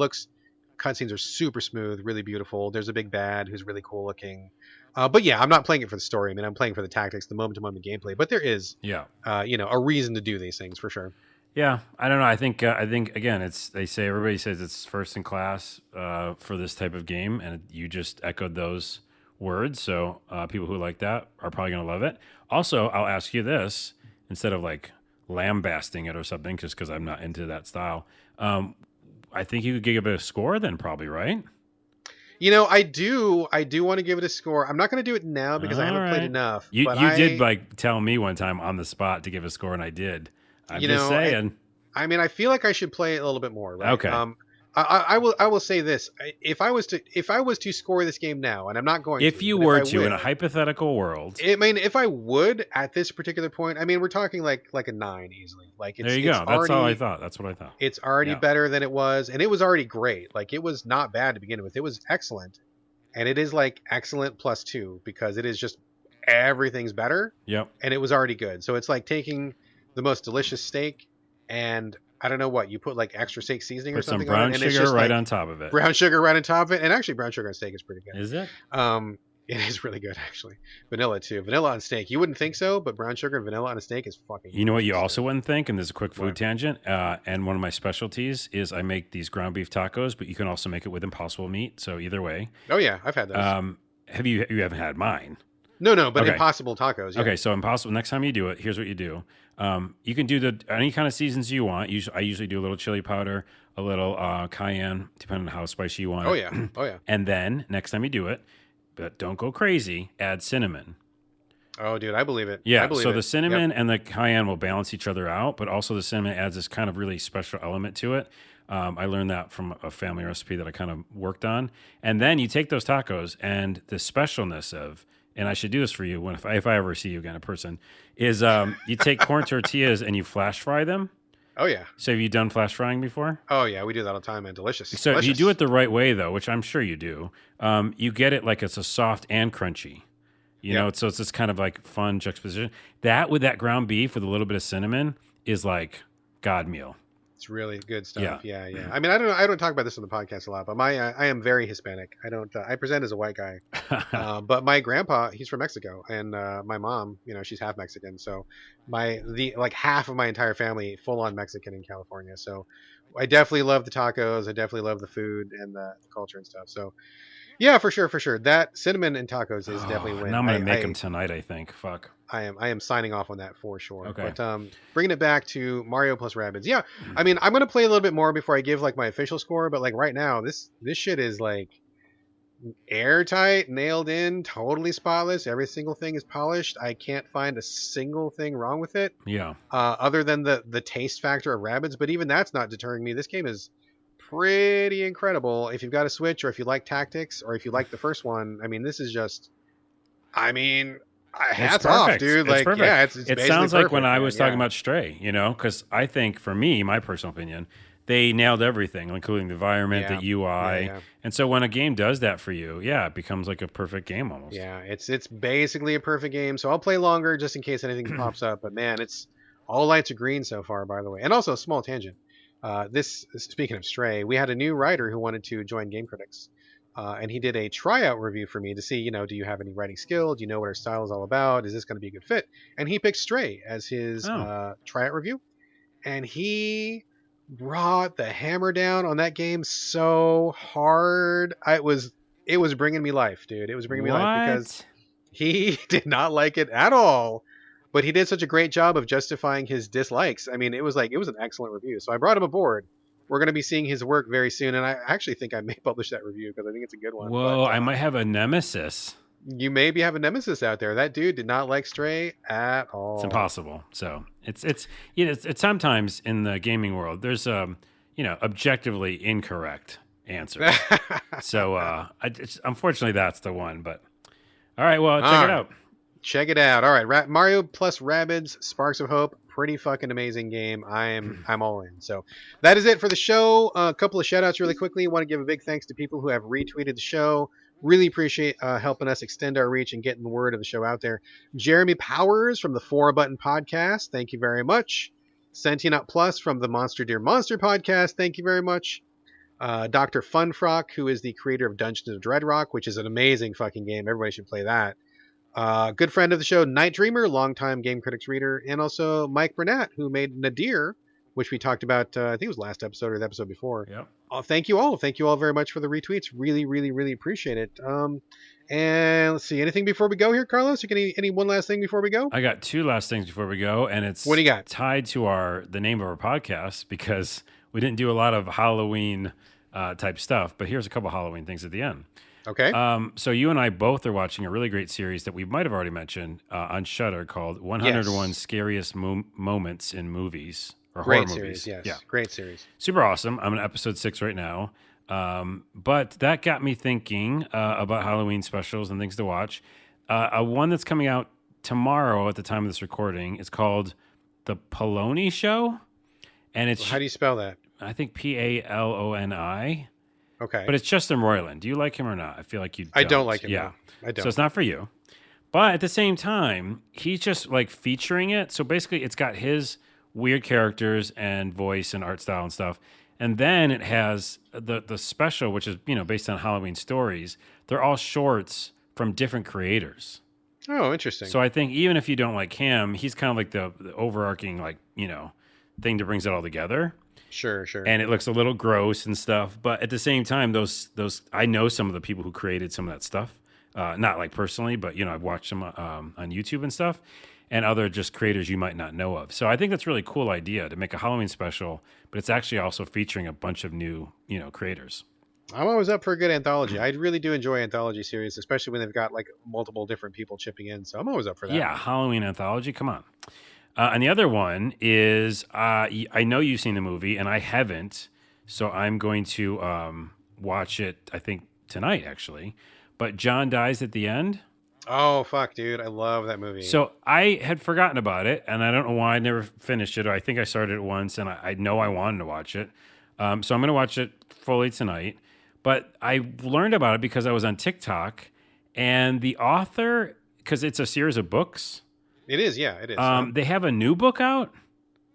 cutscenes are super smooth, really beautiful. There's a big bad who's really cool looking. But yeah, I'm not playing it for the story. I mean, I'm playing for the tactics, the moment-to-moment gameplay. But there is, a reason to do these things for sure. Yeah, I don't know. I think again, everybody says it's first in class for this type of game, and you just echoed those words. So people who like that are probably going to love it. Also, I'll ask you this instead of like lambasting it or something, just because I'm not into that style. I think you could give it a score, then probably, right? You know, I do want to give it a score. I'm not going to do it now because I haven't played enough. You did like tell me one time on the spot to give a score, and I did. I'm just saying. I mean, I feel like I should play it a little bit more. Right? Okay. I will say this: if I was to score this game now, and I'm not going. If you were to, in a hypothetical world, I mean, if I would at this particular point, I mean, we're talking like a 9 easily. Like there you go. That's all I thought. That's what I thought. It's already better than it was, and it was already great. Like it was not bad to begin with. It was excellent, and it is like excellent +2 because it is just everything's better. Yep. And it was already good. So it's like taking the most delicious steak and I don't know what you put like extra steak seasoning or something. Put some brown on it, and sugar right on top of it. Brown sugar right on top of it, and actually brown sugar on steak is pretty good. Is it? It is really good actually. Vanilla too. Vanilla on steak. You wouldn't think so, but brown sugar and vanilla on a steak is fucking. You know what you also wouldn't think, and there's a quick food tangent. And one of my specialties is I make these ground beef tacos, but you can also make it with Impossible meat. So either way. Oh yeah, I've had those. You haven't had mine? No, but Impossible tacos. Yeah. Okay, so Impossible. Next time you do it, here's what you do. You can do any kind of seasons you want. I usually do a little chili powder, a little cayenne, depending on how spicy you want it. Oh yeah. And then next time you do it, but don't go crazy, add cinnamon. Oh, dude, I believe it. Yeah, so the cinnamon and the cayenne will balance each other out, but also the cinnamon adds this kind of really special element to it. I learned that from a family recipe that I kind of worked on. And then you take those tacos and the specialness of, and I should do this for you if I ever see you again in person, is you take corn tortillas and you flash fry them. Oh, yeah. So have you done flash frying before? Oh, yeah. We do that all the time, man. Delicious. So if you do it the right way, though, which I'm sure you do, you get it like it's a soft and crunchy. You know, so it's this kind of like fun juxtaposition. That with that ground beef with a little bit of cinnamon is like God meal. It's really good stuff. Yeah. I mean, I don't talk about this on the podcast a lot, but I am very Hispanic. I present as a white guy, but my grandpa, he's from Mexico, and my mom, she's half Mexican. So half of my entire family, full on Mexican in California. So I definitely love the tacos. I definitely love the food and the culture and stuff. So yeah, for sure. That cinnamon and tacos is definitely a win. Now I'm gonna make them tonight. I think. Fuck. I am signing off on that for sure. Okay. But bringing it back to Mario plus Rabbids. Yeah, I mean, I'm gonna play a little bit more before I give like my official score. But like right now, this shit is like airtight, nailed in, totally spotless. Every single thing is polished. I can't find a single thing wrong with it. Yeah. Other than the taste factor of Rabbids, but even that's not deterring me. This game is pretty incredible if you've got a Switch, or if you like tactics, or if you like the first one. I mean, this is just, hats off, dude. Like, yeah, it's it sounds like when I was talking about Stray, because I think for me, my personal opinion, they nailed everything, including the environment, the UI. And so when a game does that for you, it becomes like a perfect game almost. Yeah, it's basically a perfect game. So I'll play longer just in case anything pops up. But man, it's all lights are green so far, by the way. And also, a small tangent. This speaking of Stray, we had a new writer who wanted to join Game Critics, and he did a tryout review for me to see, do you have any writing skill? Do you know what our style is all about? Is this going to be a good fit? And he picked Stray as his Oh, tryout review, and he brought the hammer down on that game so hard. It was bringing me life, dude. It was bringing me life because what? he did not like it at all. But he did such a great job of justifying his dislikes. I mean, it was an excellent review. So I brought him aboard. We're going to be seeing his work very soon, and I actually think I may publish that review because I think it's a good one. Whoa, But I might have a nemesis. you maybe have a nemesis out there. That dude did not like Stray at all. It's impossible. So it's sometimes in the gaming world there's objectively incorrect answers. So unfortunately that's the one. But all right, well check it out. Check it out. All right, Mario plus Rabbids Sparks of Hope. Pretty fucking amazing game. I'm all in. So that is it for the show. A couple of shout outs really quickly. I want to give a big thanks to people who have retweeted the show. Really appreciate helping us extend our reach and getting the word of the show out there. Jeremy Powers from the 4-Button Podcast. Thank you very much. Sentient Plus from the Monster Dear Monster Podcast. Thank you very much. Dr. Funfrock, who is the creator of Dungeons of Dreadrock, which is an amazing fucking game. Everybody should play that. Good friend of the show, Night Dreamer, longtime Game Critics reader, and also Mike Burnett, who made Nadir, which we talked about, I think it was last episode or the episode before. Yep. Thank you all. Thank you all very much for the retweets. Really, really, really appreciate it. And let's see, anything before we go here, Carlos? Any one last thing before we go? I got two last things before we go, and it's what do you got? Tied to the name of our podcast because we didn't do a lot of Halloween type stuff, but here's a couple Halloween things at the end. Okay. So you and I both are watching a really great series that we might have already mentioned on Shudder called 101 Scariest Moments in Movies or Great Horror series, Movies. yes. Yeah. Great series. Super awesome. I'm on episode 6 right now. But that got me thinking about Halloween specials and things to watch. One that's coming out tomorrow at the time of this recording is called The Poloni Show. And it's How do you spell that? I think Paloni. Okay. But it's Justin Roiland. Do you like him or not? I feel like you don't. I don't like him. Yeah. No. I don't. So it's not for you. But at the same time, he's just like featuring it. So basically it's got his weird characters and voice and art style and stuff. And then it has the special, which is, based on Halloween stories. They're all shorts from different creators. Oh, interesting. So I think even if you don't like him, he's kind of like the overarching, thing that brings it all together. Sure. And it looks a little gross and stuff. But at the same time, those I know some of the people who created some of that stuff. Not like personally, but, I've watched them on YouTube and stuff. And other just creators you might not know of. So I think that's a really cool idea to make a Halloween special, but it's actually also featuring a bunch of new, creators. I'm always up for a good anthology. I really do enjoy anthology series, especially when they've got like multiple different people chipping in. So I'm always up for that. Yeah, Halloween anthology. Come on. And the other one is I know you've seen the movie, and I haven't. So I'm going to watch it, I think, tonight, actually. But John dies at the end. Oh, fuck, dude. I love that movie. So I had forgotten about it, and I don't know why I never finished it. Or I think I started it once, and I know I wanted to watch it. So I'm going to watch it fully tonight. But I learned about it because I was on TikTok, and the author, because it's a series of books. It is, yeah, it is. They have a new book out.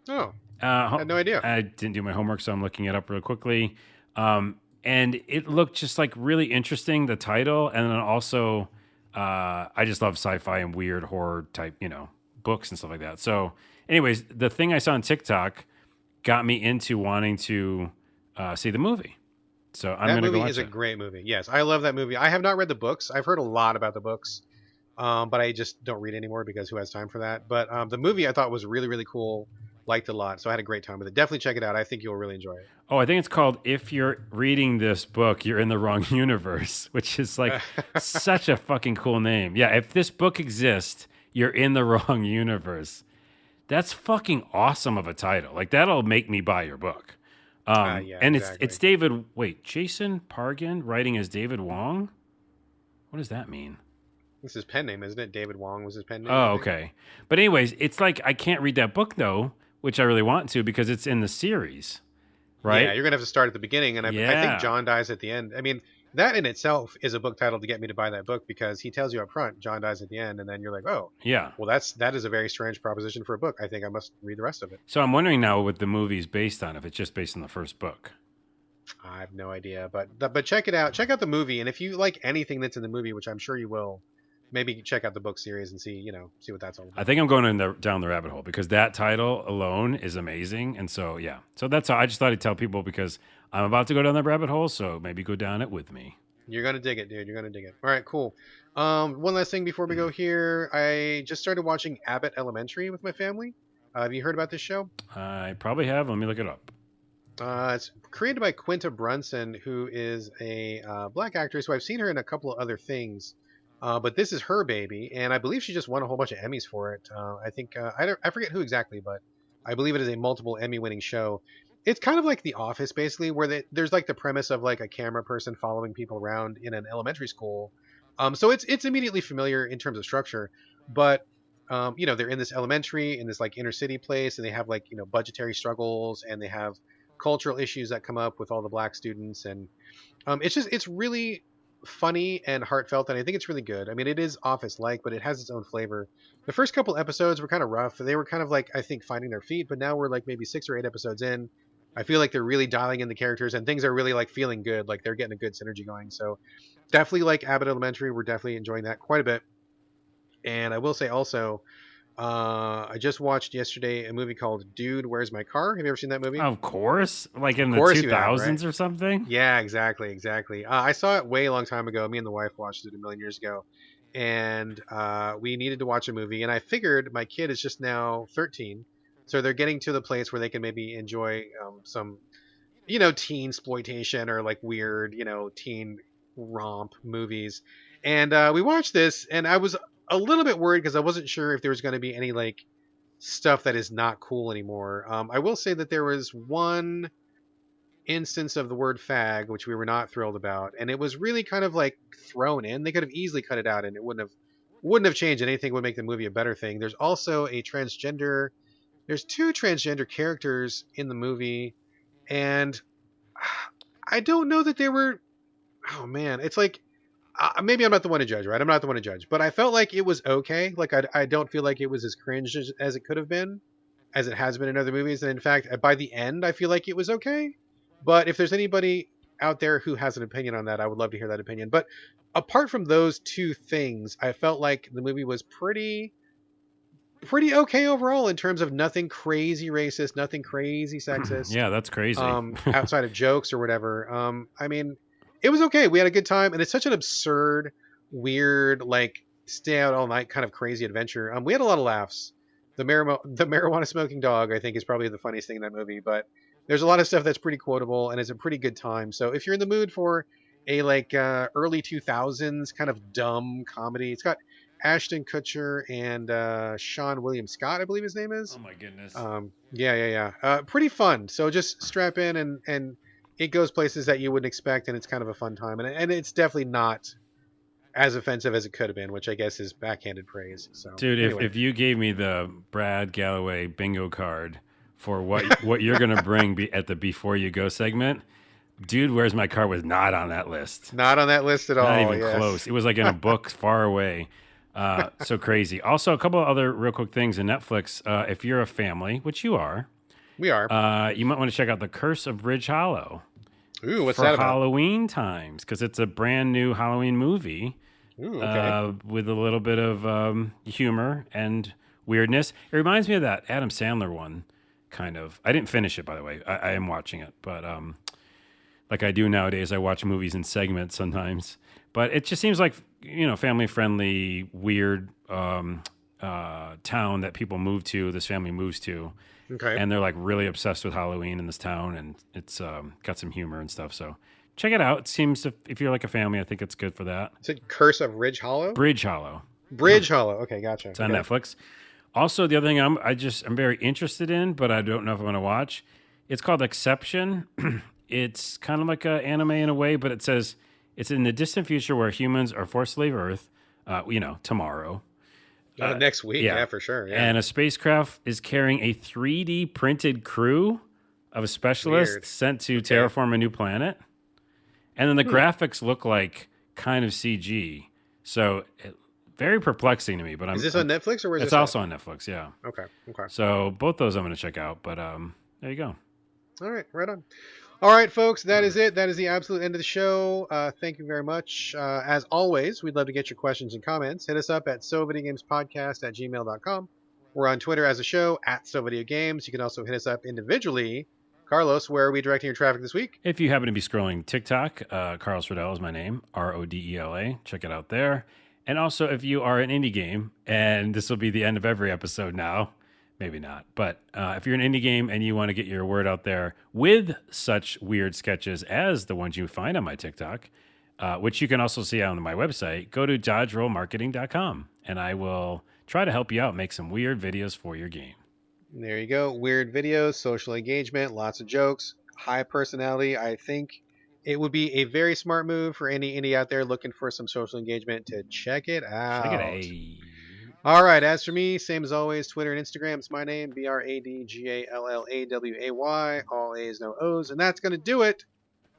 Oh, I had no idea. I didn't do my homework, so I'm looking it up real quickly. And it looked just like really interesting, the title, and then also... I just love sci-fi and weird horror type, books and stuff like that. So anyways, the thing I saw on TikTok got me into wanting to see the movie. So I'm going to go watch it. That movie is a great movie. Yes, I love that movie. I have not read the books. I've heard a lot about the books, but I just don't read anymore because who has time for that? But the movie I thought was really, really cool. Liked it a lot. So I had a great time with it. Definitely check it out. I think you'll really enjoy it. Oh, I think it's called If You're Reading This Book, You're in the Wrong Universe, which is like such a fucking cool name. Yeah, if this book exists, you're in the wrong universe. That's fucking awesome of a title. Like, that'll make me buy your book. Yeah, and exactly. it's David, Jason Pargin writing as David Wong? What does that mean? This is his pen name, isn't it? David Wong was his pen name. Oh, okay. But anyways, it's like I can't read that book, though, which I really want to because it's in the series, right? Yeah, you're going to have to start at the beginning, and I think John dies at the end. I mean, that in itself is a book title to get me to buy that book, because he tells you up front John dies at the end, and then you're like, oh, Yeah. well, that is a very strange proposition for a book. I think I must read the rest of it. So I'm wondering now what the movie's based on, if it's just based on the first book. I have no idea, but check it out. Check out the movie, and if you like anything that's in the movie, which I'm sure you will, maybe check out the book series and see what that's all about. I think I'm going down the rabbit hole because that title alone is amazing. And so, yeah. So that's all. I just thought I'd tell people because I'm about to go down that rabbit hole. So maybe go down it with me. You're gonna dig it, dude. You're gonna dig it. All right, cool. One last thing before we go here. I just started watching Abbott Elementary with my family. Have you heard about this show? I probably have. Let me look it up. It's created by Quinta Brunson, who is a black actress who I've seen her in a couple of other things. But this is her baby, and I believe she just won a whole bunch of Emmys for it. I think I forget who exactly, but I believe it is a multiple Emmy-winning show. It's kind of like The Office, basically, where there's like the premise of like a camera person following people around in an elementary school. So it's immediately familiar in terms of structure, but they're in this elementary in this like inner city place, and they have like budgetary struggles, and they have cultural issues that come up with all the black students, and it's really funny and heartfelt, and I think it's really good. I mean, it is Office-like, but it has its own flavor. The first couple episodes were kind of rough. They were kind of like, I think, finding their feet, but now we're like maybe 6 or 8 episodes in. I feel like they're really dialing in the characters, and things are really like feeling good. Like they're getting a good synergy going. So definitely like Abbott Elementary. We're definitely enjoying that quite a bit. And I will say also, I just watched yesterday a movie called Dude, Where's My Car? Have you ever seen that movie? Of course. Like in the 2000s or something? Yeah, exactly. I saw it way a long time ago. Me and the wife watched it a million years ago. And we needed to watch a movie. And I figured my kid is just now 13. So they're getting to the place where they can maybe enjoy some, teen exploitation or like weird, teen romp movies. And we watched this, and I was a little bit worried because I wasn't sure if there was going to be any like stuff that is not cool anymore. I will say that there was one instance of the word fag which we were not thrilled about, and it was really kind of like thrown in. They could have easily cut it out, and it wouldn't have changed anything. It would make the movie a better thing. There's also there's 2 transgender characters in the movie, and I don't know that they were. Oh man, it's like maybe I'm not the one to judge, right? I'm not the one to judge, but I felt like it was okay. Like I don't feel like it was as cringe as it could have been, as it has been in other movies. And in fact, by the end, I feel like it was okay. But if there's anybody out there who has an opinion on that, I would love to hear that opinion. But apart from those 2 things, I felt like the movie was pretty okay overall in terms of nothing crazy racist, nothing crazy sexist. Yeah, that's crazy. Outside of jokes or whatever. I mean, it was okay. We had a good time, and it's such an absurd, weird, like stay out all night kind of crazy adventure. We had a lot of laughs. The marijuana smoking dog, I think, is probably the funniest thing in that movie. But there's a lot of stuff that's pretty quotable, and it's a pretty good time. So if you're in the mood for a like early 2000s kind of dumb comedy, it's got Ashton Kutcher and Sean William Scott, I believe his name is. Oh my goodness. Yeah. Pretty fun. So just strap in, and it goes places that you wouldn't expect, and it's kind of a fun time. And it's definitely not as offensive as it could have been, which I guess is backhanded praise. So, dude, anyway. if you gave me the Brad Galloway bingo card for what you're gonna bring at the Before You Go segment, Dude, Where's My Car was not on that list. Not on that list at all. Not even close. It was like in a book far away. So crazy. Also, a couple of other real quick things in Netflix. If you're a family, which you are, we are, you might want to check out The Curse of Bridge Hollow. Ooh, what's for that about? Halloween times, because it's a brand new Halloween movie. Ooh, okay. With a little bit of humor and weirdness. It reminds me of that Adam Sandler one, kind of. I didn't finish it, by the way. I am watching it, but like I do nowadays, I watch movies in segments sometimes. But it just seems like, family-friendly, weird town that people move to, this family moves to. Okay. And they're like really obsessed with Halloween in this town, and it's got some humor and stuff. So check it out. It seems if you're like a family, I think it's good for that. Is it Curse of Ridge Hollow? Bridge Hollow. Bridge Hollow. Okay, gotcha. It's on Netflix. Also, the other thing I'm very interested in, but I don't know if I'm going to watch. It's called Exception. It's kind of like an anime in a way, but it says it's in the distant future where humans are forced to leave Earth. Tomorrow. Next week, yeah, for sure. Yeah. And a spacecraft is carrying a 3D printed crew of specialists sent to terraform a new planet. And then the graphics look like kind of CG. So very perplexing to me. But is this on Netflix or where's it's this also on Netflix, yeah. Okay. So both those I'm going to check out. But there you go. All right, right on. All right, folks, that is it. That is the absolute end of the show. Thank you very much. As always, we'd love to get your questions and comments. Hit us up at sovideogamespodcast@gmail.com. We're on Twitter as a show at SoVideoGames. You can also hit us up individually. Carlos, where are we directing your traffic this week? If you happen to be scrolling TikTok, Carlos Rodell is my name, Rodela. Check it out there. And also, if you are an indie game, and this will be the end of every episode now, maybe not, but if you're an indie game and you want to get your word out there with such weird sketches as the ones you find on my TikTok, which you can also see on my website, go to dodgerollmarketing.com, and I will try to help you out, make some weird videos for your game. There you go. Weird videos, social engagement, lots of jokes, high personality. I think it would be a very smart move for any indie out there looking for some social engagement to check it out. Check it out. All right. As for me, same as always, Twitter and Instagram. It's my name, BradGallaway, all A's, no O's. And that's going to do it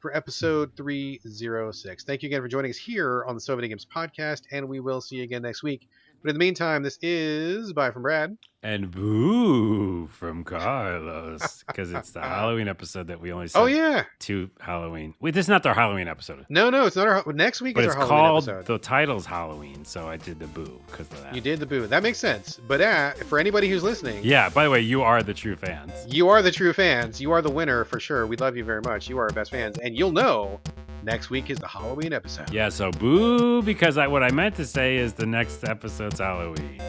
for episode 306. Thank you again for joining us here on the So Video Games podcast, and we will see you again next week. But in the meantime, this is bye from Brad. And boo from Carlos, because it's the Halloween episode that we only said. Oh, yeah. To Halloween. Wait, this is not our Halloween episode. No, it's not our... Next week but is our it's Halloween called, episode. the title's Halloween, so I did the boo because of that. You did the boo. That makes sense. But for anybody who's listening... Yeah, by the way, you are the true fans. You are the true fans. You are the winner for sure. We love you very much. You are our best fans. And you'll know next week is the Halloween episode. Yeah, so boo, because what I meant to say is the next episode's Halloween.